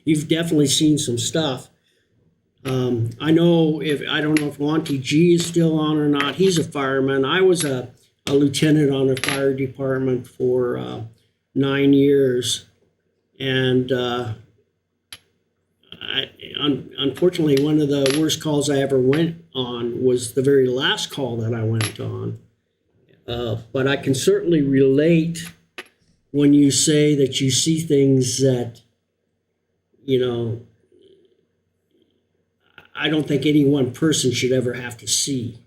you've definitely seen some stuff. I don't know if Monty G is still on or not. He's a fireman. I was a lieutenant on a fire department for 9 years, and unfortunately, one of the worst calls I ever went on was the very last call that I went on. But I can certainly relate when you say that you see things that, I don't think any one person should ever have to see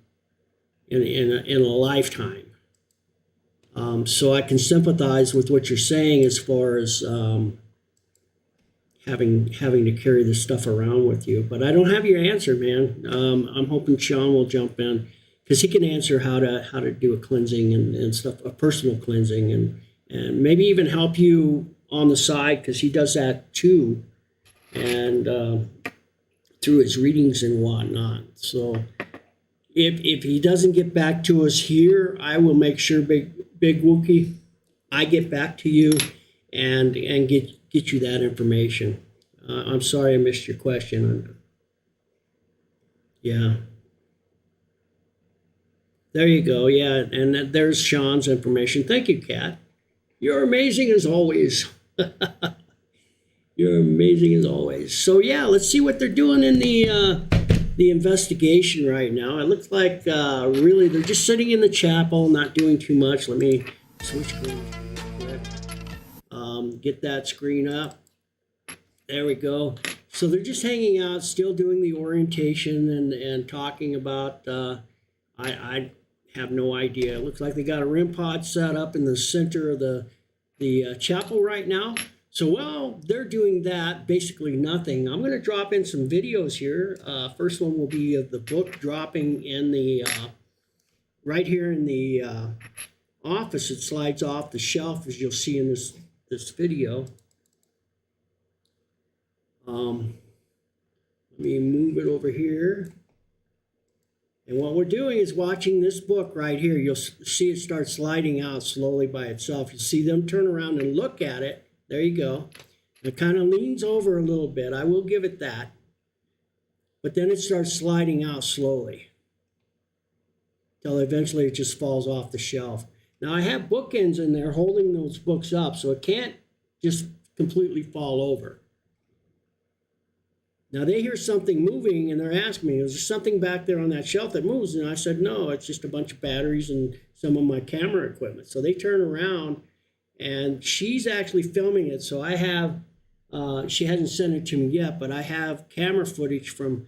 in a lifetime. So I can sympathize with what you're saying as far as having to carry this stuff around with you. But I don't have your answer, man. I'm hoping Shaun will jump in because he can answer how to do a cleansing and stuff, a personal cleansing, and maybe even help you on the side because he does that too, and through his readings and whatnot. So if he doesn't get back to us here, I will make sure, Big Wookie, I get back to you and get you that information. I'm sorry I missed your question. Yeah. There you go. Yeah, and there's Shaun's information. Thank you, Kat. You're amazing as always. You're amazing as always. So yeah, let's see what they're doing in the investigation right now. It looks like really they're just sitting in the chapel, not doing too much. Let me switch screens real quick. Get that screen up. There we go. So they're just hanging out, still doing the orientation and talking about. I have no idea. It looks like they got a REM pod set up in the center of the chapel right now. So while they're doing that, basically nothing, I'm going to drop in some videos here. First one will be of the book dropping in the, right here in the office. It slides off the shelf, as you'll see in this video. Let me move it over here. And what we're doing is watching this book right here. You'll see it start sliding out slowly by itself. You'll see them turn around and look at it. There you go. It kind of leans over a little bit. I will give it that. But then it starts sliding out slowly till eventually it just falls off the shelf. Now I have bookends in there holding those books up, so it can't just completely fall over. Now they hear something moving and they're asking me, is there something back there on that shelf that moves? And I said, no, it's just a bunch of batteries and some of my camera equipment. So they turn around and she's actually filming it. So I have, she hasn't sent it to me yet, but I have camera footage from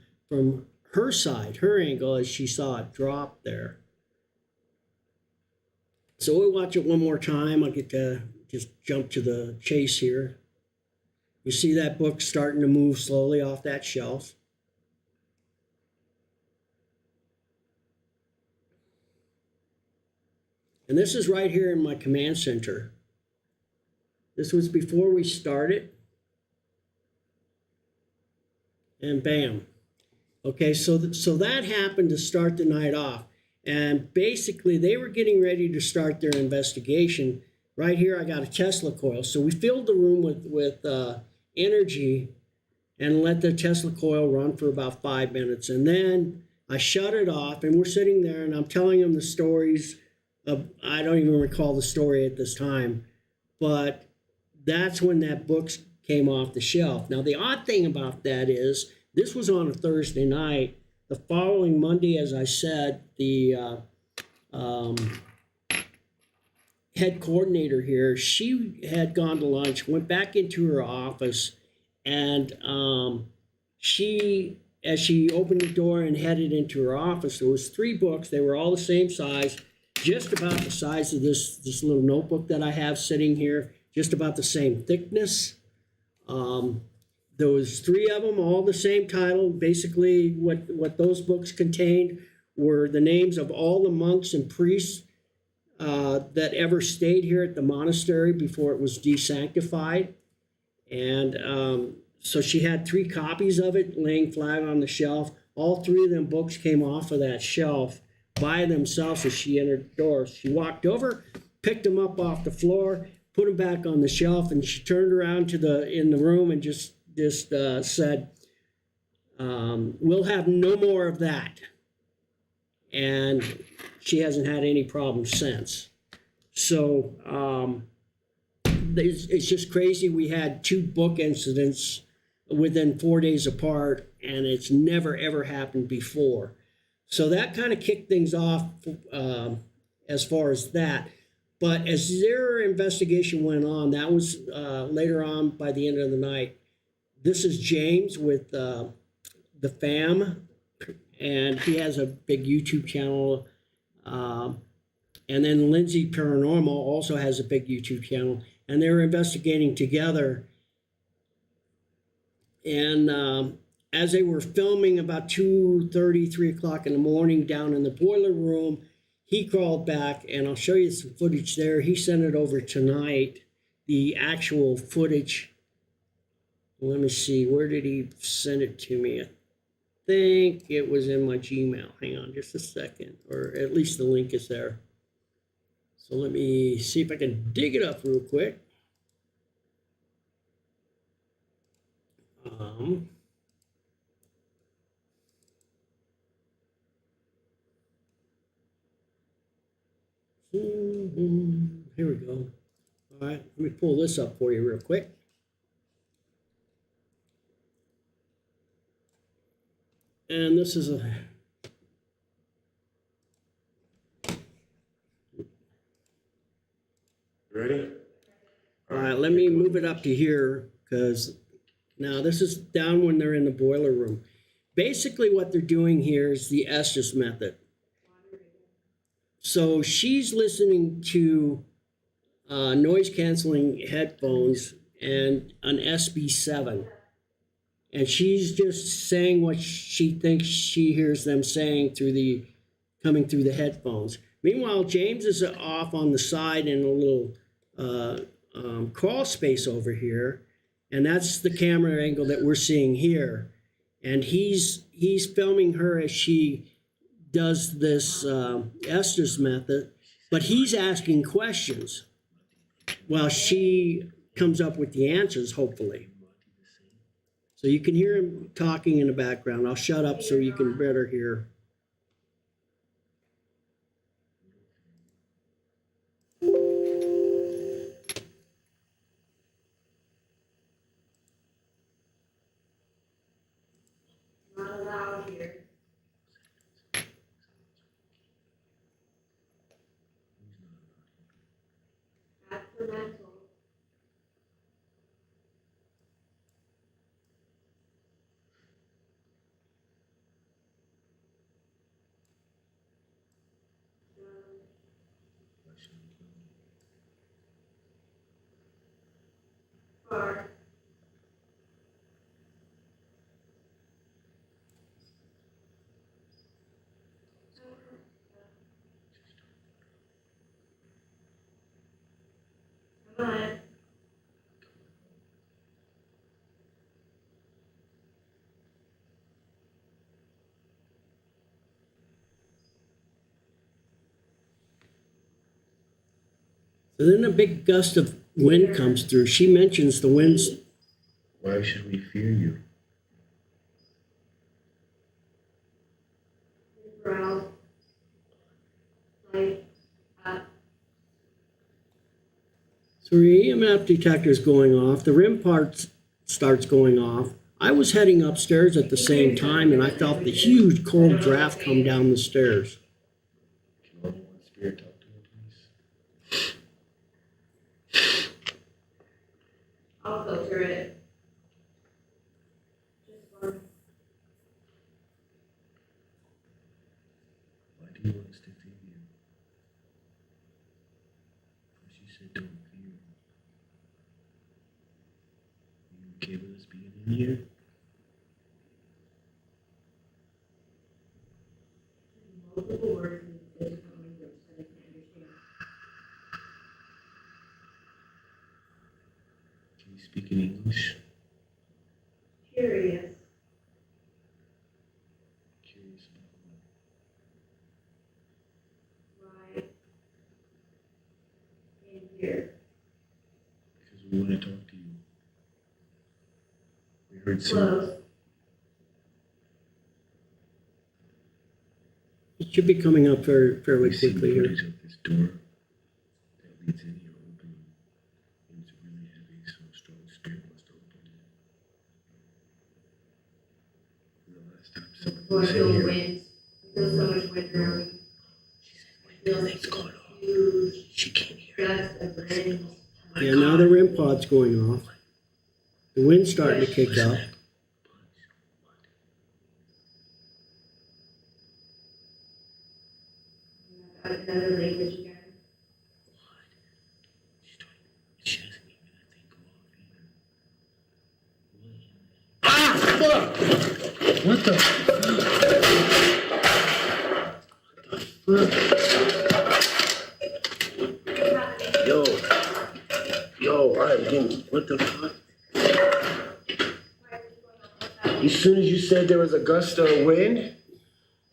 her side, her angle, as she saw it drop there. So we'll watch it one more time. I'll get to just jump to the chase here. You see that book starting to move slowly off that shelf. And this is right here in my command center. This was before we started. And bam. Okay, so that happened to start the night off. And basically, they were getting ready to start their investigation. right here I got a Tesla coil. So we filled the room with energy and let the Tesla coil run for about 5 minutes. And then I shut it off, and we're sitting there, and I'm telling him the stories of, I don't even recall the story at this time, but that's when that book came off the shelf. Now, the odd thing about that is this was on a Thursday night. The following Monday, as I said, the head coordinator here, she had gone to lunch, went back into her office, and as she opened the door and headed into her office, there was 3 books. They were all the same size, just about the size of this little notebook that I have sitting here, just about the same thickness. There was 3 of them, all the same title. Basically, what those books contained were the names of all the monks and priests that ever stayed here at the monastery before it was desanctified. And so she had 3 copies of it laying flat on the shelf. All 3 of them books came off of that shelf by themselves as she entered the door. She walked over, picked them up off the floor, put them back on the shelf, and she turned around in the room and just said, "We'll have no more of that." And she hasn't had any problems since. So it's just crazy. We had 2 book incidents within 4 days apart, and it's never ever happened before. So that kind of kicked things off as far as that. But as their investigation went on, that was later on by the end of the night. This is James with the fam, and he has a big YouTube channel. And then Lindsay Paranormal also has a big YouTube channel, and they were investigating together. And as they were filming about 2:30, 3 o'clock in the morning down in the boiler room, he crawled back, and I'll show you some footage there. He sent it over tonight, the actual footage. Let me see, where did he send it to me? I think it was in my Gmail. Hang on just a second, or at least the link is there. So let me see if I can dig it up real quick. Here we go. All right, let me pull this up for you real quick. And this is a... Ready? All right, let me move it up to here, because now this is down when they're in the boiler room. Basically what they're doing here is the Estes method. So she's listening to noise canceling headphones and an SB7. And she's just saying what she thinks she hears them saying coming through the headphones. Meanwhile, James is off on the side in a little crawl space over here, and that's the camera angle that we're seeing here. And he's filming her as she does this Estes method, but he's asking questions while she comes up with the answers, hopefully. So you can hear him talking in the background. I'll shut up so you can better hear. Not allowed here. That's the mental. Or come on. So then a big gust of wind comes through. She mentions the winds. Why should we fear you? Brow, light, up. So your EMF detector is going off. The RIM part starts going off. I was heading upstairs at the same time, and I felt the huge cold draft come down the stairs. Can only one spirit talk to him, please? I'll filter it. Just one. Why do you want us to fear you? First you said don't fear. Are you okay with us being in here? Multiple words in physical language that I can understand. Can you speak in English? Curious. Curious about what? Why? In here. Because we want to talk to you. We heard some. Close. It should be coming up fairly We see quickly here. footage of this door that leads in here opening. And it's really heavy, so a strong spirit must open it. And the last time someone Or was feel in here, wind. I feel so much wind around me. she said, I feel "Things going on." huge She can't hear it. gust of wind. Yeah, now the RIM pod's going off. The wind's starting to kick Listen up. to that. Another language again. She's trying. She doesn't even let that thing go off either. What the fuck? Yo, alright, again, what the fuck? As soon as you said there was a gust of wind,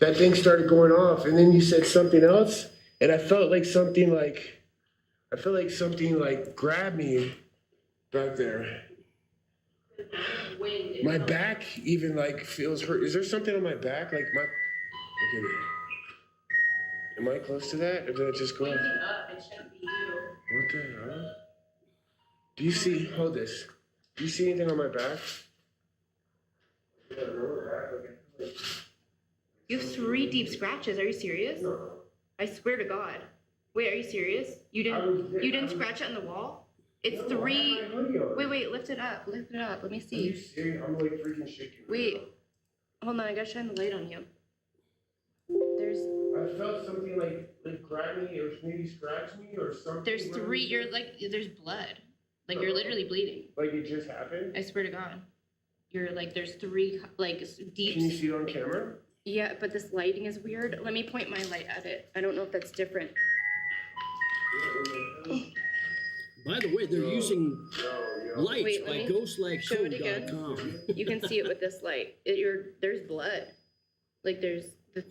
that thing started going off, and then you said something else, and I felt like something like grabbed me back there. Wind. My back even like feels hurt. Is there something on my back? Like my. Okay. Am I close to that, or did it just go off? Waking up, it shouldn't be you. What the hell? Do you see? Hold this. Do you see anything on my back? You have 3 deep scratches. Are you serious? I swear to God. Wait, are you serious? You didn't scratch it on the wall? It's 3. Wait, lift it up. Lift it up. Let me Are you see. serious? I'm like freaking shaking. Wait. Hold on, I gotta shine the light on you. There's I felt something like grab me or maybe scratch me or something. there's 3, you're like there's blood. Like you're literally bleeding. Like it just happened? I swear to God. You're like there's 3 like Can you deep. see it on camera? Yeah, but this lighting is weird. Let me point my light at it. I don't know if that's different. By the way, they're using lights Wait, let by me show it again. ghostlightcode.com. You can see it with this light. There's blood. Like there's the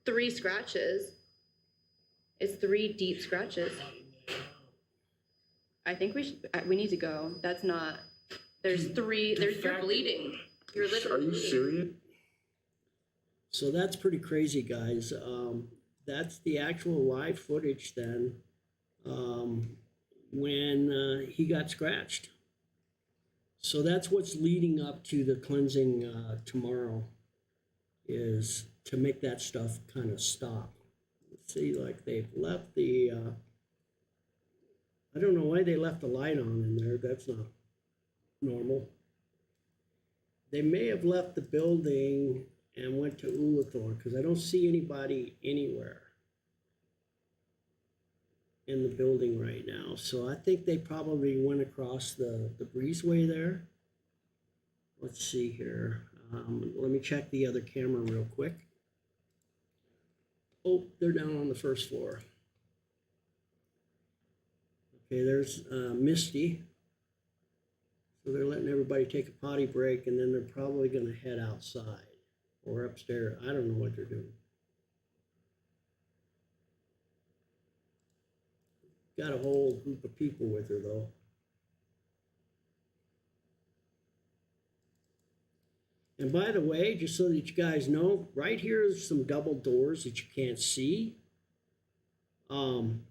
3 scratches. It's 3 deep scratches. I think we need to go. That's not. There's 3. You're bleeding. You're literally. Are you bleeding. serious? So that's pretty crazy, guys. That's the actual live footage then when he got scratched. So that's what's leading up to the cleansing tomorrow, is to make that stuff kind of stop. Let's see, like they've left the, I don't know why they left the light on in there. That's not normal. They may have left the building and went to Ulathor, because I don't see anybody anywhere in the building right now. So I think they probably went across the breezeway there. Let's see here. Let me check the other camera real quick. Oh, they're down on the first floor. Okay, there's Misty. So they're letting everybody take a potty break, and then they're probably going to head outside or upstairs. I don't know what they're doing. got a whole group of people with her, though. And by the way, just so that you guys know, right here is some double doors that you can't see. I'm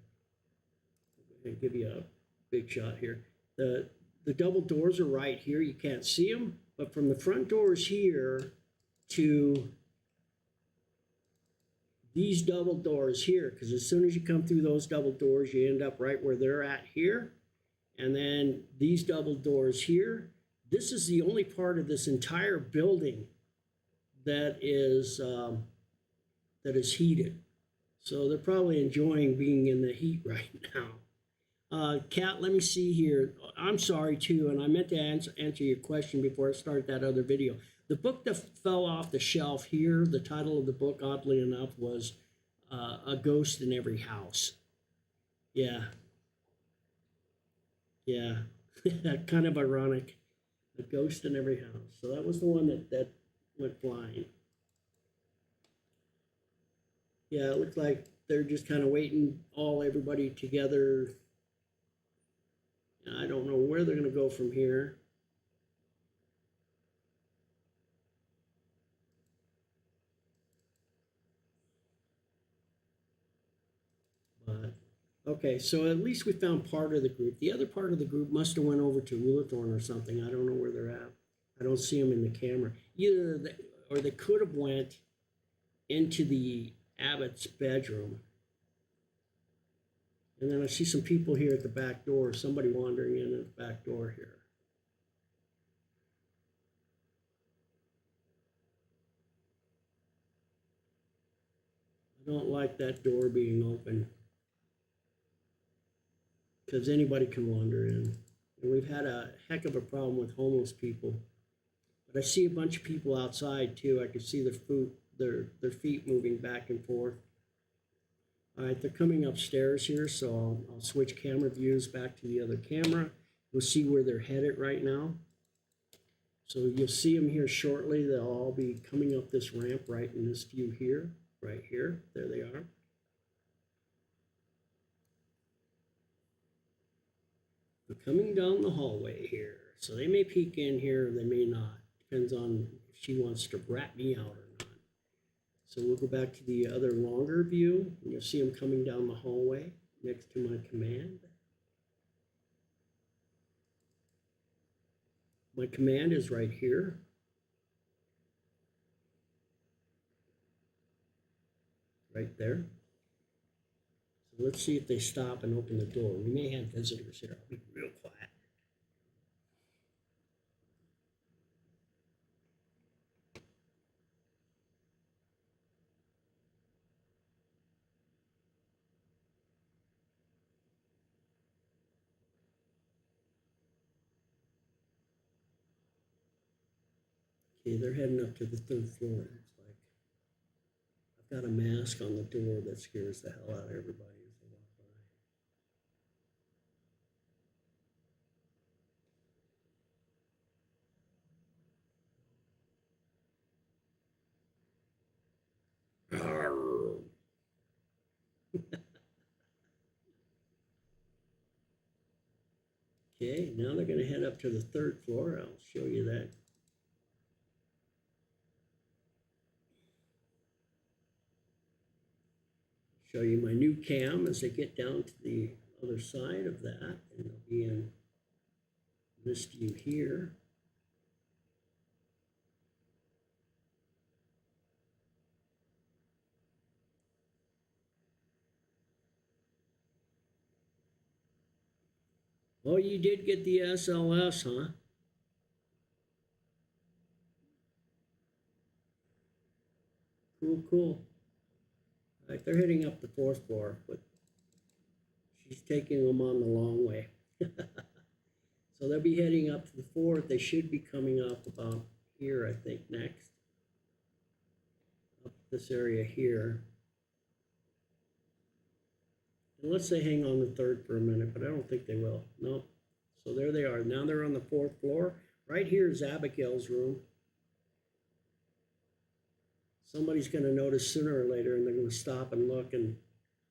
going to give you a big shot here. The double doors are right here. You can't see them, but from the front doors here to these double doors here, because as soon as you come through those double doors, you end up right where they're at here. And then these double doors here, this is the only part of this entire building that is heated. So they're probably enjoying being in the heat right now. Kat, let me see here. I'm sorry too, and I meant to answer your question before I start that other video. The book that fell off the shelf here, the title of the book, oddly enough, was A Ghost in Every House. Yeah. Yeah. Kind of ironic. A ghost in every house. So that was the one that went flying. Yeah, it looks like they're just kind of waiting everybody together. I don't know where they're going to go from here. But okay, so at least we found part of the group. The other part of the group must have went over to Lulathorn or something. I don't know where they're at. I don't see them in the camera. Or they could have went into the abbot's bedroom. And then I see some people here at the back door. Somebody wandering in at the back door here. I don't like that door being open, because anybody can wander in. And we've had a heck of a problem with homeless people. But I see a bunch of people outside too. I can see their feet moving back and forth. All right, they're coming upstairs here, so I'll switch camera views back to the other camera. We'll see where they're headed right now. So you'll see them here shortly. They'll all be coming up this ramp right in this view here, right here. There they are. They're coming down the hallway here. So they may peek in here or they may not. Depends on if she wants to rat me out or not. So we'll go back to the other longer view, and you'll see them coming down the hallway next to my command. My command is right here. Right there. So let's see if they stop and open the door. We may have visitors here. I'll be real quiet. Okay, they're heading up to the 3rd floor, it looks like. I've got a mask on the door that scares the hell out of everybody as they walk by. Okay, now they're going to head up to the 3rd floor. I'll show you that. Show you my new cam as they get down to the other side of that, and they'll be in this view here. Oh, you did get the SLS, huh? Cool, cool. Like they're heading up the 4th floor, but she's taking them on the long way. So they'll be heading up to the 4th. They should be coming up about here, I think, next. Up this area here. Unless they hang on the 3rd for a minute, but I don't think they will. No. So there they are. Now they're on the 4th floor. Right here is Abigail's room. Somebody's going to notice sooner or later, and they're going to stop and look and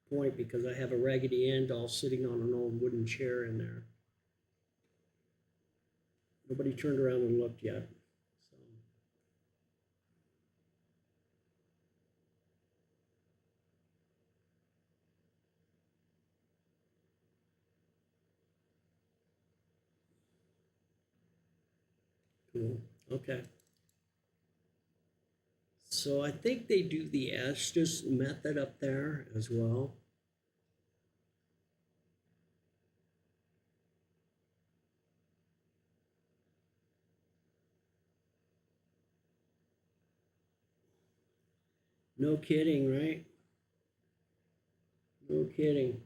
point because I have a Raggedy Ann doll sitting on an old wooden chair in there. Nobody turned around and looked yet. So. Cool. Okay. So I think they do the Estes method up there as well. No kidding, right? No kidding.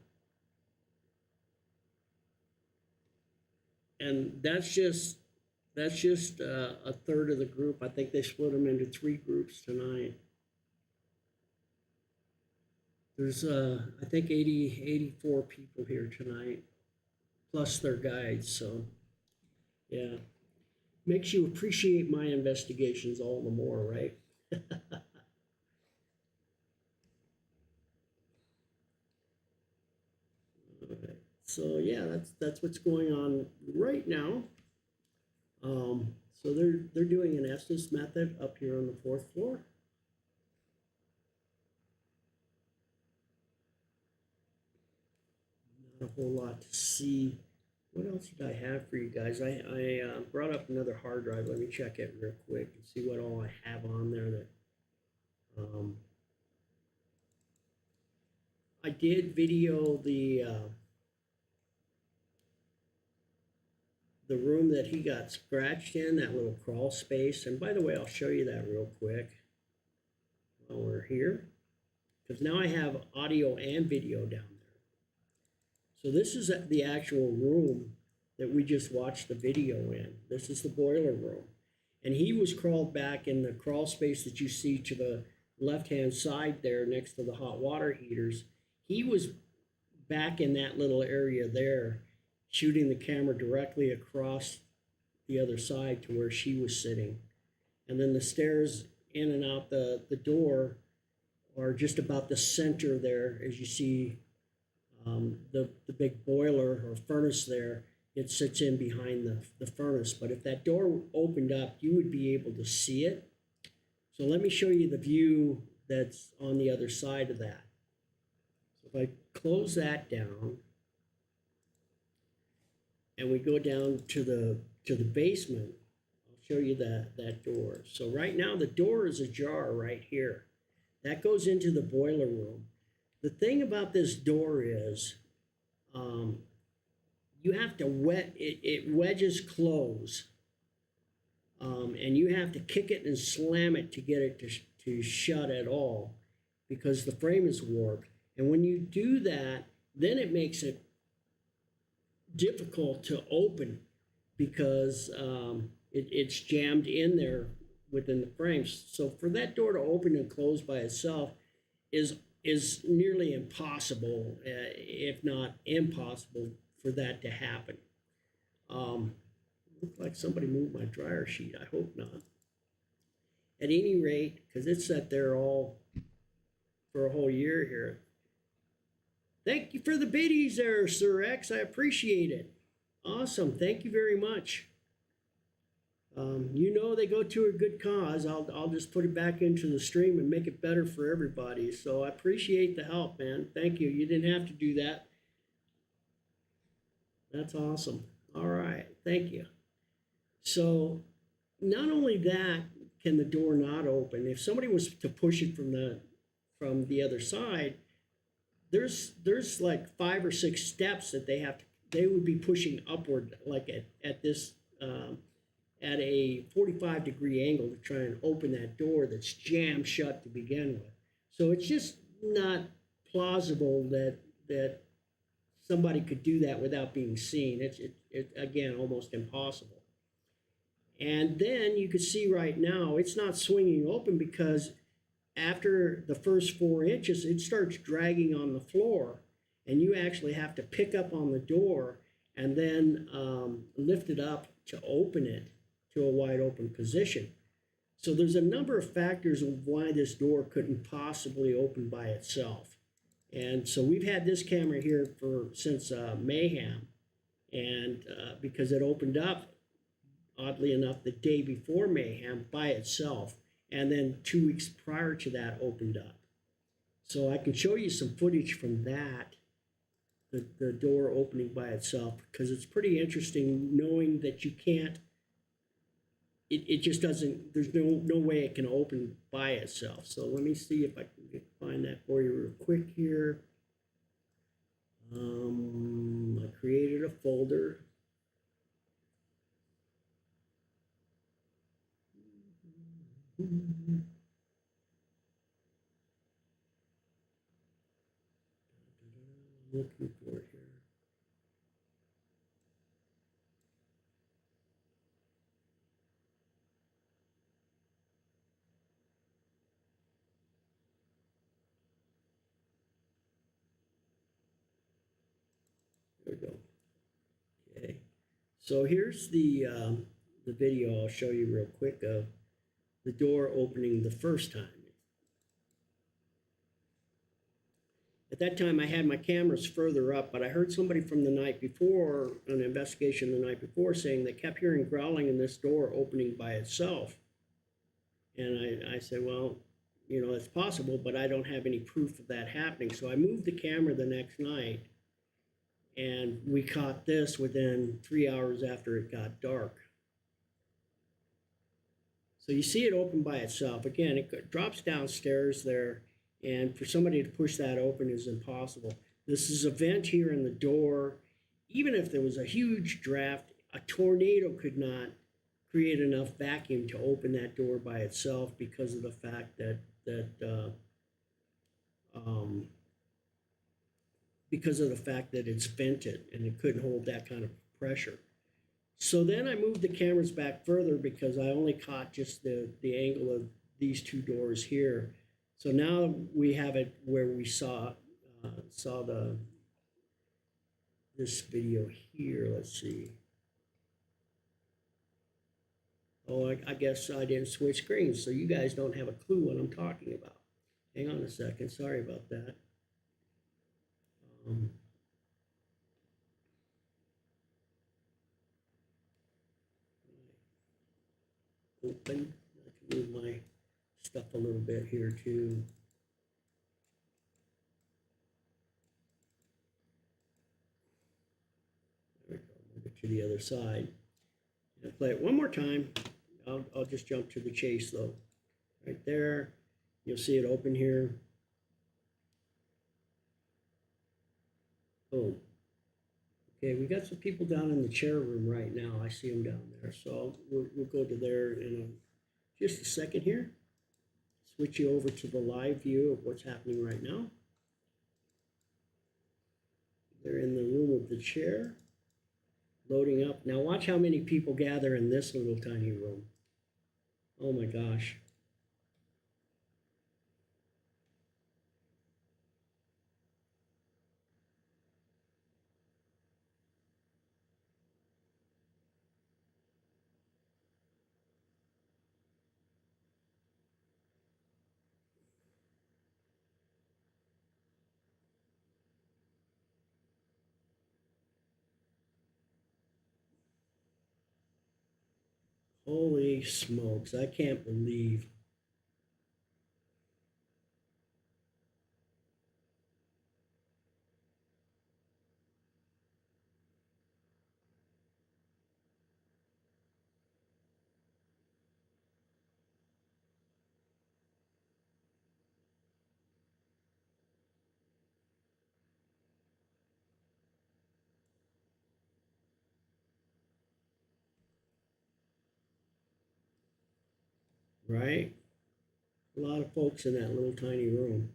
And that's just a third of the group. I think they split them into 3 groups tonight. There's I think 84 people here tonight, plus their guides. So yeah, makes you appreciate my investigations all the more, right? Okay. So yeah, that's what's going on right now. So they're doing an Estes method up here on the 4th floor. Not a whole lot to see. What else did I have for you guys? I brought up another hard drive. Let me check it real quick and see what all I have on there. That I did video the room that he got scratched in, that little crawl space. And by the way, I'll show you that real quick while we're here, because now I have audio and video down there. So this is the actual room that we just watched the video in. This is the boiler room. And he was crawled back in the crawl space that you see to the left-hand side there next to the hot water heaters. He was back in that little area there, shooting the camera directly across the other side to where she was sitting. And then the stairs in and out the door are just about the center there. As you see the big boiler or furnace there, it sits in behind the furnace. But if that door opened up, you would be able to see it. So let me show you the view that's on the other side of that. So if I close that down, and we go down to the basement, I'll show you that door. So right now the door is ajar right here. That goes into the boiler room. The thing about this door is you have to it wedges close. And you have to kick it and slam it to get it to shut at all, because the frame is warped. And when you do that, then it makes it difficult to open, because it's jammed in there within the frames. So for that door to open and close by itself is nearly impossible, if not impossible, for that to happen. Looks like somebody moved my dryer sheet. I hope not. At any rate, because it's sat there all for a whole year here. Thank you for the biddies there, Sir X. I appreciate it. Awesome. Thank you very much. You know they go to a good cause. I'll just put it back into the stream and make it better for everybody. So I appreciate the help, man. Thank you. You didn't have to do that. That's awesome. All right. Thank you. So not only that can the door not open, if somebody was to push it from the other side, there's like 5 or 6 steps that they would be pushing upward, like at this at a 45-degree angle to try and open that door that's jammed shut to begin with. So it's just not plausible that somebody could do that without being seen. It's again almost impossible. And then you can see right now it's not swinging open, because after the first 4 inches, it starts dragging on the floor, and you actually have to pick up on the door and then lift it up to open it to a wide open position. So there's a number of factors of why this door couldn't possibly open by itself. And so we've had this camera here since Mayhem, and because it opened up, oddly enough, the day before Mayhem by itself, and then 2 weeks prior to that opened up. So I can show you some footage from that, the door opening by itself, because it's pretty interesting knowing that you can't, it just doesn't, there's no way it can open by itself. So let me see if I can find that for you real quick here. I created a folder. Looking for it here. There we go. Okay. So here's the video I'll show you real quick of the door opening the first time. At that time, I had my cameras further up, but I heard somebody from the night before, an investigation the night before, saying they kept hearing growling in this door opening by itself. And I said, well, you know, it's possible, but I don't have any proof of that happening. So I moved the camera the next night, and we caught this within 3 hours after it got dark. So you see it open by itself. Again, it drops downstairs there. And for somebody to push that open is impossible. This is a vent here in the door. Even if there was a huge draft, a tornado could not create enough vacuum to open that door by itself because of the fact that it's vented and it couldn't hold that kind of pressure. So then I moved the cameras back further because I only caught just the angle of these two doors here. So now we have it where we saw this video here. Let's see. Oh, I guess I didn't switch screens, so you guys don't have a clue what I'm talking about. Hang on a second. Sorry about that. Open. I can move my stuff a little bit here too. There we go. Move it to the other side. I'll play it one more time. I'll just jump to the chase though. Right there. You'll see it open here. Boom. Okay, we got some people down in the chair room right now. I see them down there. So we'll go to there in just a second here. Switch you over to the live view of what's happening right now. They're in the room with the chair, loading up. Now watch how many people gather in this little tiny room. Oh my gosh. Holy smokes, I can't believe. Right? A lot of folks in that little tiny room.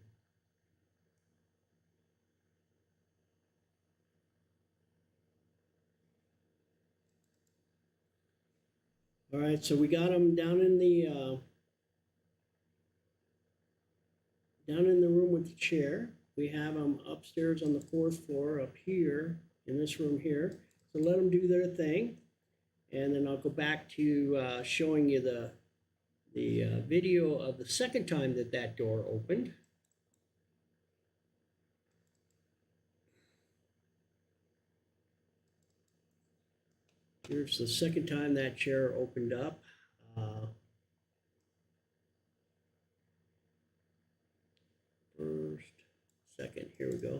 All right, so we got them down in the room with the chair. We have them upstairs on the 4th floor up here in this room here. So let them do their thing, and then I'll go back to showing you the video of the second time that door opened. Here's the second time that chair opened up. First, second, here we go.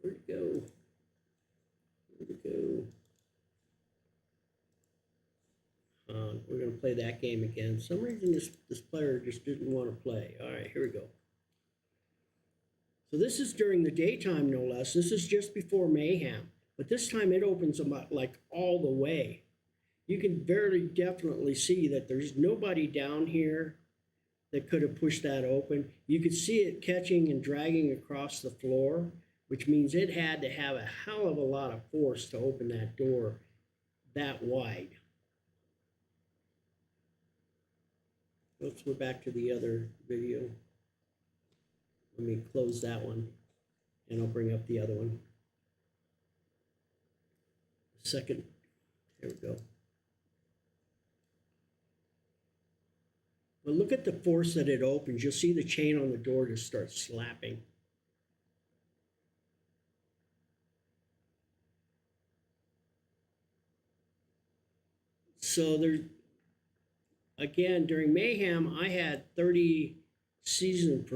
Where'd it go? Where'd it go? We're going to play that game again. For some reason, this player just didn't want to play. All right, here we go. So this is during the daytime, no less. This is just before Mayhem. But this time it opens about like all the way. You can very definitely see that there's nobody down here that could have pushed that open. You could see it catching and dragging across the floor, which means it had to have a hell of a lot of force to open that door that wide. Oops, we're back to the other video. Let me close that one, and I'll bring up the other one. Second, there we go. But look at the force that it opens. You'll see the chain on the door just start slapping. So there's, again, during Mayhem, I had 30 seasoned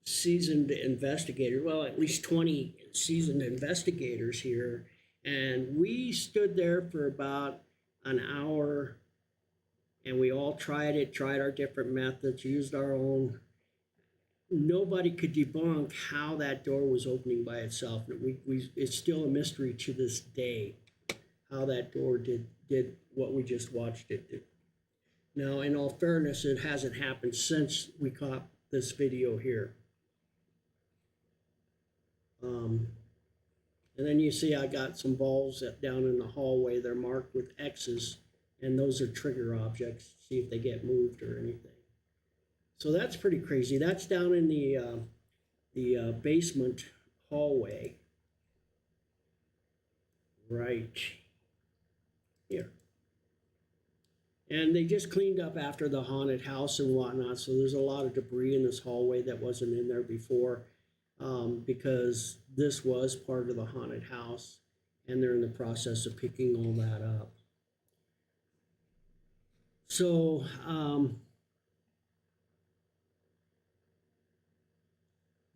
seasoned investigators, well, at least 20 seasoned investigators here. And we stood there for about an hour, and we all tried our different methods, used our own. Nobody could debunk how that door was opening by itself. It's still a mystery to this day how that door did what we just watched it do. Now, in all fairness, it hasn't happened since we caught this video here. And then you see I got some balls down in the hallway. They're marked with X's, and those are trigger objects. See if they get moved or anything. So that's pretty crazy. That's down in the basement hallway, right here. And they just cleaned up after the haunted house and whatnot, so there's a lot of debris in this hallway that wasn't in there before, because this was part of the haunted house, and they're in the process of picking all that up. So,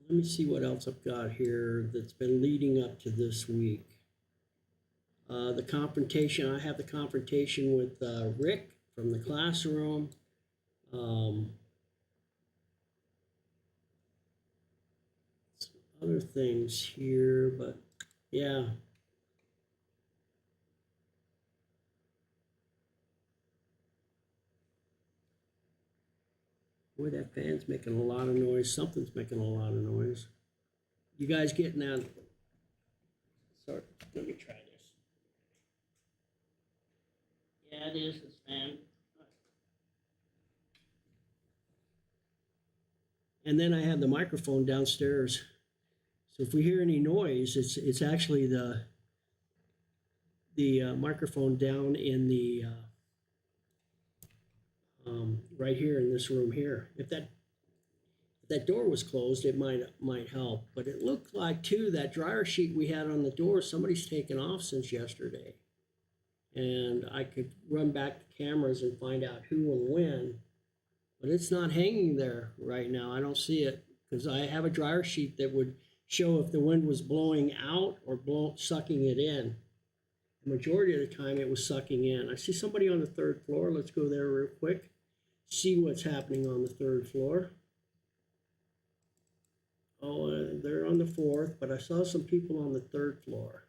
let me see what else I've got here that's been leading up to this week. The confrontation, I have the confrontation with Rick from the classroom. Some other things here, but yeah. Boy, that fan's making a lot of noise. Something's making a lot of noise. You guys getting that? Sorry, let me try this. Yeah, it is this fan. And then I have the microphone downstairs. So if we hear any noise, it's actually the microphone down in the right here in this room here. If that door was closed, it might help. But it looked like too that dryer sheet we had on the door, somebody's taken off since yesterday. And I could run back the cameras and find out who and when. But it's not hanging there right now. I don't see it because I have a dryer sheet that would show if the wind was blowing out or sucking it in. The majority of the time it was sucking in. I see somebody on the third floor. Let's go there real quick. See what's happening on the third floor. Oh, they're on the fourth, but I saw some people on the third floor.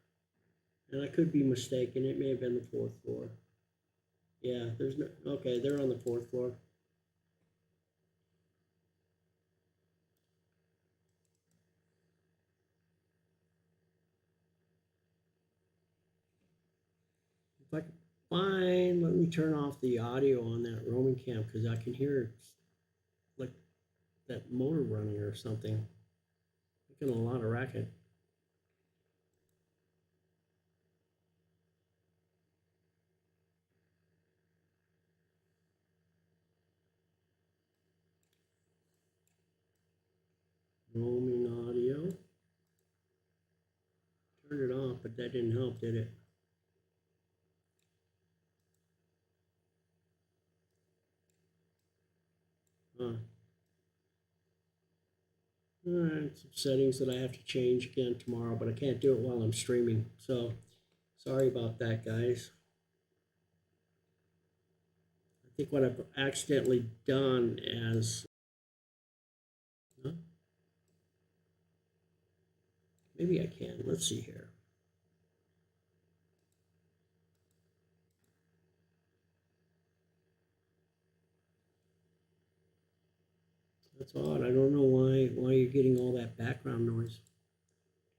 And I could be mistaken. It may have been the fourth floor. Yeah, there's no, okay, they're on the fourth floor. If I can find, let me turn off the audio on that roaming cam because I can hear like that motor running or something. Making a lot of racket. Roaming audio. Turned it off, but that didn't help, did it? Huh. Alright, some settings that I have to change again tomorrow, but I can't do it while I'm streaming. So, sorry about that, guys. I think what I've accidentally done is... Huh? Maybe I can. Let's see here. That's odd. I don't know why you're getting all that background noise.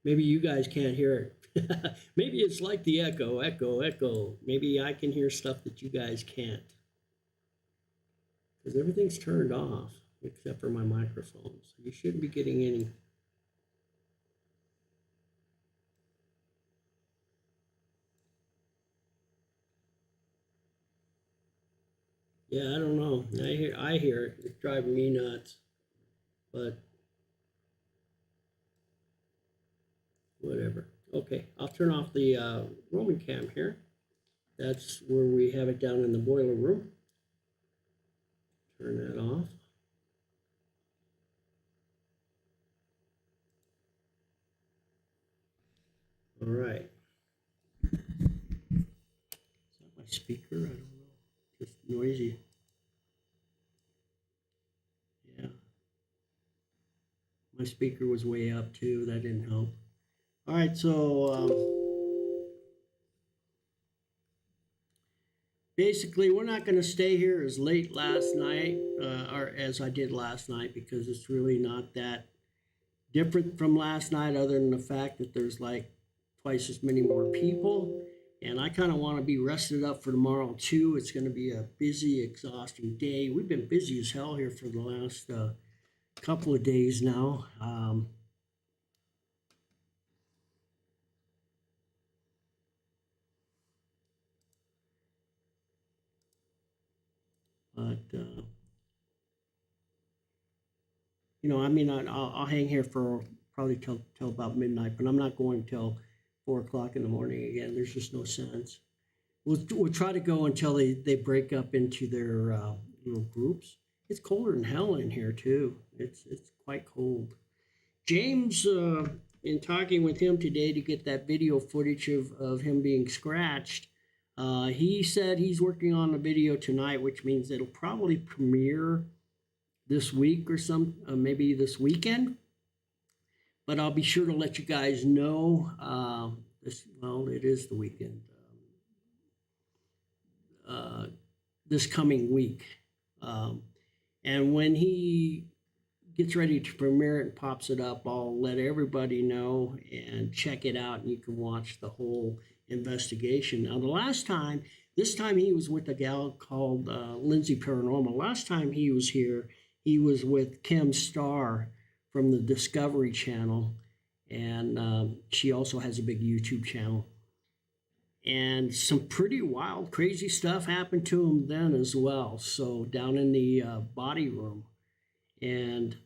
Maybe you guys can't hear it. Maybe it's like the echo, echo, echo. Maybe I can hear stuff that you guys can't. Because everything's turned off except for my microphone. So you shouldn't be getting any. Yeah, I don't know. I hear it. It's driving me nuts. But whatever. Okay, I'll turn off the Roman cam here. That's where we have it down in the boiler room. Turn that off. All right. Is that my speaker? I don't know. Just noisy. Yeah. My speaker was way up too. That didn't help. All right, so basically, we're not going to stay here as late last night, or as I did last night, because it's really not that different from last night, other than the fact that there's like twice as many more people. And I kind of want to be rested up for tomorrow too. It's going to be a busy, exhausting day. We've been busy as hell here for the last couple of days now. But you know, I mean, I'll hang here for probably till about midnight, but I'm not going till 4 o'clock in the morning again. There's just no sense. We'll try to go until they break up into their little groups. It's colder than hell in here too. It's quite cold. James, in talking with him today to get that video footage of him being scratched, he said he's working on a video tonight, which means it'll probably premiere this week or maybe this weekend. But I'll be sure to let you guys know. Well, it is the weekend. This coming week. And when he gets ready to premiere it and pops it up, I'll let everybody know and check it out, and you can watch the whole investigation. Now, this time he was with a gal called Lindsay Paranormal. Last time he was here, he was with Kim Starr from the Discovery Channel, and she also has a big YouTube channel. And some pretty wild, crazy stuff happened to him then as well. So down in the body room. And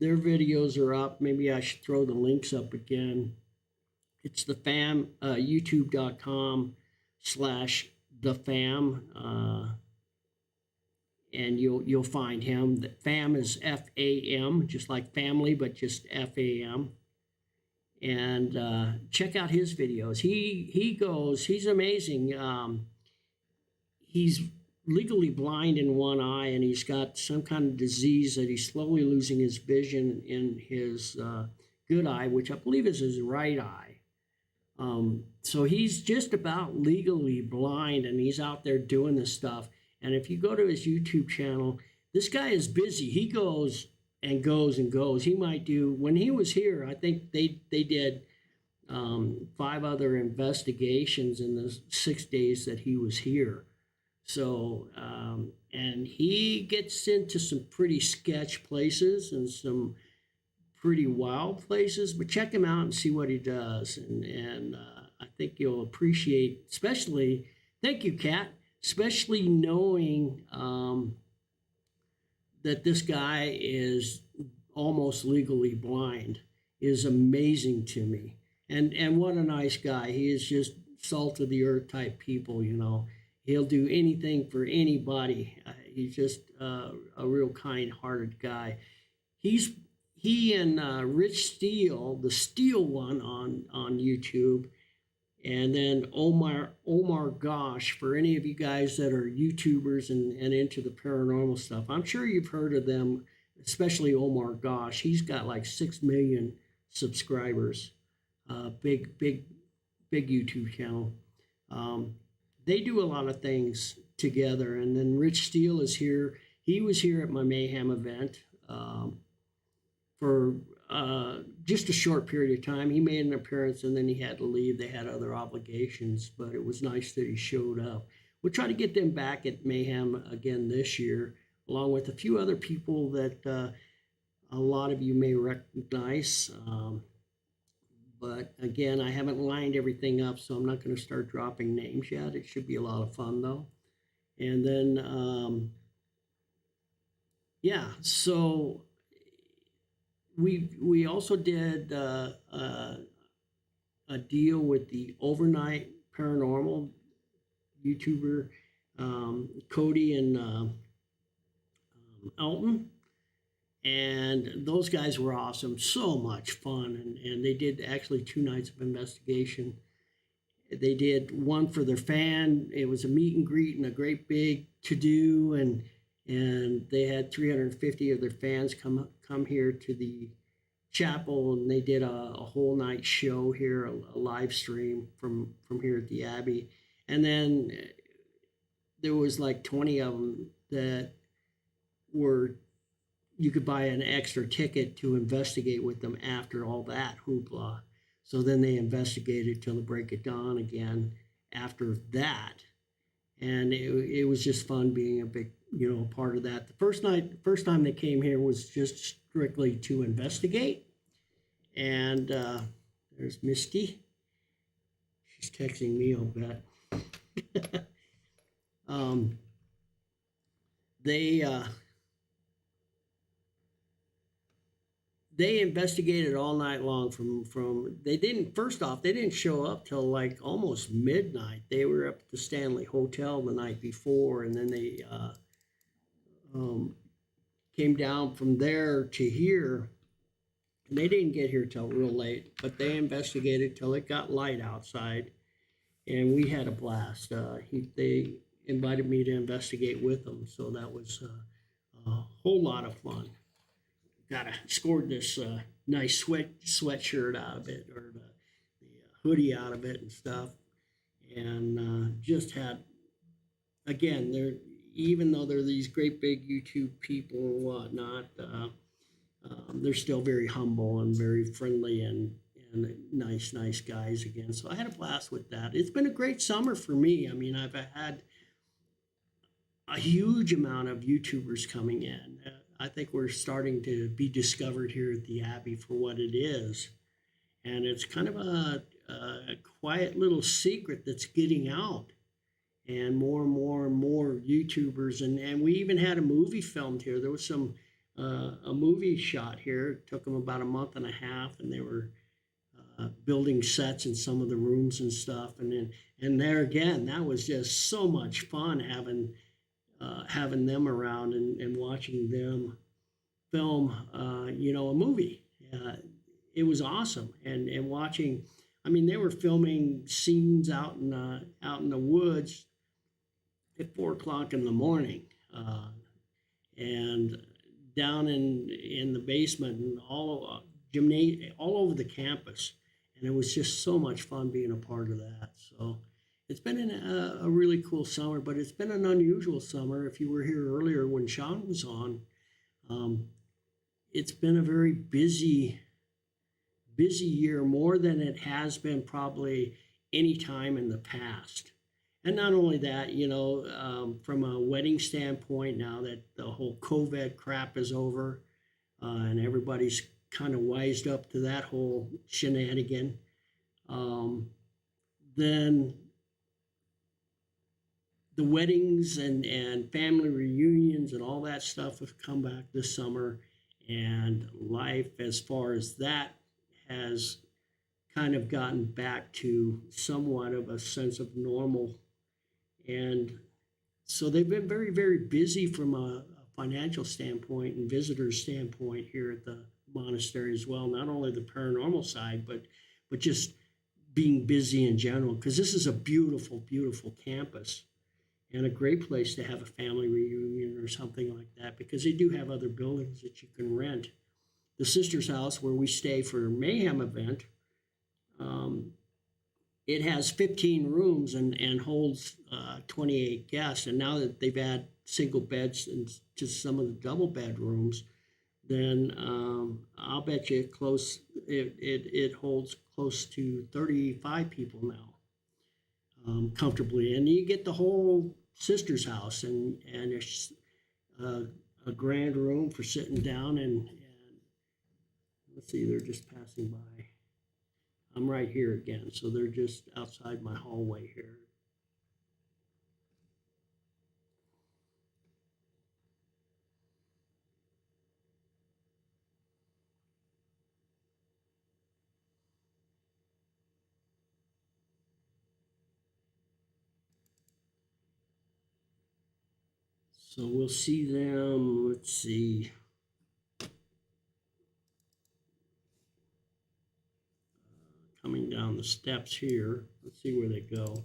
their videos are up. Maybe I should throw the links up again. It's the fam, youtube.com/thefam. And you'll find him. The fam is FAM, just like family, but just FAM. And check out his videos. He's amazing. He's legally blind in one eye, and he's got some kind of disease that he's slowly losing his vision in his good eye, which I believe is his right eye. So he's just about legally blind, and he's out there doing this stuff. And if you go to his YouTube channel, this guy is busy. He goes and goes and goes. He might do, when he was here, I think they did 5 other investigations in the 6 days that he was here. So, and he gets into some pretty sketch places and some pretty wild places, but check him out and see what he does. And I think you'll appreciate, especially, thank you, Kat, especially knowing that this guy is almost legally blind is amazing to me. And what a nice guy. He is just salt of the earth type people, you know. He'll do anything for anybody. He's just a real kind-hearted guy. He and Rich Steele, the Steele one on YouTube, and then Omar Gosh, for any of you guys that are YouTubers and into the paranormal stuff. I'm sure you've heard of them, especially Omar Gosh. He's got like 6 million subscribers. Big YouTube channel. They do a lot of things together. And then Rich Steele is here. He was here at my Mayhem event for just a short period of time. He made an appearance and then he had to leave. They had other obligations, but it was nice that he showed up. We'll try to get them back at Mayhem again this year, along with a few other people that a lot of you may recognize. But again, I haven't lined everything up, so I'm not going to start dropping names yet. It should be a lot of fun, though. And then, yeah, so we also did a deal with the Overnight Paranormal YouTuber, Cody and Elton. And those guys were awesome, so much fun. And they did actually 2 nights of investigation. They did one for their fan. It was a meet and greet and a great big to-do. And they had 350 of their fans come here to the chapel. And they did a whole night show here, a live stream from here at the Abbey. And then there was like 20 of them that were... You could buy an extra ticket to investigate with them after all that hoopla. So then they investigated till the break of dawn again after that. And it was just fun being a big, part of that. The first time they came here was just strictly to investigate. And there's Misty. She's texting me, I'll bet. They investigated all night long they didn't show up till like almost midnight. They were up at the Stanley Hotel the night before, and then they came down from there to here. And they didn't get here till real late, but they investigated till it got light outside, and we had a blast. They invited me to investigate with them, so that was a whole lot of fun. Scored this nice sweatshirt out of it, or the hoodie out of it and stuff, and just had, again, even though they're these great big YouTube people and whatnot, they're still very humble and very friendly and nice guys again. So I had a blast with that. It's been a great summer for me. I mean, I've had a huge amount of YouTubers coming in. I think we're starting to be discovered here at the Abbey for what it is. And it's kind of a quiet little secret that's getting out. And more YouTubers. And we even had a movie filmed here. There was a movie shot here. It took them about a month and a half, and they were building sets in some of the rooms and stuff. And there again, that was just so much fun having them around and watching them film, a movie. It was awesome. And watching, I mean, they were filming scenes out in the woods at 4:00 in the morning, and down in the basement and all over the campus. And it was just so much fun being a part of that. So it's been a really cool summer, but it's been an unusual summer. If you were here earlier when Shaun was on, it's been a very busy year, more than it has been probably any time in the past. And not only that, from a wedding standpoint, now that the whole COVID crap is over, and everybody's kind of wised up to that whole shenanigan, then the weddings and family reunions and all that stuff have come back this summer. And life, as far as that, has kind of gotten back to somewhat of a sense of normal. And so they've been very, very busy from a financial standpoint and visitor standpoint here at the monastery as well. Not only the paranormal side, but just being busy in general, because this is a beautiful, beautiful campus and a great place to have a family reunion or something like that, because they do have other buildings that you can rent. The Sisters House, where we stay for a Mayhem event, it has 15 rooms and holds 28 guests. And now that they've added single beds and just some of the double bedrooms, then I'll bet you it holds close to 35 people now, comfortably. And you get the whole Sisters House, and there's a grand room for sitting down and let's see, they're just passing by. I'm right here again, so they're just outside my hallway here. So we'll see them, let's see. Coming down the steps here. Let's see where they go.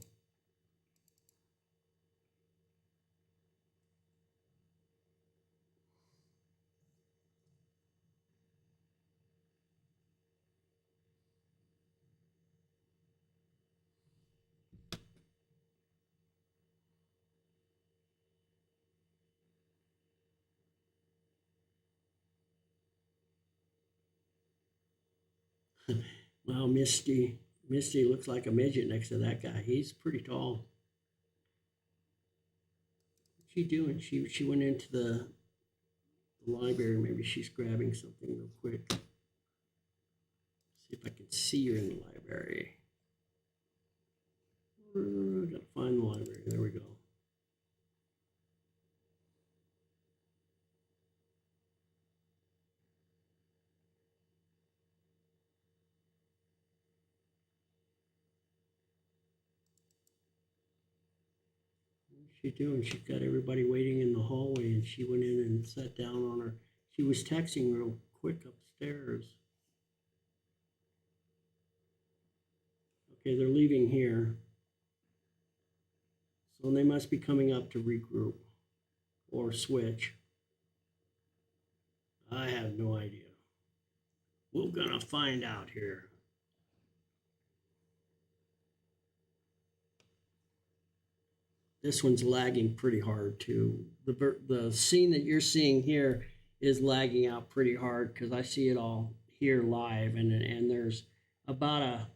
Well, Misty looks like a midget next to that guy. He's pretty tall. What's she doing? She went into the library. Maybe she's grabbing something real quick. See if I can see her in the library. Gotta find the library. There we go. What's she doing? She's got everybody waiting in the hallway, and she went in and sat down on her. She was texting real quick upstairs. Okay, they're leaving here. So they must be coming up to regroup or switch. I have no idea. We're gonna find out here. This one's lagging pretty hard too. The scene that you're seeing here is lagging out pretty hard because I see it all here live, and there's about up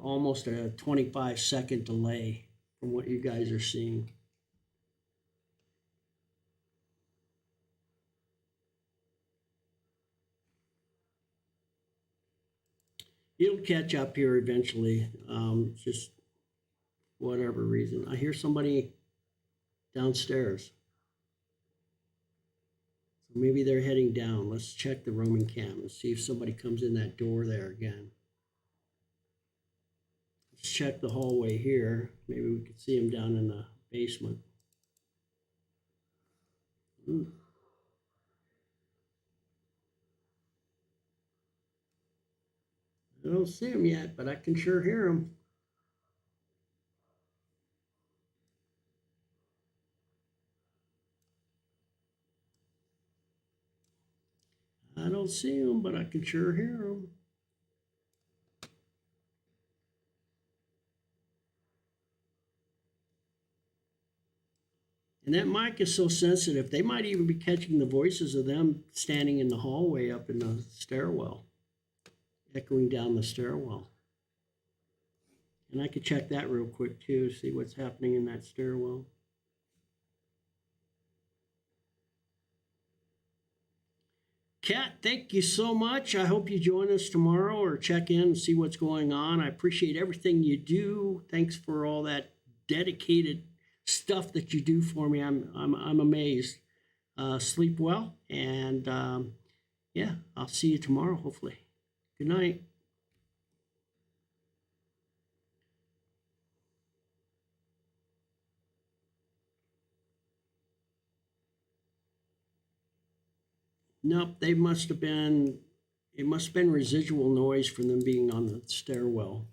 almost a 25-second delay from what you guys are seeing. It'll catch up here eventually. Just whatever reason. I hear somebody downstairs. So maybe they're heading down. Let's check the roaming cam and see if somebody comes in that door there again. Let's check the hallway here. Maybe we could see them down in the basement. Ooh. I don't see them yet, but I can sure hear them. I don't see them, but I can sure hear them. And that mic is so sensitive, they might even be catching the voices of them standing in the hallway up in the stairwell, echoing down the stairwell. And I could check that real quick too, see what's happening in that stairwell. Kat, thank you so much. I hope you join us tomorrow or check in and see what's going on. I appreciate everything you do. Thanks for all that dedicated stuff that you do for me. I'm amazed. sleep well, and yeah, I'll see you tomorrow, hopefully. Good night. Nope, they must have been, it must have been residual noise from them being on the stairwell.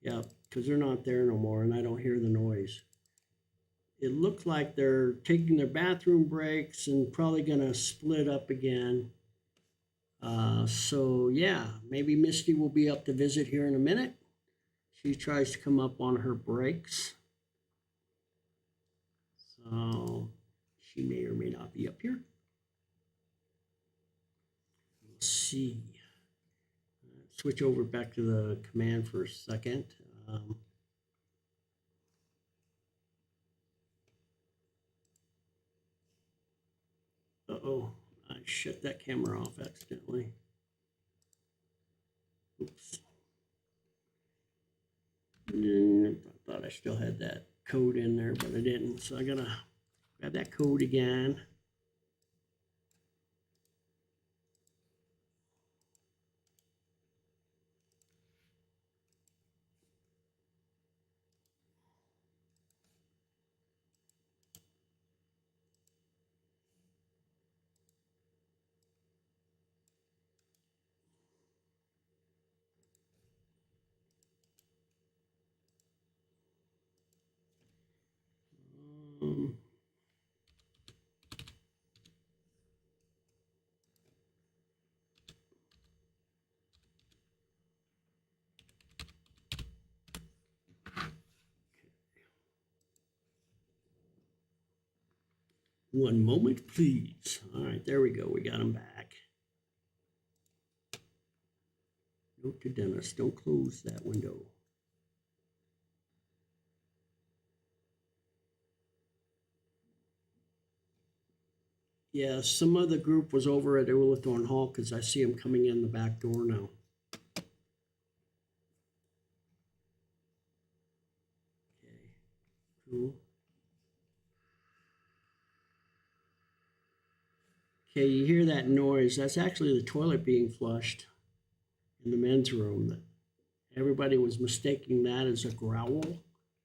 Yeah, because they're not there no more, and I don't hear the noise. It looks like they're taking their bathroom breaks and probably going to split up again. So yeah, maybe Misty will be up to visit here in a minute. She tries to come up on her breaks. So she may or may not be up here. We'll see. Switch over back to the command for a second. Uh-oh, I shut that camera off accidentally. Oops. I thought I still had that code in there, but I didn't. So I gotta grab that code again. Um, One moment, please. All right, there we go. We got them back. Note to Dennis, don't close that window. Yeah, some other group was over at Oolathorn Hall because I see them coming in the back door now. Okay, cool. Okay, you hear that noise. That's actually the toilet being flushed in the men's room. Everybody was mistaking that as a growl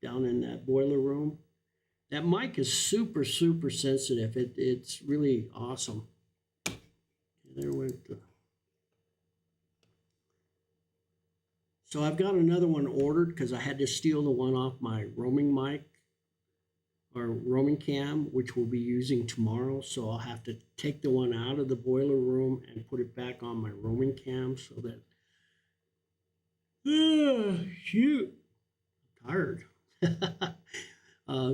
down in that boiler room. That mic is super, super sensitive. It's really awesome. Okay, there went the... So I've got another one ordered because I had to steal the one off my roaming mic or roaming cam, which we'll be using tomorrow. So I'll have to take the one out of the boiler room and put it back on my roaming cam so that... shoot. I'm tired.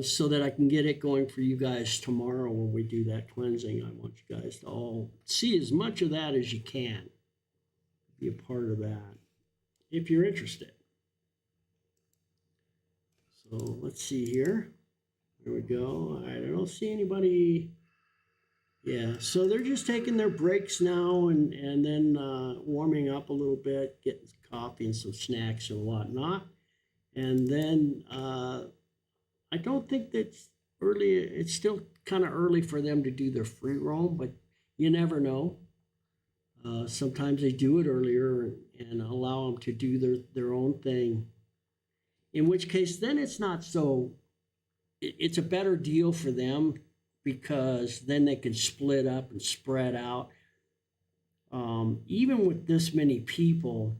So that I can get it going for you guys tomorrow when we do that cleansing. I want you guys to all see as much of that as you can. Be a part of that if you're interested. So let's see here. There we go. I don't see anybody. Yeah, so they're just taking their breaks now and then warming up a little bit, getting coffee and some snacks and whatnot. And then I don't think that's early. It's still kind of early for them to do their free roam, but you never know. Sometimes they do it earlier and allow them to do their own thing. In which case, then it's not so, it's a better deal for them because then they can split up and spread out. Even with this many people,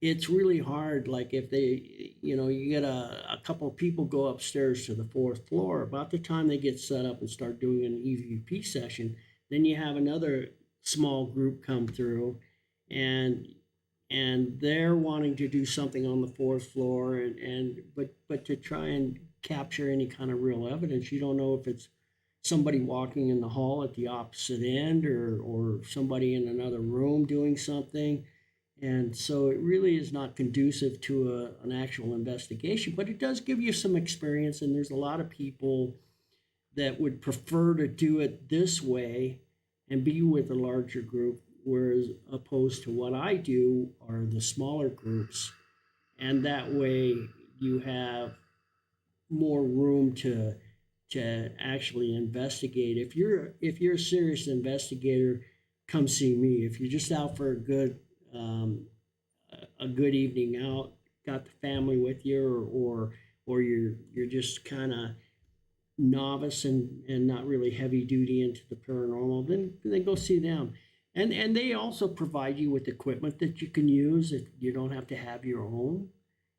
it's really hard. Like if they, you get a couple of people go upstairs to the fourth floor, about the time they get set up and start doing an EVP session, then you have another small group come through and they're wanting to do something on the fourth floor but to try and capture any kind of real evidence, you don't know if it's somebody walking in the hall at the opposite end or somebody in another room doing something. And so it really is not conducive to an actual investigation, but it does give you some experience. And there's a lot of people that would prefer to do it this way and be with a larger group, whereas opposed to what I do are the smaller groups. And that way you have more room to to actually investigate. If you're a serious investigator, come see me. If you're just out for a good evening out, got the family with you, or you're just kind of novice and not really heavy duty into the paranormal, then go see them. And they also provide you with equipment that you can use if you don't have to have your own,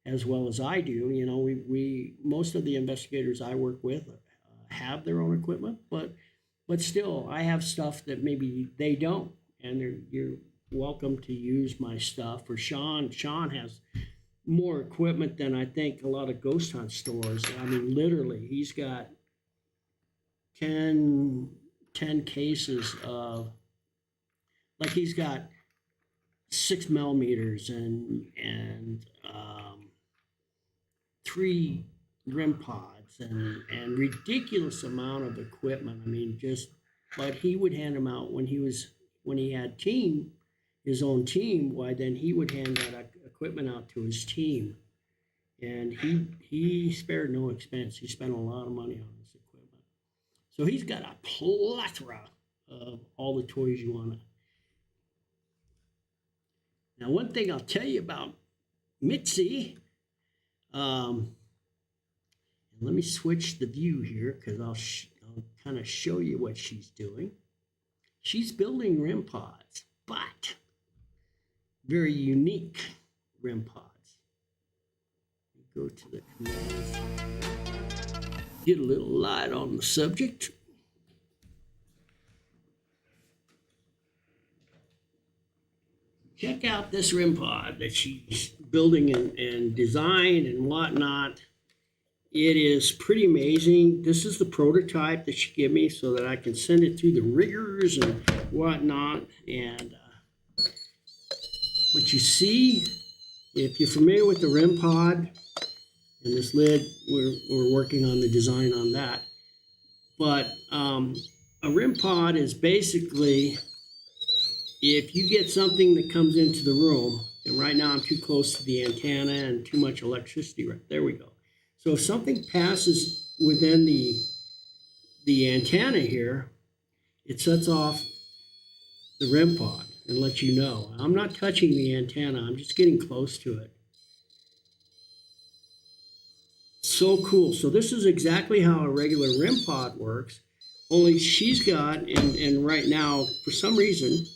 as well as I do. You know, we most of the investigators I work with have their own equipment, but still, I have stuff that maybe they don't, and you're welcome to use my stuff. Or Shaun has more equipment than I think a lot of ghost hunt stores. I mean, literally, he's got 10 cases of, like, he's got 6mm and 3 REM pods and ridiculous amount of equipment. I mean, but he would hand them out when he had his own team. Why, then he would hand that equipment out to his team, and he spared no expense. He spent a lot of money on this equipment, so he's got a plethora of all the toys you want to. Now, one thing I'll tell you about Mitzi, let me switch the view here because I'll kind of show you what she's doing. She's building REM pods, but very unique REM pods. Go to the commands, get a little light on the subject. Check out this REM pod that she's building and designed and whatnot. It is pretty amazing. This is the prototype that she gave me so that I can send it through the rigors and whatnot. And what you see, if you're familiar with the REM pod and this lid, we're working on the design on that. But a REM pod is basically, if you get something that comes into the room, and right now I'm too close to the antenna and too much electricity, right there we go. So if something passes within the antenna here, it sets off the REM pod and lets you know. I'm not touching the antenna, I'm just getting close to it. So cool. So this is exactly how a regular REM pod works, only she's got, and right now, for some reason,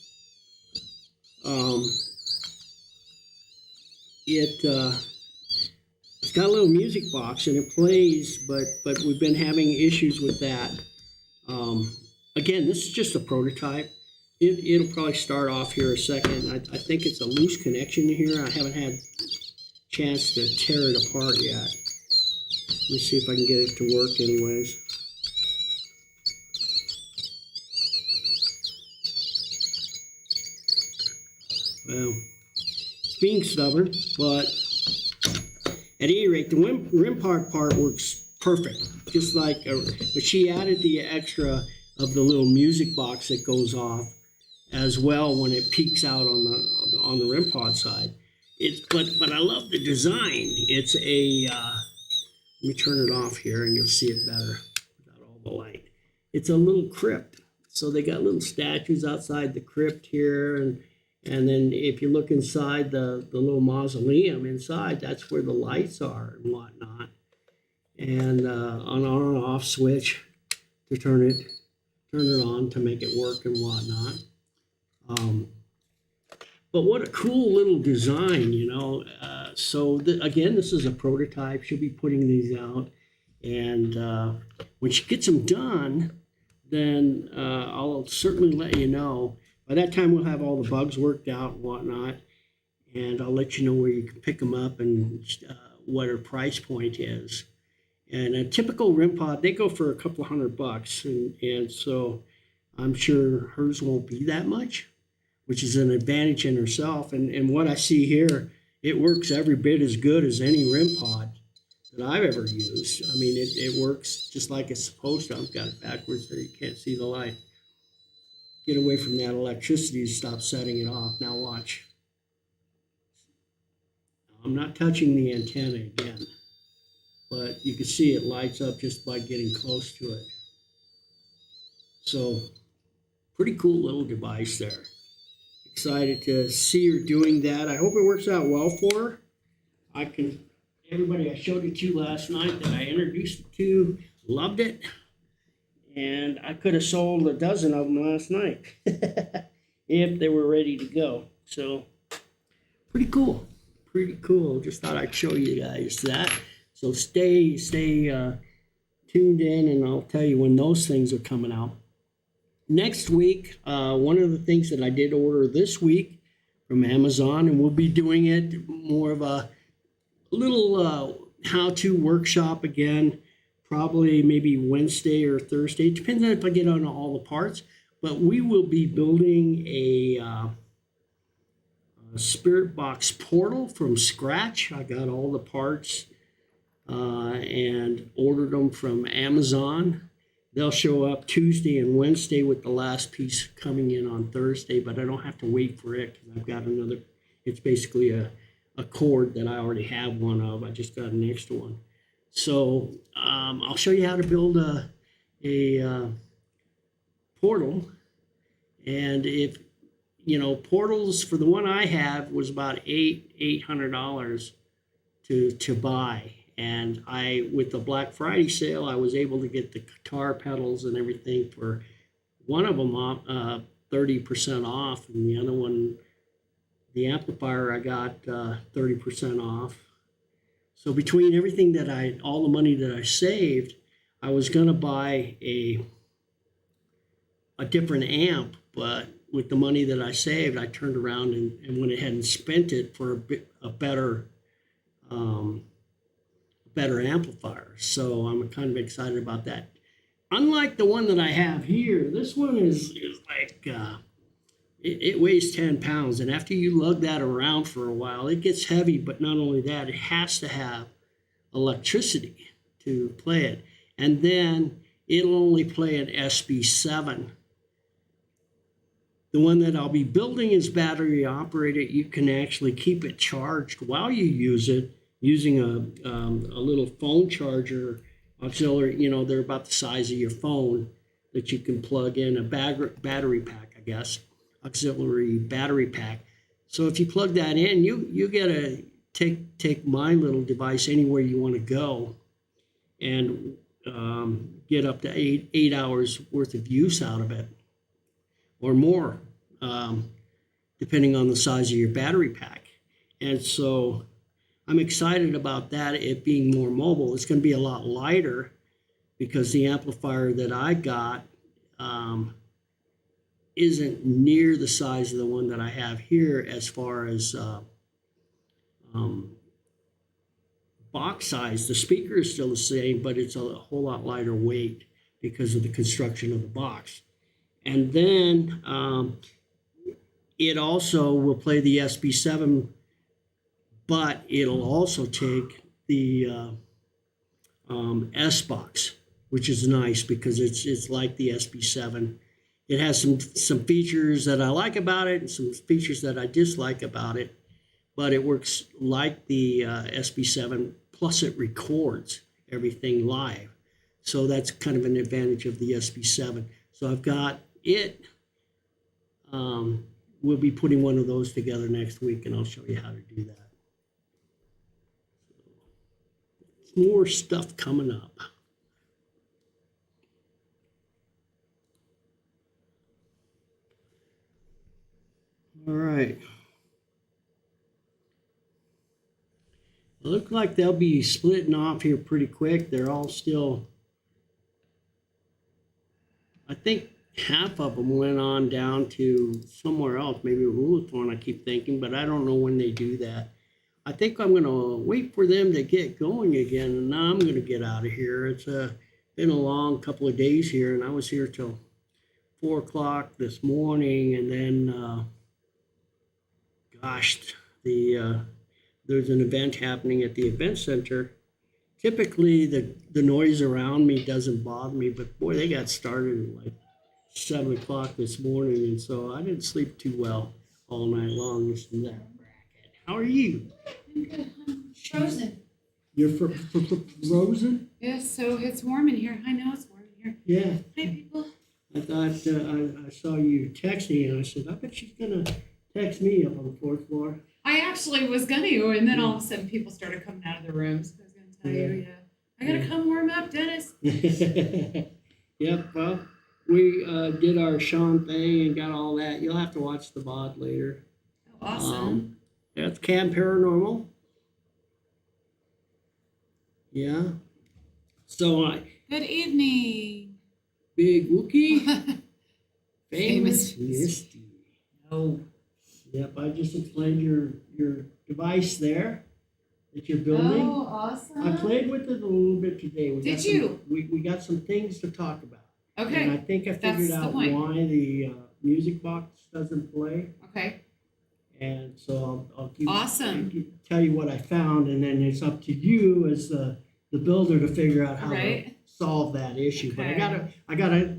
it's got a little music box and it plays, but we've been having issues with that. Again, this is just a prototype. It'll probably start off here a second. I think it's a loose connection here. I haven't had a chance to tear it apart yet. Let me see if I can get it to work anyways. Well, it's being stubborn, but at any rate, the REM part works perfect. Just like, but she added the extra of the little music box that goes off as well when it peaks out on the REM pod side. But I love the design. It's a let me turn it off here and you'll see it better without all the light. It's a little crypt. So they got little statues outside the crypt here, and then if you look inside the little mausoleum inside, that's where the lights are and whatnot. And an on and off switch to turn it on to make it work and whatnot. But what a cool little design, you know. So again, this is a prototype. She'll be putting these out. And when she gets them done, then I'll certainly let you know. By that time, we'll have all the bugs worked out and whatnot. And I'll let you know where you can pick them up and what her price point is. And a typical REM pod, they go for a couple $100. And so I'm sure hers won't be that much, which is an advantage in herself. And what I see here, it works every bit as good as any REM pod that I've ever used. I mean, it works just like it's supposed to. I've got it backwards there. You can't see the light. Get away from that electricity to stop setting it off. Now watch. I'm not touching the antenna again. but you can see it lights up just by getting close to it. So pretty cool little device there. Excited to see her doing that. I hope it works out well for her. Everybody I showed it to last night that I introduced it to loved it. And I could have sold a dozen of them last night if they were ready to go. So pretty cool. Pretty cool. Just thought I'd show you guys that. So stay tuned in, and I'll tell you when those things are coming out. Next week, one of the things that I did order this week from Amazon, and we'll be doing it more of a little how-to workshop again, probably maybe Wednesday or Thursday. It depends on if I get on all the parts, but we will be building a Spirit Box portal from scratch. I got all the parts and ordered them from Amazon. They'll show up Tuesday and Wednesday with the last piece coming in on Thursday, but I don't have to wait for it because I've got another. It's basically a cord that I already have one of. I just got an extra one. So I'll show you how to build a portal. And if, portals for the one I have was about $800 to buy. And with the Black Friday sale, I was able to get the guitar pedals and everything for one of them 30% off, and the other one, the amplifier, I got 30% off. So between everything all the money that I saved, I was going to buy a different amp, but with the money that I saved, I turned around and went ahead and spent it for a better amplifier. So I'm kind of excited about that. Unlike the one that I have here, this one is like, it weighs 10 pounds. And after you lug that around for a while, it gets heavy. But not only that, it has to have electricity to play it. And then it'll only play an SB7. The one that I'll be building is battery operated. You can actually keep it charged while you use it, using a little phone charger auxiliary. They're about the size of your phone that you can plug in a battery pack, I guess, auxiliary battery pack. So if you plug that in, you get to take my little device anywhere you want to go, and get up to eight hours worth of use out of it, or more, depending on the size of your battery pack. And so I'm excited about that, it being more mobile. It's going to be a lot lighter because the amplifier that I got isn't near the size of the one that I have here as far as box size. The speaker is still the same, but it's a whole lot lighter weight because of the construction of the box. And then it also will play the SB7, but it'll also take the S box, which is nice because it's like the SB7. It has some features that I like about it and some features that I dislike about it, but it works like the SB7, plus it records everything live. So that's kind of an advantage of the SB7. So I've got it. We'll be putting one of those together next week, and I'll show you how to do that. More stuff coming up. All right. It looks like they'll be splitting off here pretty quick. They're all still, I think half of them went on down to somewhere else, maybe Hulathorn, I keep thinking, but I don't know when they do that. I think I'm going to wait for them to get going again, and now I'm going to get out of here. It's been a long couple of days here, and I was here till 4 o'clock this morning, and then, there's an event happening at the event center. Typically, the noise around me doesn't bother me, but boy, they got started at like 7 o'clock this morning, and so I didn't sleep too well all night long. This and that. How are you? I'm good. I'm frozen. You're frozen? Yeah, so it's warm in here. I know it's warm in here. Yeah. Hi, people. I thought, I saw you texting and I said, I bet she's gonna text me up on the fourth floor. I actually was gonna, and then all of a sudden people started coming out of the rooms. I was gonna tell you, yeah. I gotta come warm up, Dennis. Yep, well, we did our Shaun thing and got all that. You'll have to watch the VOD later. Oh, awesome. That's Camp Paranormal. Yeah. So Good evening. Big Wookie, Famous. famous Misty. Oh. Yep, I just explained your device there that you're building. Oh, awesome. I played with it a little bit today. Did you? We got some things to talk about. And I Okay. think I That's figured the out point. why the music box doesn't play. Okay. And so I'll keep, Awesome. tell you what I found, and then it's up to you as the builder to figure out how to Right. solve that issue. But Okay. I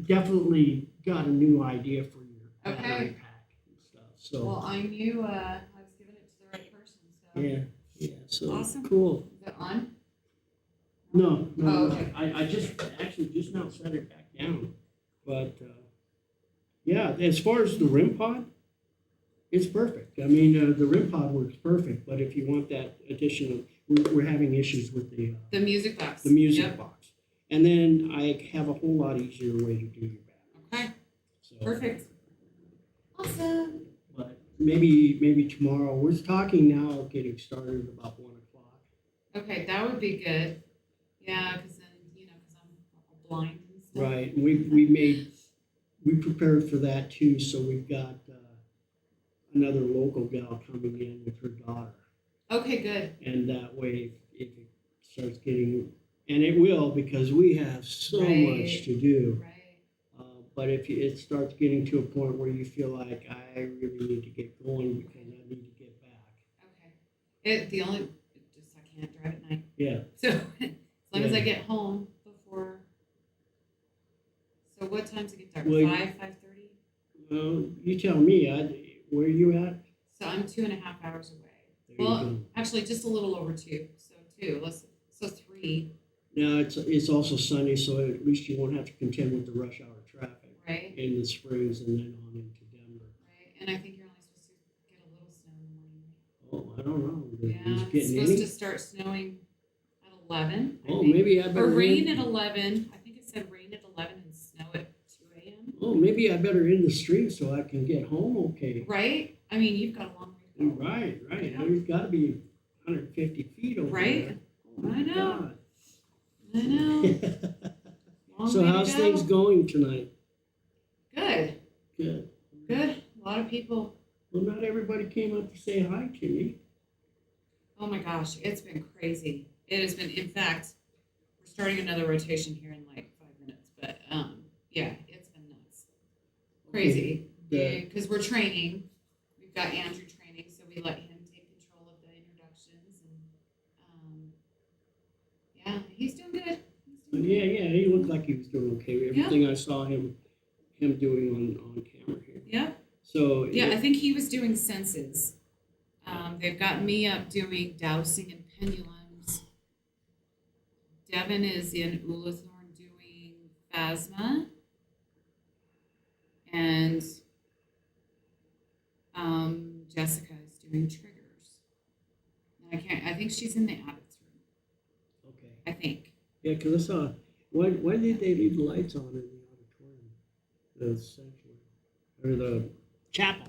definitely got a new idea for your battery Okay. pack and stuff. So Well, I knew I was giving it to the right person. So. yeah, so Awesome. cool. Is it on? No, Oh, okay. I just now set it back down. But yeah, as far as the REM pod, it's perfect. I mean, the REM pod works perfect. But if you want that additional, we're having issues with The music box. the music Yep. box. And then I have a whole lot easier way to do your batteries. Okay. So, Perfect. Awesome. But maybe tomorrow. We're talking now of getting started about 1:00. Okay, that would be good. Yeah, because then, because I'm all blind and stuff. Right. And we prepared for that too. So we've got another local gal coming in with her daughter. Okay, good. And that way, if it starts getting, and it will, because we have so Right. much to do. Right. But if it starts getting to a point where you feel like I really need to get going because I need to get back. Okay. Just I can't drive at night. Yeah. So as long as I Yeah. get home before. So what time's it get dark? Well, 5:30? Well, you tell me. Where are you at? So I'm 2.5 hours away. There you Well, go. actually just a little over 2. So 2. So 3, Now it's also sunny, so at least you won't have to contend with the rush hour traffic right? in the springs and then on into Denver. Right. And I think you're only supposed to get a little snow in the morning. Oh, I don't know. Yeah, Is it's getting supposed any? to start snowing at 11. I Oh, think. maybe I better Or rain end- at 11. I think it said rain at 11 and snow at 2 a.m. Oh, maybe I better end the stream so I can get home okay. Right? I mean, you've got a long way to go. Right. Yeah. There's got to be 150 feet over Right? there. Oh, my I know. God. I know. Long So way to how's go. things going tonight? Good. Good. Good. A lot of people. Well, not everybody came up to say hi to me. Oh my gosh, it's been crazy. It has been. In fact, we're starting another rotation here in like 5 minutes. But yeah, it's been nuts. Crazy. The- Because we're training. We've got Andrew training, so we let him take control of the introductions, and yeah, he's doing good. He's doing Yeah, he looked like he was doing okay. Everything I saw him doing on camera here. Yeah. So Yeah, I think he was doing senses. They've got me up doing dowsing and pendulums. Devin is in Ulathorn doing phasma. And Jessica is doing triggers. And I think she's in the Abbott's room. okay. I think. Yeah, because I saw. Why did they leave the lights on in the auditorium, the sanctuary, or the chapel?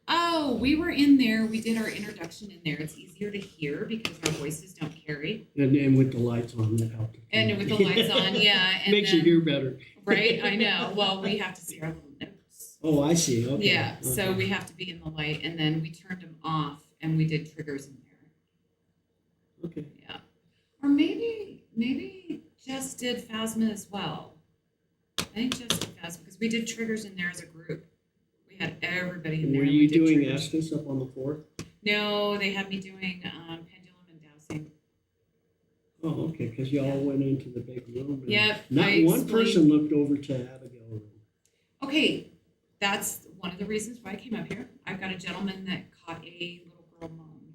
Oh, we were in there. We did our introduction in there. It's easier to hear because our voices don't carry. And with the lights on, that helped. And with the lights on, yeah. And Makes you then- hear better. Right, I know. Well, we have to see our little notes. Oh, I see. Okay. Yeah, so Okay. we have to be in the light, and then we turned them off, and we did triggers in there. Okay. Yeah, or maybe Jess did phasma as well. I think Jess did phasma because we did triggers in there as a group. We had everybody in there. Were and you we did doing triggers. Estes up on the 4th? No, they had me doing pendulum and dowsing. Oh, okay, because y'all went into the big room. and Yep, Not I one explained- person looked over to Abigail room. Okay, that's one of the reasons why I came up here. I've got a gentleman that caught a little girl moan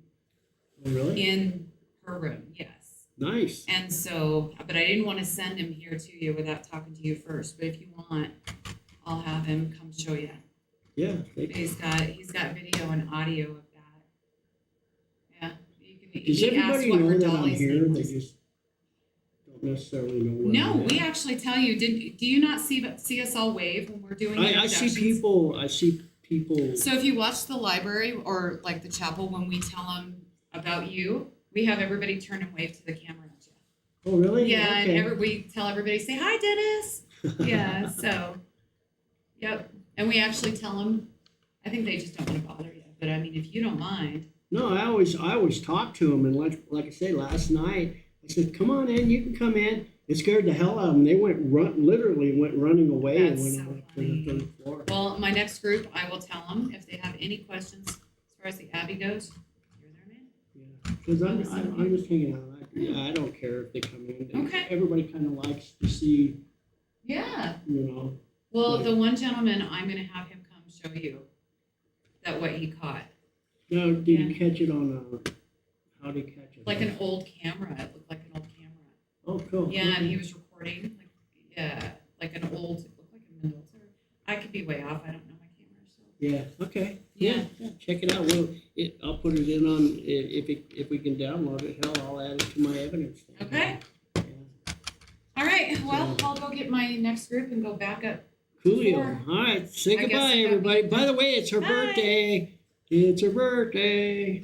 Oh, really? in her room, yes. Nice. And so, but I didn't want to send him here to you without talking to you first. But if you want, I'll have him come show you. Yeah. He's got video and audio of that. Yeah, you can. Does He asked everybody what her know that I'm dolly's here? name They was. just don't necessarily know where No, I'm we at. actually tell you. Do you not see us all wave when we're doing I see introductions? people. I see people. So if you watch the library or like the chapel, when we tell them about you, we have everybody turn and wave to the camera at you. Oh, really? Yeah, Okay. and we tell everybody, say hi, Dennis. Yeah, so, yep. And we actually tell them, I think they just don't want to bother you. But I mean, if you don't mind. No, I always talk to them, and like I say, last night I said, "Come on in, you can come in." It scared the hell out of them. They literally went running away and That's went so up to the funny. third floor. Well, my next group, I will tell them if they have any questions as far as the Abbey goes. You're their man. Yeah, because I'm just hanging out. I don't care if they come in. Okay. Everybody kind of likes to see, Yeah. you know. Well, Right. the one gentleman, I'm going to have him come show you that what he caught. Now, did you catch it on how did he catch it? Like an old camera. It looked like an old camera. Oh, cool. Yeah, and he was recording, like an old, it looked like a Mendoza. I could be way off. I don't know my camera, so. Yeah. Okay. Yeah. Yeah. Check it out. I'll put it in on if we can download it. Hell, I'll add it to my evidence. Okay. Yeah. All right. Well, I'll go get my next group and go back up. Coolio. Before- All right. Say I guess goodbye, I got- everybody. By the way, it's her Bye. birthday. It's her birthday.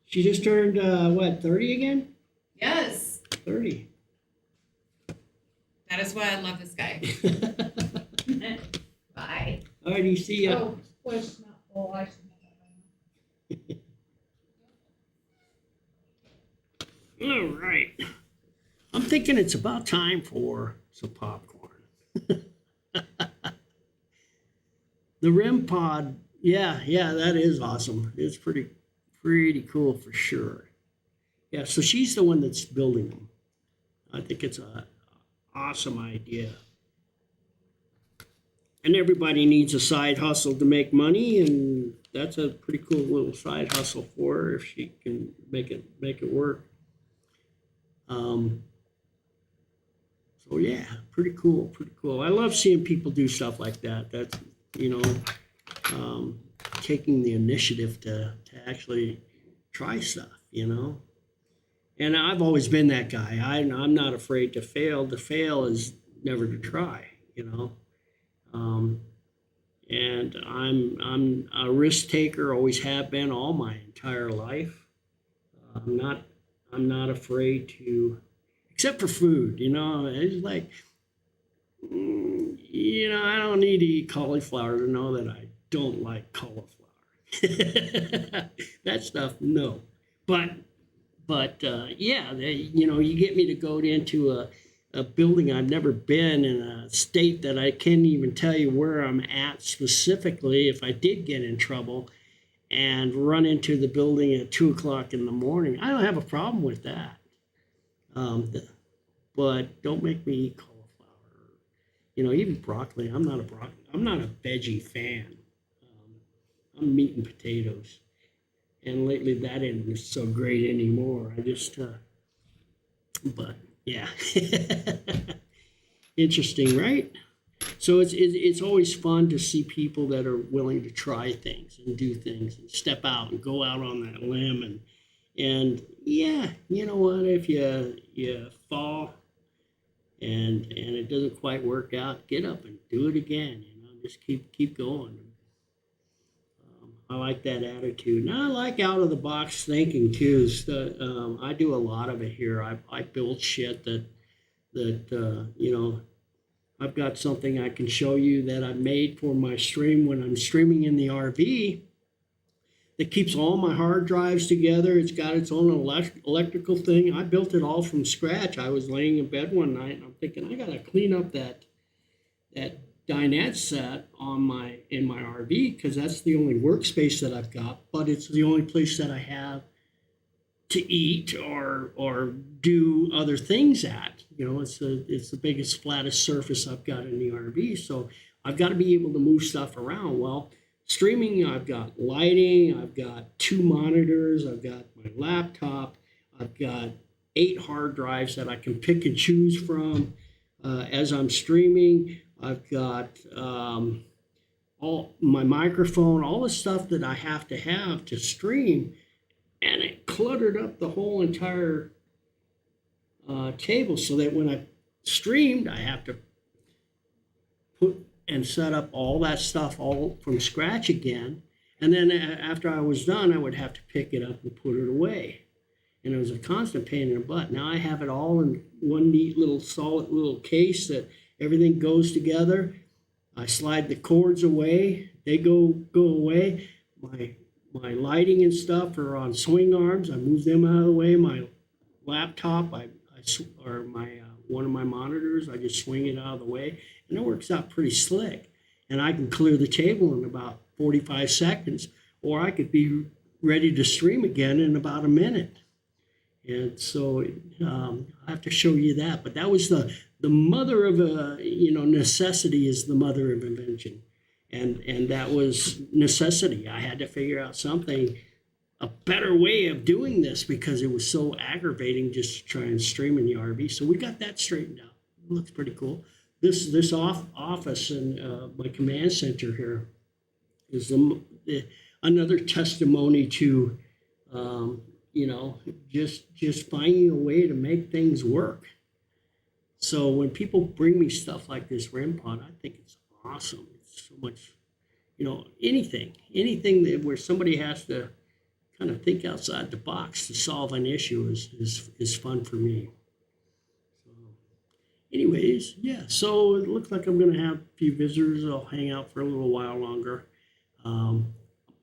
She just turned, 30 again? Yes. 30. That is why I love this guy. Bye. All righty. See ya. Oh, push, not full. I should have that by now. All right. I'm thinking it's about time for some popcorn. The REM pod, yeah, that is awesome. It's pretty cool for sure. Yeah, so she's the one that's building them. I think it's an awesome idea. And everybody needs a side hustle to make money, and that's a pretty cool little side hustle for her if she can make it work. So yeah, pretty cool. I love seeing people do stuff like that. That's, taking the initiative to actually try stuff, And I've always been that guy. I'm not afraid to fail. To fail is never to try, And I'm a risk taker, always have been all my entire life. I'm not afraid to, except for food, It's like, I don't need to eat cauliflower to know that I don't like cauliflower. That stuff, no. But yeah, you get me to go into a building I've never been in, a state that I can't even tell you where I'm at specifically if I did get in trouble, and run into the building at 2:00 in the morning. I don't have a problem with that. But don't make me eat cauliflower. Even broccoli. I'm not a veggie fan. I'm meat and potatoes. And lately that isn't so great anymore. I just, but yeah. Interesting, right? So it's always fun to see people that are willing to try things and do things and step out and go out on that limb and yeah, you know what? If you fall and it doesn't quite work out, get up and do it again. Just keep going. I like that attitude, and I like out of the box thinking too. So, I do a lot of it here. I build shit that I've got something I can show you that I made for my stream when I'm streaming in the RV that keeps all my hard drives together. It's got its own electrical thing. I built it all from scratch. I was laying in bed one night and I'm thinking, I got to clean up that dinette set in my RV because that's the only workspace that I've got, but it's the only place that I have to eat or do other things at. It's the biggest, flattest surface I've got in the RV, so I've got to be able to move stuff around. Well, streaming, I've got lighting, I've got 2 monitors, I've got my laptop, I've got 8 hard drives that I can pick and choose from as I'm streaming. I've got all my microphone, all the stuff that I have to stream, and it cluttered up the whole entire table, so that when I streamed, I have to put and set up all that stuff all from scratch again. And then after I was done, I would have to pick it up and put it away. And it was a constant pain in the butt. Now I have it all in one neat little solid little case that everything goes together. I slide the cords away, they go away. My lighting and stuff are on swing arms. I move them out of the way. My laptop, or my one of my monitors, I just swing it out of the way, and it works out pretty slick. And I can clear the table in about 45 seconds, or I could be ready to stream again in about a minute. And so I have to show you that. But that was the mother of necessity is the mother of invention. And that was necessity. I had to figure out something, a better way of doing this, because it was so aggravating just to try and stream in the RV. So we got that straightened out. It looks pretty cool. This office and my command center here is another testimony to, just finding a way to make things work. So when people bring me stuff like this REM pod, I think it's awesome. It's so much, anything that where somebody has to kind of think outside the box to solve an issue is fun for me. So anyways, yeah, so it looks like I'm going to have a few visitors. I'll hang out for a little while longer.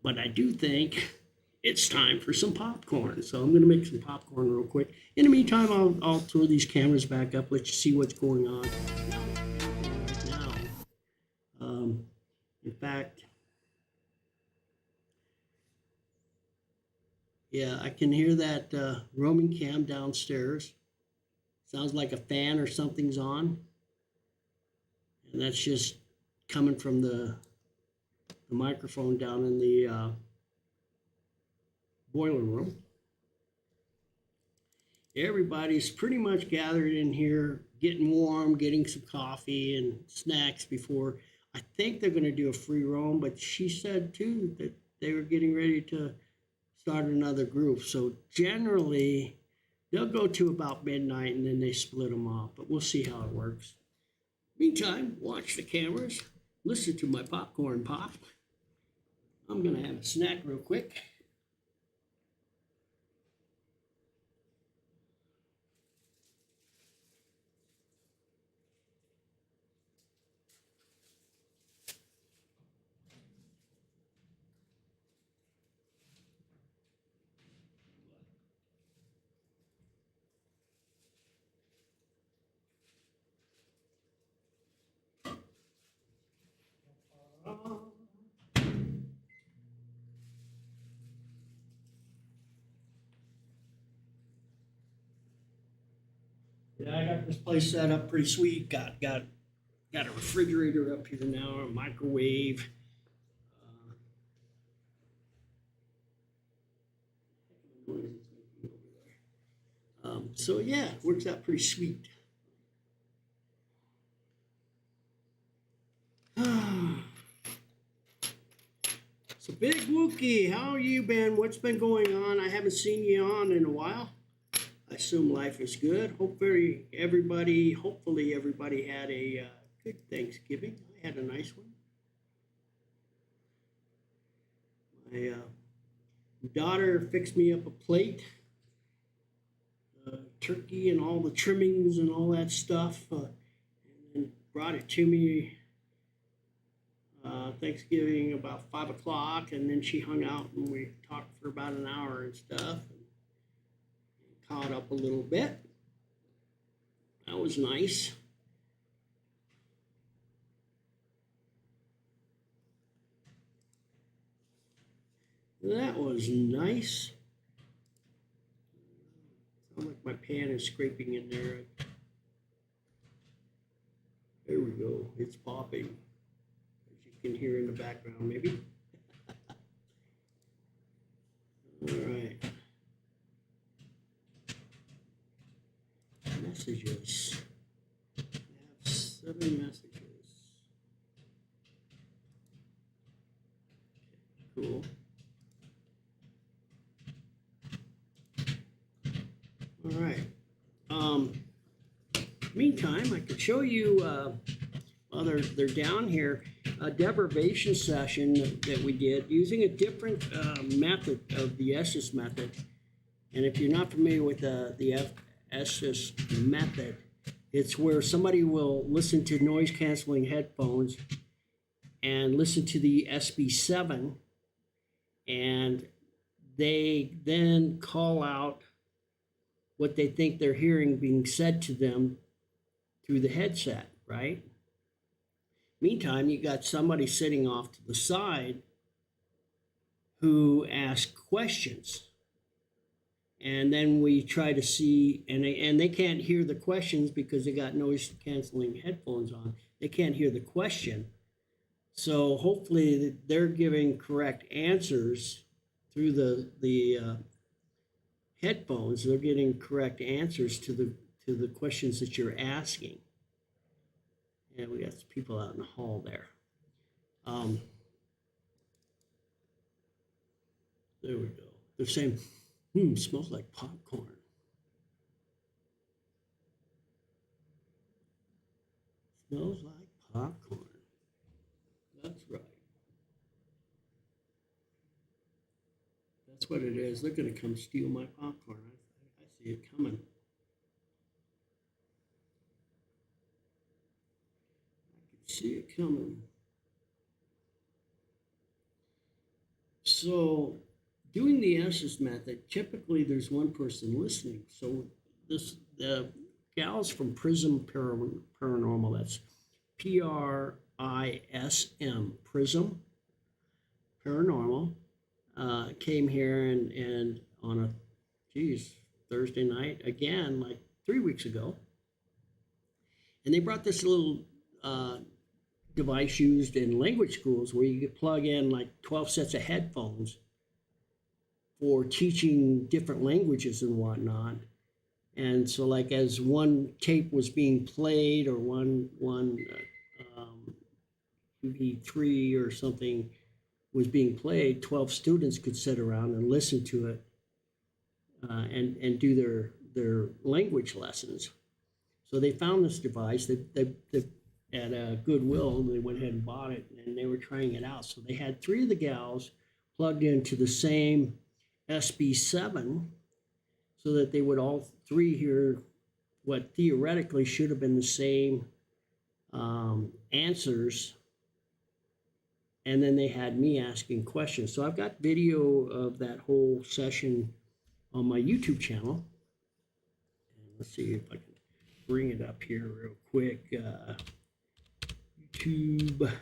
But I do think it's time for some popcorn. So I'm going to make some popcorn real quick. In the meantime, I'll throw these cameras back up, let you see what's going on now. In fact, yeah, I can hear that roaming cam downstairs. Sounds like a fan or something's on. And that's just coming from the microphone down in the boiler room. Everybody's pretty much gathered in here, getting warm, getting some coffee and snacks before. I think they're going to do a free roam, but she said too that they were getting ready to start another group. So generally, they'll go to about midnight and then they split them off, but we'll see how it works. Meantime, watch the cameras, listen to my popcorn pop. I'm going to have a snack real quick. Yeah, I got this place set up pretty sweet. Got a refrigerator up here now, a microwave. So yeah, it works out pretty sweet. So Big Wookie, how are you been? What's been going on? I haven't seen you on in a while. I assume life is good. Hopefully everybody had a good Thanksgiving. I had a nice one. My daughter fixed me up a plate, turkey and all the trimmings and all that stuff, and then brought it to me Thanksgiving about 5 o'clock, and then she hung out and we talked for about an hour and stuff. Caught up a little bit. That was nice. That was nice. Sounds like my pan is scraping in there. There we go. It's popping. As you can hear in the background, maybe. All right. Cool. All right. Meantime, I could show you, while they're down here, a deprivation session that we did using a different method of the Estes method. And if you're not familiar with the Estes method, it's where somebody will listen to noise canceling headphones and listen to the SB7, and they then call out what they think they're hearing being said to them through the headset, right? Meantime, you got somebody sitting off to the side who asks questions. And then we try to see, and they can't hear the questions because they got noise canceling headphones on. They can't hear the question. So hopefully they're giving correct answers through the headphones. They're getting correct answers to the questions that you're asking. And we got some people out in the hall there. There we go. They're saying, smells like popcorn. Smells like popcorn. That's right. That's what it is. They're going to come steal my popcorn. I see it coming. I can see it coming. So, doing the Estes method, typically there's one person listening. So, the gals from Prism Paranormal, that's PRISM, Prism Paranormal, came here and on a Thursday night again, like 3 weeks ago, and they brought this little device used in language schools where you could plug in like 12 sets of headphones for teaching different languages and whatnot. And so, like, as one tape was being played or one MP3 or something was being played, 12 students could sit around and listen to it and do their language lessons. So they found this device that at Goodwill, and they went ahead and bought it, and they were trying it out. So they had 3 of the gals plugged into the same SB7 so that they would all 3 hear what theoretically should have been the same answers. And then they had me asking questions. So I've got video of that whole session on my YouTube channel. And let's see if I can bring it up here real quick. YouTube.com.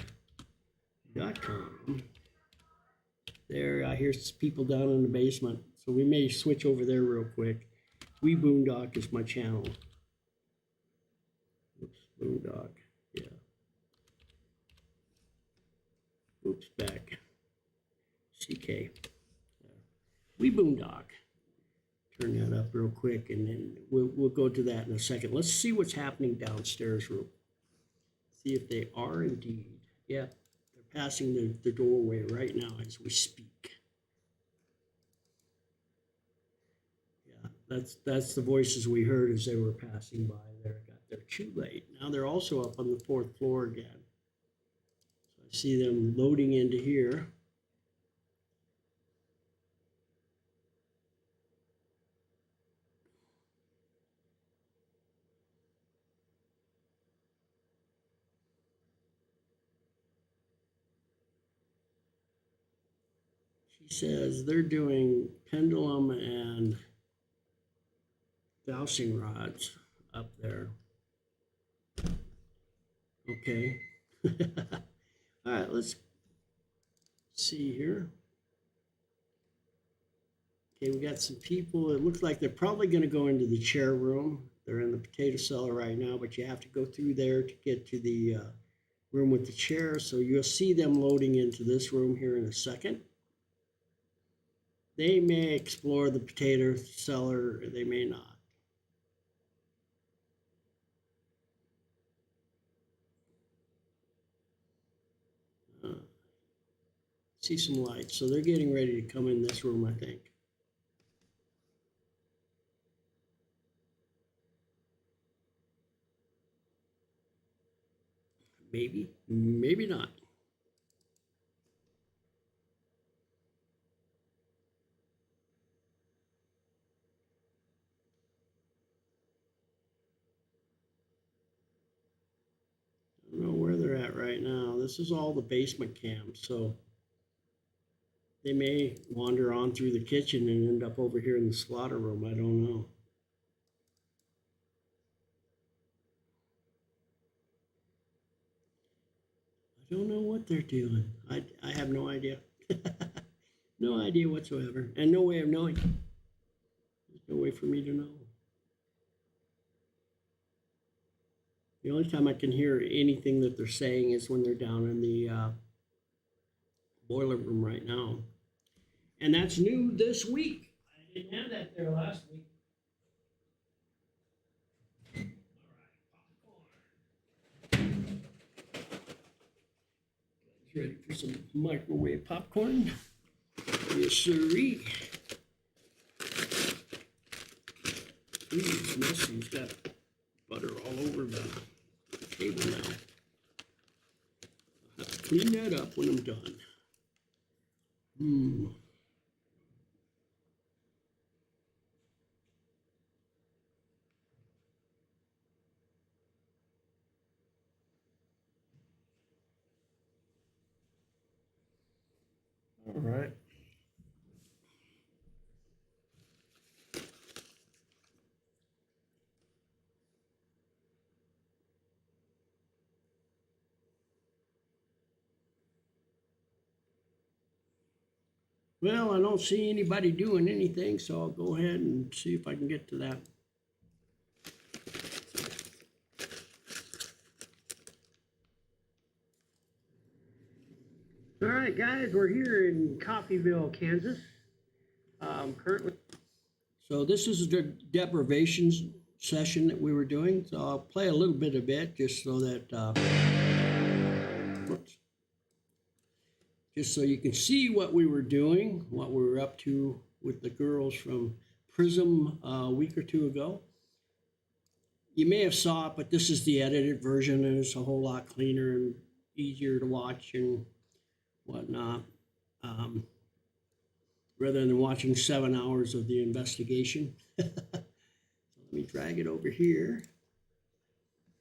There, I hear people down in the basement. So we may switch over there real quick. We Boondock is my channel. Oops, Boondock, yeah. Oops, back. CK. We Boondock. Turn that up real quick, and then we'll go to that in a second. Let's see what's happening downstairs. See if they are indeed. Yeah, they're passing the doorway right now as we speak. Yeah, that's the voices we heard as they were passing by there. Got there too late. Now they're also up on the 4th floor again. So I see them loading into here. She says they're doing pendulum and dowsing rods up there. Okay. All right, let's see here. Okay, we got some people. It looks like they're probably going to go into the chair room. They're in the potato cellar right now, but you have to go through there to get to the room with the chair. So you'll see them loading into this room here in a second. They may explore the potato cellar, or they may not. See some lights. So they're getting ready to come in this room, I think. Maybe, maybe not. I don't know where they're at right now. This is all the basement cams, so they may wander on through the kitchen and end up over here in the slaughter room. I don't know. I don't know what they're doing. I have no idea. No idea whatsoever. And no way of knowing. There's no way for me to know. The only time I can hear anything that they're saying is when they're down in the boiler room right now. And that's new this week. I didn't have that there last week. All right, popcorn. Guys ready for some microwave popcorn? Yes, sirree. Ooh, it's messy. It's got butter all over the table now. I'll have to clean that up when I'm done. All right. Well, I don't see anybody doing anything, so I'll go ahead and see if I can get to that. All right, guys, we're here in Coffeyville, Kansas. Currently, so this is the deprivations session that we were doing. So I'll play a little bit of it just so that, whoops, just so you can see what we were doing, what we were up to with the girls from Prism a week or two ago. You may have saw it, but this is the edited version, and it's a whole lot cleaner and easier to watch and whatnot, rather than watching 7 hours of the investigation. So let me drag it over here,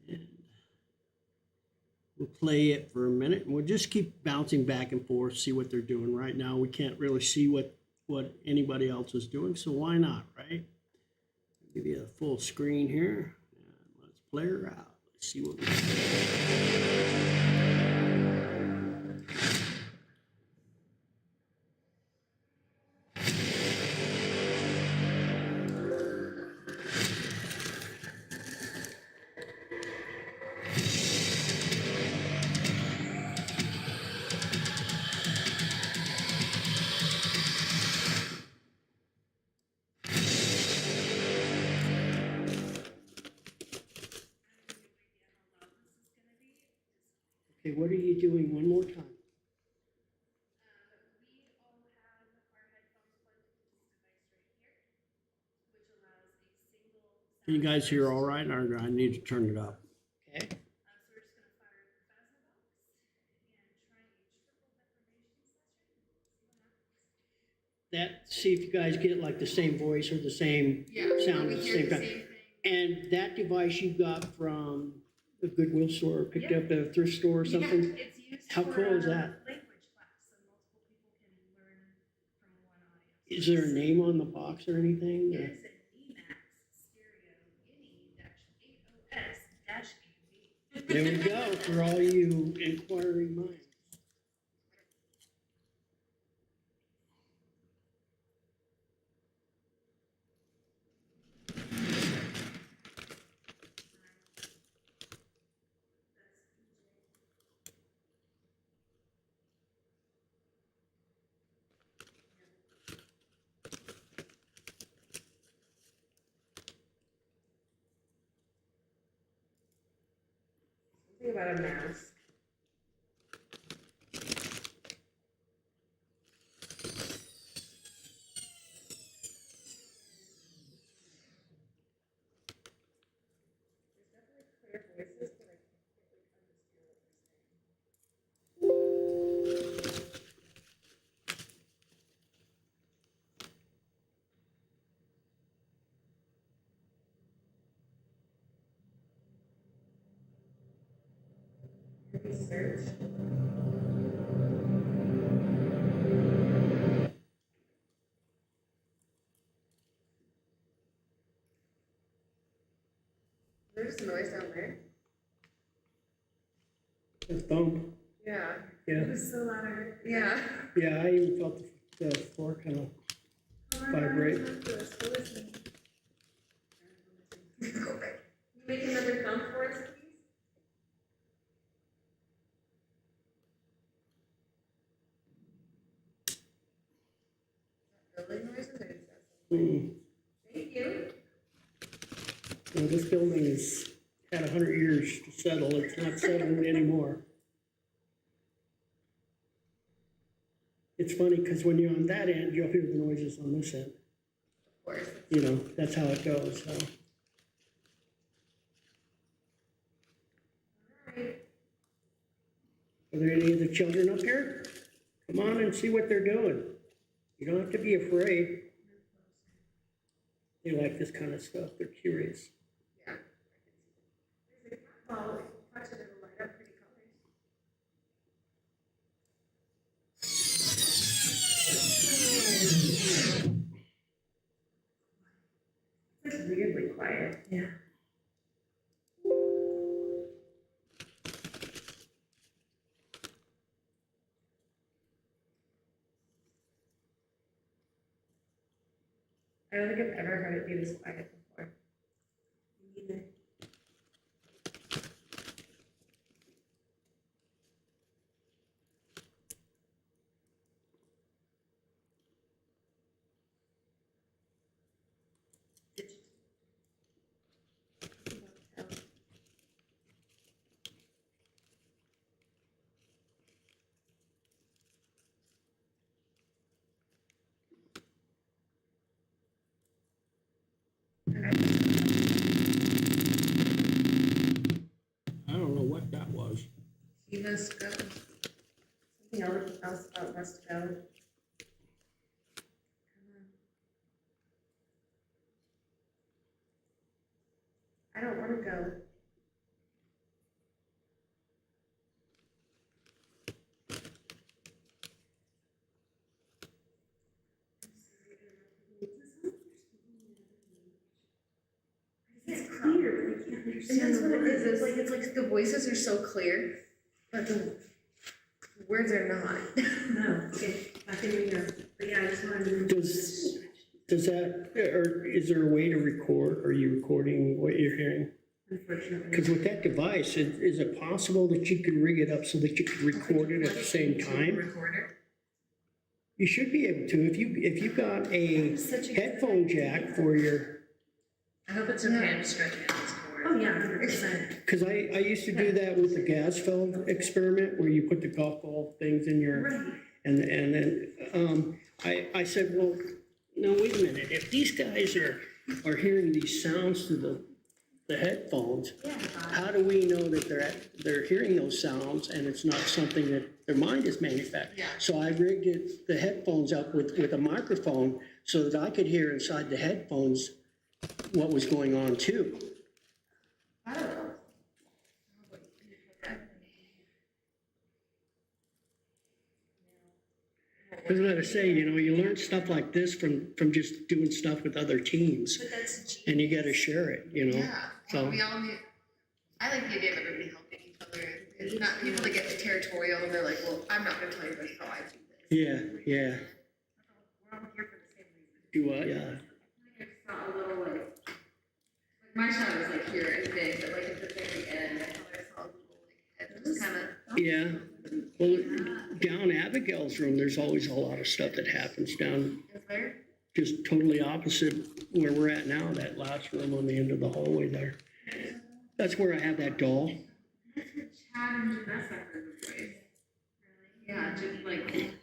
and we'll play it for a minute, and we'll just keep bouncing back and forth, see what they're doing. Right now, we can't really see what anybody else is doing, so why not, right? I'll give you a full screen here, and let's play her out. Let's see what we can. Okay, what are you doing one more time? We all have our headphones plugged into this device right here, which allows a single sound. Can you guys hear all right, or do I need to turn it up? Okay. So we're just gonna fire the Phasma box and try a triple deprivation session. See what happens. See if you guys get like the same voice or the same sound at the same time. And that device you got from the Goodwill store, or picked up at a thrift store or something? Yeah, it's used How for cool is that? language class, so multiple people can learn from one audio. Is there a name on the box or anything? It is an Emax Stereo NE-8OS-AV. There we go, for all you inquiring minds. Something about a mask. Research. There's noise down there. The thump. Yeah. Yeah. It was so loud. Yeah. Yeah, I even felt the floor kind of vibrate. Make another thump for us, please. Building noises or is that something? Thank you. Well, this building has had 100 years to settle. It's not settling anymore. It's funny because when you're on that end, you'll hear the noises on this end. Of course. You know, that's how it goes. So. Alright. Are there any of the children up here? Come on and see what they're doing. You don't have to be afraid. They like this kind of stuff. They're curious. Yeah. There's a cat ball. If you touch it, it'll light up pretty colors. It's weirdly quiet. Yeah. I don't think I've ever heard it be this quiet before. Me neither. I don't know what that was. He must go. Something else about must go. Come on. I don't want to go. It's clear, but I can't understand. That's what it is. It's like the voices are so clear, but the words are not. No, okay, I can hear. But yeah, I just wanted to. Does that, or is there a way to record? Are you recording what you're hearing? Unfortunately. Because with that device, is it possible that you could rig it up so that you could record it at the same time? Recorder. You should be able to. If you've got a headphone jack for your, I hope it's okay. I'm stretching out this cord. Oh, yeah, 100%. because I used to do that with the gas feld experiment where you put the golf ball things in your, Right. and then I said, well, no, wait a minute. If these guys are hearing these sounds through the headphones, Yeah. how do we know that they're hearing those sounds and it's not something that their mind is manufactured? Yeah. So I rigged the headphones up with a microphone so that I could hear inside the headphones what was going on too. I don't know. I was about to say, you learn stuff like this from just doing stuff with other teams, But that's and you got to share it, Yeah, So- we all need, I like the idea of everybody helping each other. It's not people that get territorial and they're like, well, I'm not gonna tell you this how I do this. Yeah. We're all here for the same reason. Do I? Yeah. I just saw a little like my shot was like here and big, but like at the very end, I thought I saw a little like head just kind of. Yeah. Well, down Abigail's room, there's always a lot of stuff that happens down Is there? just totally opposite where we're at now, that last room on the end of the hallway there. That's where I have that doll. That's where Chad and Vanessa heard the voice. Really? Yeah, just like, it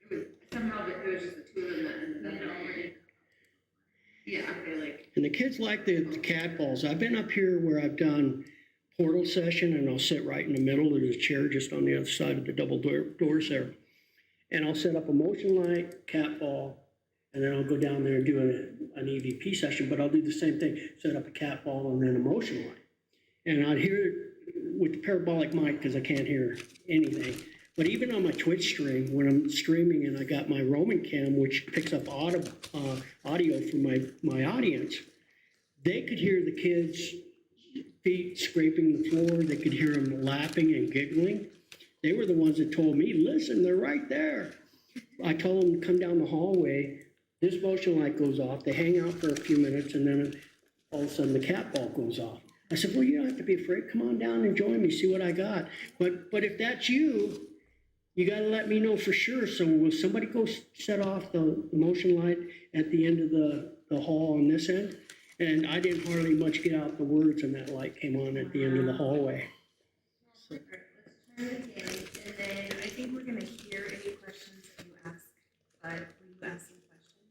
was, somehow it was just the two of them that ended up already. Yeah, they like. And the kids like the cat balls. I've been up here where I've done portal session and I'll sit right in the middle of the chair just on the other side of the double doors there. And I'll set up a motion light, cat ball, and then I'll go down there and do an EVP session, but I'll do the same thing, set up a cat ball and then a motion light. And I'd hear with the parabolic mic because I can't hear anything. But even on my Twitch stream, when I'm streaming and I got my Roman cam, which picks up audio from my audience, they could hear the kids' feet scraping the floor. They could hear them laughing and giggling. They were the ones that told me, listen, they're right there. I told them to come down the hallway. This motion light goes off. They hang out for a few minutes, and then all of a sudden the cat ball goes off. I said, well, you don't have to be afraid. Come on down and join me, see what I got. But if that's you, you got to let me know for sure. So will somebody go set off the motion light at the end of the hall on this end? And I didn't hardly much get out the words, and that light came on at the end of the hallway. Let's try it again, and then I think we're gonna hear any questions that you ask, but will you ask some questions?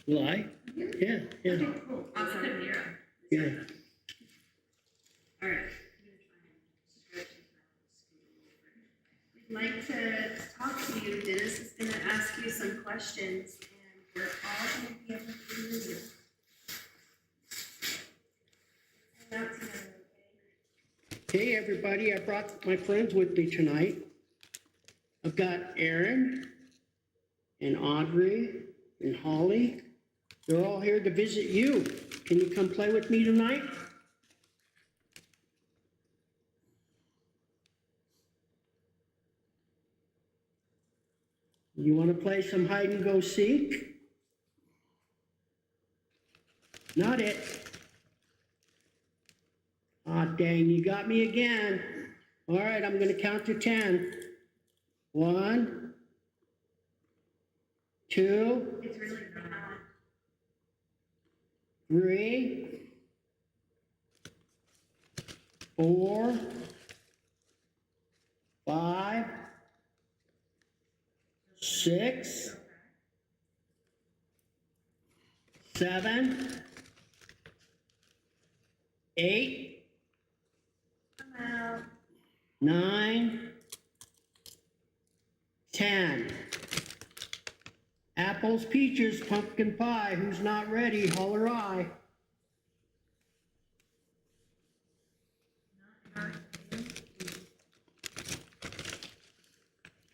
Will I? Yeah, yeah, Okay, cool, awesome. yeah. All right. We'd like to talk to you. Dennis is gonna ask you some questions, and we're all gonna be able to hear you. Hang out together, okay? Hey, everybody, I brought my friends with me tonight. I've got Aaron and Audrey and Holly. They're all here to visit you. Can you come play with me tonight? You want to play some hide and go seek? Not it. Aw, dang, you got me again. All right, I'm going to count to 10. 1, 2, It's really not. 3, 4, 5, 6, 7, 8, Come out. 9, 10. Apples, peaches, pumpkin pie. Who's not ready? Holler I.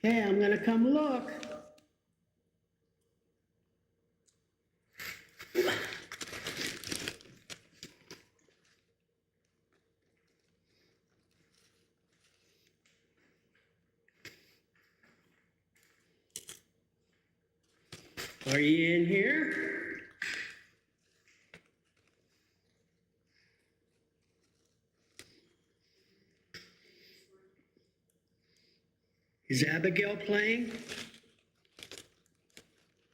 Hey, I'm gonna come look. Are you in here? Is Abigail playing?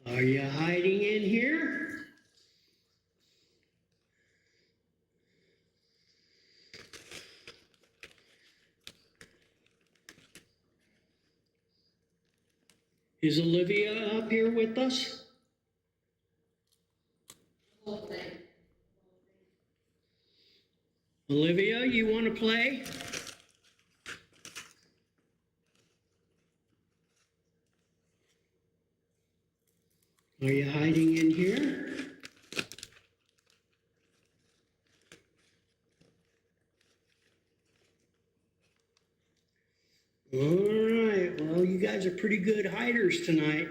Are you hiding in here? Is Olivia up here with us? Olivia, you want to play? Are you hiding in here? All right, well, you guys are pretty good hiders tonight.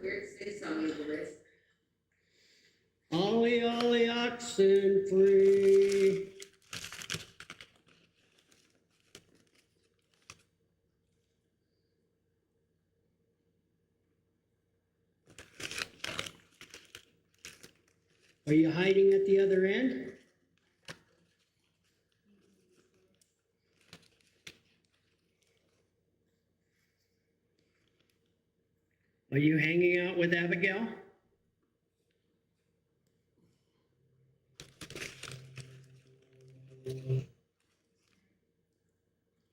Weird say song is the list. Ollie, ollie, oxen free. Are you hiding at the other end? Are you hanging out with Abigail?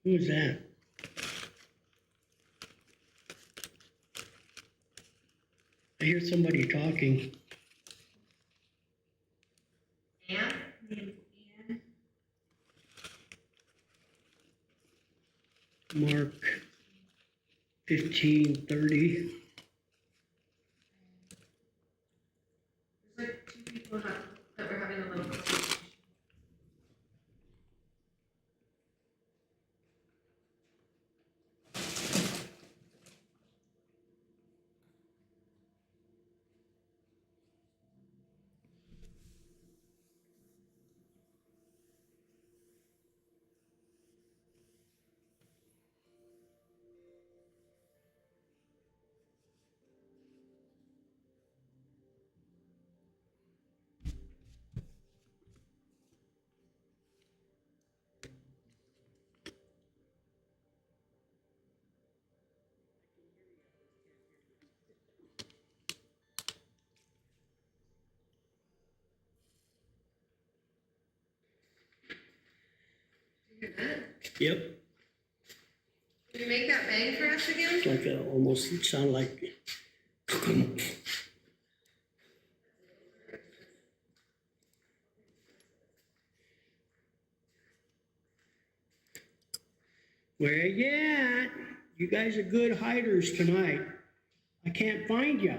Who's that? I hear somebody talking. Anne? Name's Anne. Mark 15:30. There's like two people that were having a little conversation. Hear that? Yep. Can you make that bang for us again? It's like almost it sounded like. Where you at? You guys are good hiders tonight. I can't find you.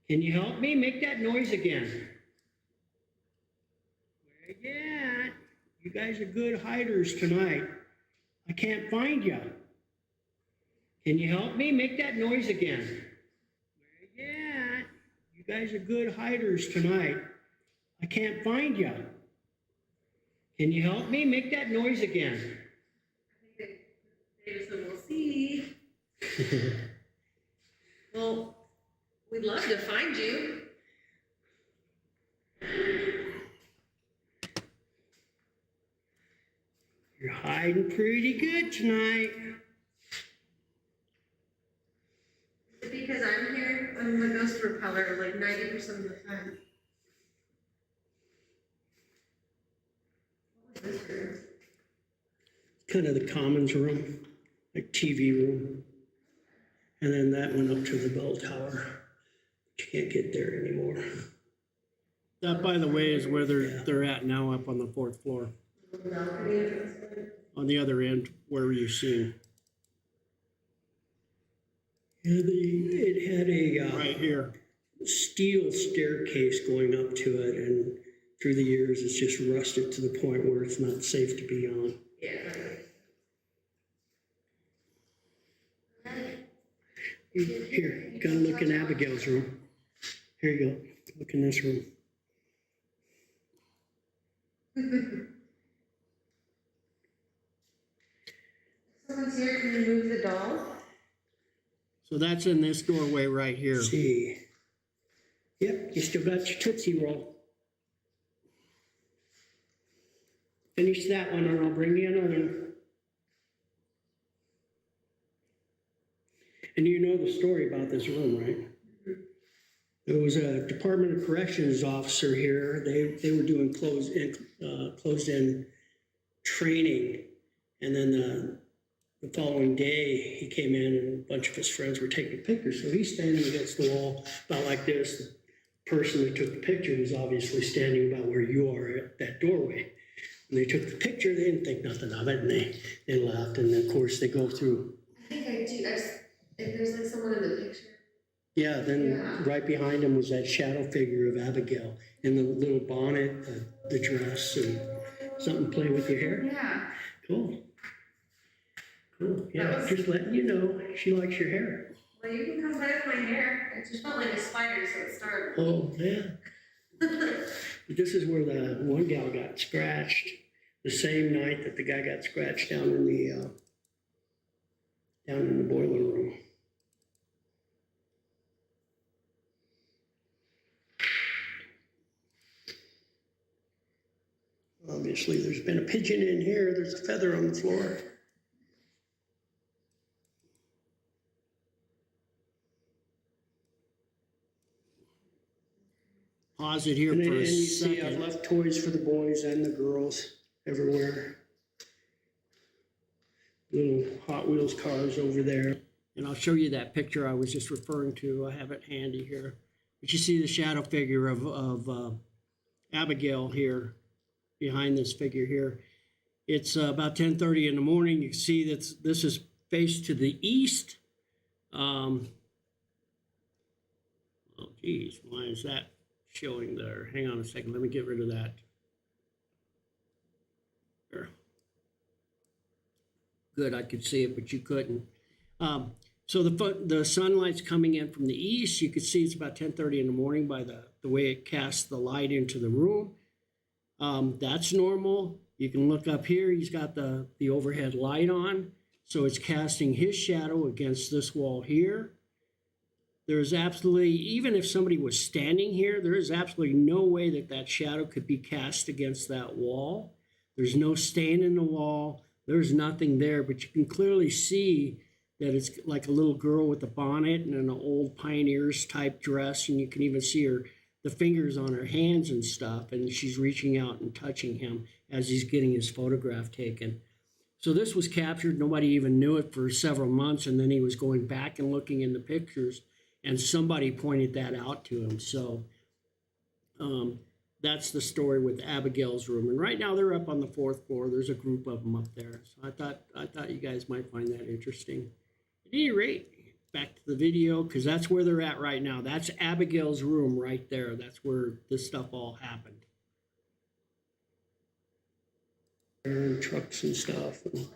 Can you help me? Make that noise again. Where you at? You guys are good hiders tonight. I can't find you. Can you help me? Make that noise again. Where you at? You guys are good hiders tonight. I can't find you. Can you help me? Make that noise again. They said, we'll see. Well, we'd love to find you. You're hiding pretty good tonight. Is it because I'm here? I'm the ghost repeller like 90% of the time. What was this room? Kind of the commons room, like TV room. And then that went up to the bell tower. You can't get there anymore. That, by the way, is where they're at now, up on the 4th floor. On the other end, where you're seeing. Yeah, it had a right here steel staircase going up to it, and through the years, it's just rusted to the point where it's not safe to be on. Yeah. Here, you gotta look in Abigail's room. Here you go. Look in this room. Someone's here, can you move the doll? So that's in this doorway right here. See. Yep, you still got your Tootsie Roll. Finish that one and I'll bring you another one. And you know the story about this room, right? There was a Department of Corrections officer here. They were doing closed-in training. And then the following day, he came in and a bunch of his friends were taking pictures. So he's standing against the wall about like this. The person that took the picture was obviously standing about where you are at that doorway. And they took the picture, they didn't think nothing of it, and they left. And of course, they go through. I think I do. If there's like someone in the picture. Yeah, then Yeah. right behind him was that shadow figure of Abigail in the little bonnet, the dress, and something to play with your hair. Yeah. Cool. Cool. Yeah, That was- just letting you know she likes your hair. Well, you can come play with my hair. It just felt like a spider, so it started. Oh, yeah. This is where the one gal got scratched the same night that the guy got scratched down in the boiler room. Obviously, there's been a pigeon in here. There's a feather on the floor. Pause it here for a you second. see I've left toys for the boys and the girls everywhere. Little Hot Wheels cars over there. And I'll show you that picture I was just referring to. I have it handy here. But you see the shadow figure of Abigail here, behind this figure here. It's about 10:30 in the morning. You can see that this is faced to the east. Oh, geez, why is that showing there? Hang on a second. Let me get rid of that. There. Good, I could see it, but you couldn't. So the sunlight's coming in from the east. You can see it's about 10:30 in the morning by the way it casts the light into the room. That's normal. You can look up here. He's got the overhead light on. So it's casting his shadow against this wall here. There's absolutely, even if somebody was standing here, there is absolutely no way that that shadow could be cast against that wall. There's no stain in the wall. There's nothing there, but you can clearly see that it's like a little girl with a bonnet and an old pioneers type dress, and you can even see her the fingers on her hands and stuff, and she's reaching out and touching him as he's getting his photograph taken. So this was captured. Nobody even knew it for several months, and then he was going back and looking in the pictures, and somebody pointed that out to him. So that's the story with Abigail's room. And right now they're up on the 4th floor. There's a group of them up there. So I thought you guys might find that interesting. At any rate, back to the video, because that's where they're at right now. That's Abigail's room right there. That's where this stuff all happened. And trucks and stuff. And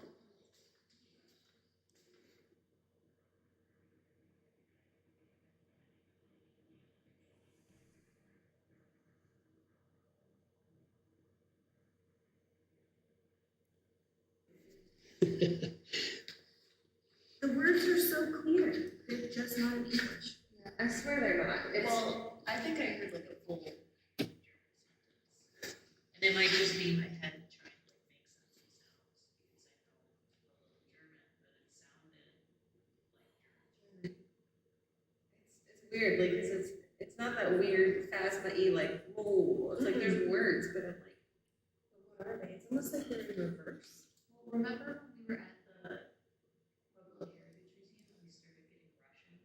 The words are so clear, they're just not in English. Yeah, I swear they're not. Well, I think I heard like a full German sentence. And it might just be my head trying to like make sense of sounds because I know a little German, but it sounded like German. It's weird, like, 'cause it's not that weird phasma-y, like, whoa, it's like there's words, but I'm like, what are they? It's almost like they're in reverse. Well, remember when we were at the Pueblo Heritage Museum and we started getting Russian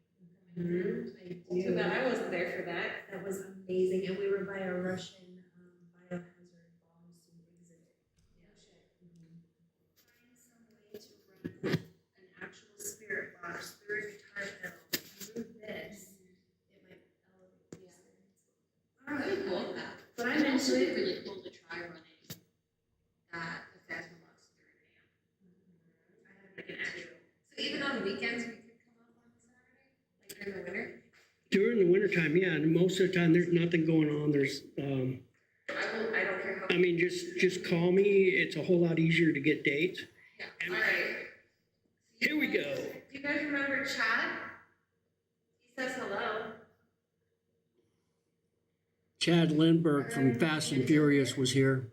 coming through? Too bad I wasn't there for that. That was amazing, and we were by a Russian biohazard bomb suit exhibit. Yeah. Find some way to run an actual spirit box through a guitar pedal through this, it might elevate the experience. Really cool. But It'd I'm also be actually, really cool to try running that, the Phasma box through an amp. I have to get to. So even on weekends, we could come up on Saturday, like during the winter? during the wintertime, yeah, and most of the time there's nothing going on. There's, I don't care how. I mean, just call me. It's a whole lot easier to get dates. Yeah, all right. Here we go. Do you guys remember Chad? He says hello. Chad Lindbergh from Fast and Furious was here.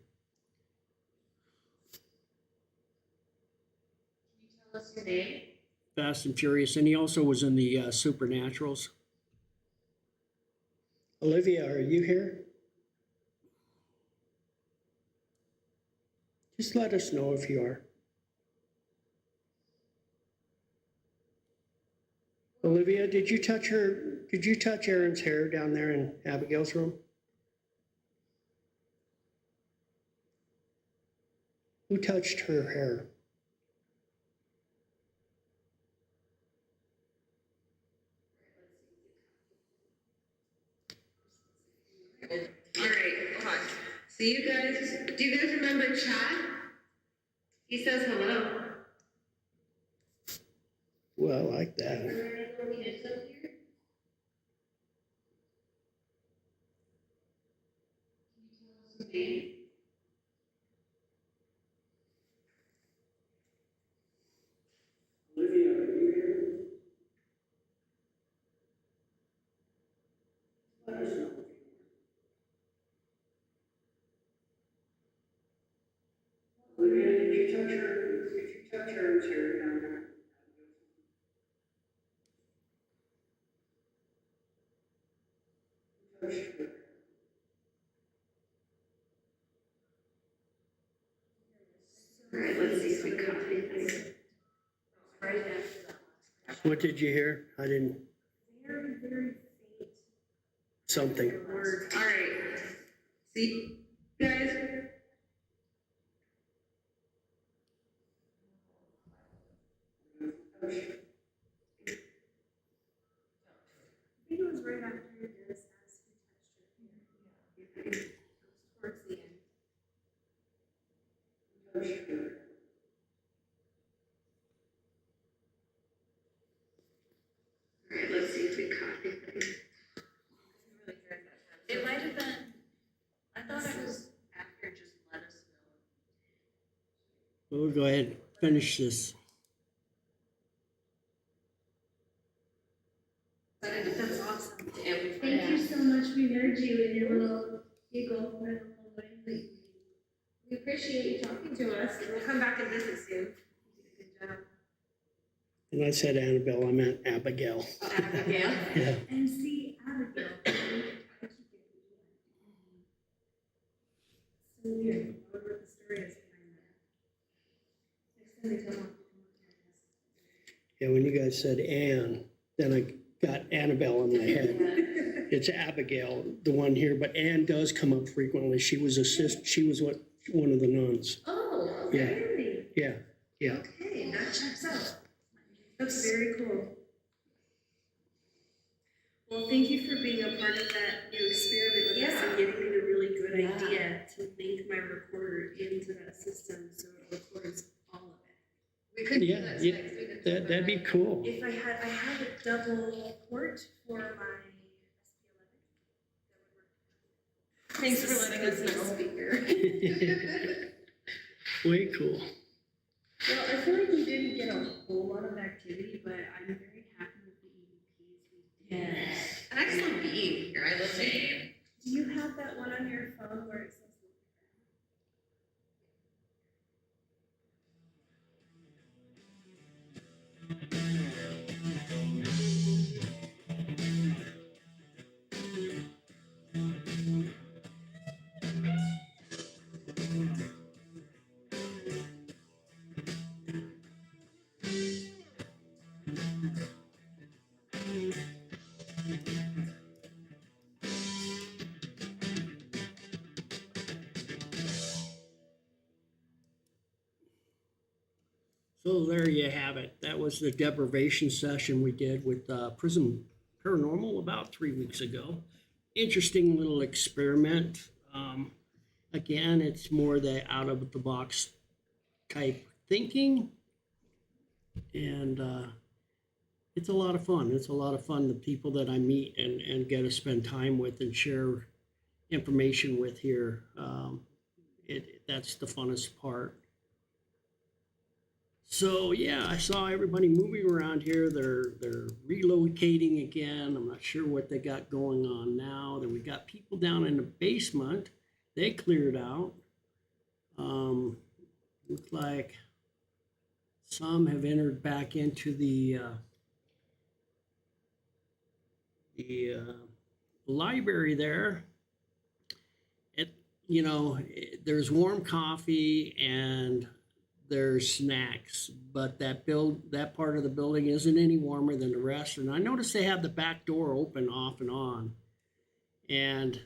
Can you tell us your name? Fast and Furious, and he also was in the Supernaturals. Olivia, are you here? Just let us know if you are. Olivia, did you touch Erin's hair down there in Abigail's room? Who touched her hair? All right, hold on. So do you guys remember Chad? He says hello. Well, I like that. Are there any little kids up here? Can you tell us your name? Olivia, are you here? Let us know. Olivia, did you touch Erin's hair down there? Touched her. All right, let's see if we copy this. Right after that last What did you hear? I didn't. very, very faint Something. Words. All right. See, guys. I think it was right after this as he touched her hair. Yeah. It was towards the end. All right, let's see if we copy this. It might have been, I thought it was after just let us know. We'll go ahead and finish this. That's awesome. To amplify Thank that. you so much. We heard you in your little giggle for the whole way. We appreciate you talking to us. We'll come back and visit soon. You did a good job. And I said Annabelle, I meant Abigail. Abigail. Yeah. MC Abigail. said Anne, then I got Annabelle in my head. It's Abigail, the one here, but Anne does come up frequently. She was one of the nuns. Oh, okay. Yeah, yeah. Okay, that checks out. That's very cool. Well, thank you for being a part of that new experiment with us and giving me the really good idea to link my recorder into that system so it records all of it. We could do Yeah, that yeah, tonight. We could that'd be cool. If I had a double port for my SP11, that would work. Thanks for letting us know. Speaker. Way cool. Well, I feel like we didn't get a whole lot of activity, but I'm very happy with the EVPs we did. Yes. Excellent being here. I love it. Do you have that one on your phone where it says? So there you have it. That was the deprivation session we did with Prism Paranormal about 3 weeks ago. Interesting little experiment. Again, it's more the out of the box type thinking. And it's a lot of fun. It's a lot of fun, the people that I meet and get to spend time with and share information with here. That's the funnest part. So yeah, I saw everybody moving around here. They're relocating again. I'm not sure what they got going on now. Then we got people down in the basement. They cleared out. Looks like some have entered back into the library there. There's warm coffee and there's snacks, but that part of the building isn't any warmer than the rest. And I noticed they have the back door open off and on, and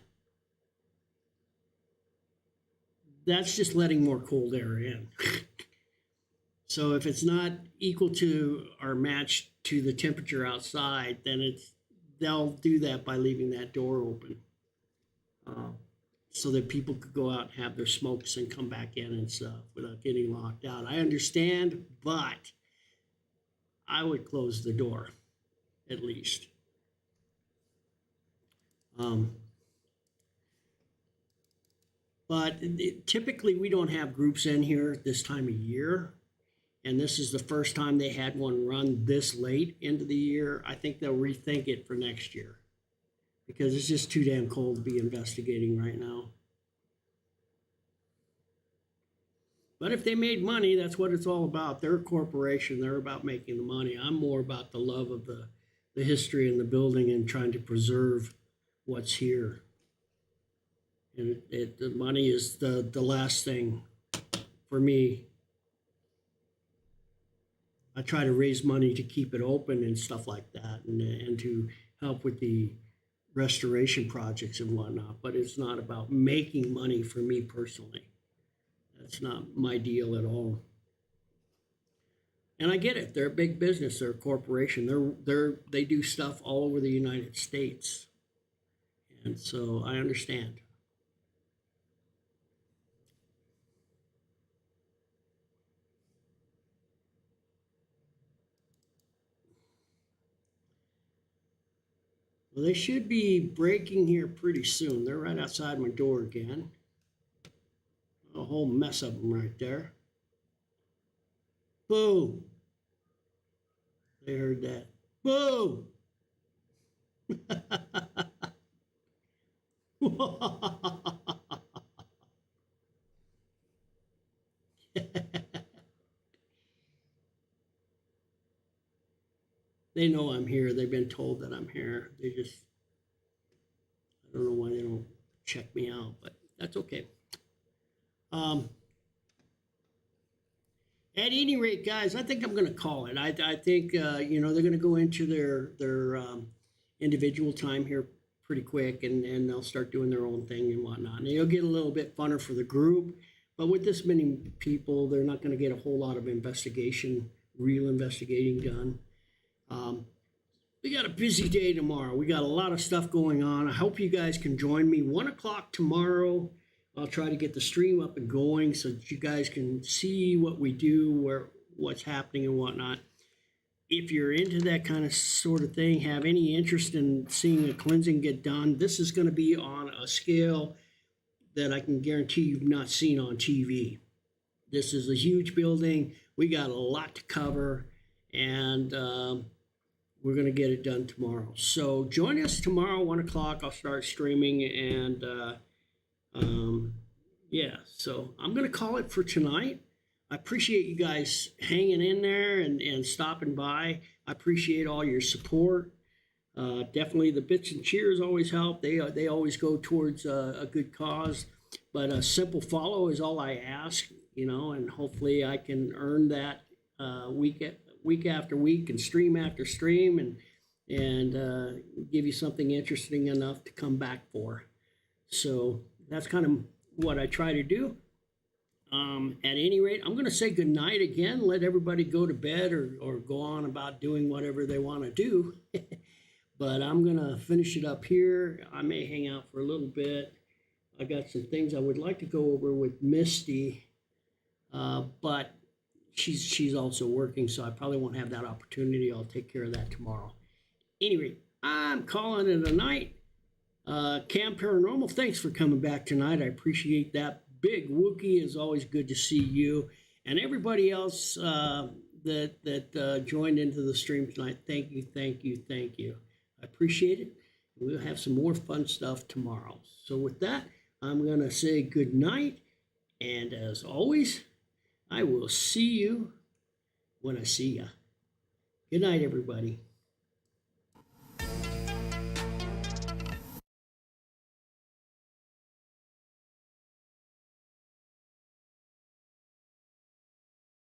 that's just letting more cold air in. So if it's not equal to or matched to the temperature outside, then they'll do that by leaving that door open, so that people could go out and have their smokes and come back in and stuff without getting locked out. I understand, but I would close the door at least. But typically we don't have groups in here this time of year. And this is the first time they had one run this late into the year. I think they'll rethink it for next year because it's just too damn cold to be investigating right now. But if they made money, that's what it's all about. They're a corporation. They're about making the money. I'm more about the love of the history and the building and trying to preserve what's here. And the money is the last thing for me. I try to raise money to keep it open and stuff like that, and to help with the restoration projects and whatnot. But it's not about making money for me personally. That's not my deal at all. And I get it. They're a big business. They're a corporation. They do stuff all over the United States. And so I understand. Well, they should be breaking here pretty soon. They're right outside my door again. A whole mess of them right there. Boo! They heard that. Boo! They know I'm here. They've been told that I'm here. I don't know why they don't check me out, but that's okay. At any rate, guys, I think I'm going to call it. I think you know, they're going to go into their individual time here pretty quick, and they'll start doing their own thing and whatnot. And it'll get a little bit funner for the group, but with this many people, they're not going to get a whole lot of real investigating done. We got a busy day tomorrow. We got a lot of stuff going on. I hope you guys can join me 1 o'clock tomorrow. I'll try to get the stream up and going so that you guys can see what we do, what's happening and whatnot. If you're into that kind of sort of thing, have any interest in seeing a cleansing get done, this is going to be on a scale that I can guarantee you've not seen on TV. This is a huge building. We got a lot to cover, and we're going to get it done tomorrow. So join us tomorrow, 1 o'clock. I'll start streaming, and yeah, so I'm going to call it for tonight. I appreciate you guys hanging in there and stopping by. I appreciate all your support. Definitely the bits and cheers always help. They always go towards a good cause. But a simple follow is all I ask, you know, and hopefully I can earn that week after week and stream after stream and give you something interesting enough to come back for. So that's kind of what I try to do. At any rate, I'm going to say good night again. Let everybody go to bed or go on about doing whatever they want to do. But I'm going to finish it up here. I may hang out for a little bit. I got some things I would like to go over with Misty, but she's also working, so I probably won't have that opportunity. I'll take care of that tomorrow. Anyway, I'm calling it a night. Cam Paranormal, thanks for coming back tonight. I appreciate that. Big Wookie, is always good to see you. And everybody else that joined into the stream tonight, thank you. I appreciate it. We'll have some more fun stuff tomorrow. So with that, I'm going to say good night. And as always, I will see you when I see ya. Good night, everybody.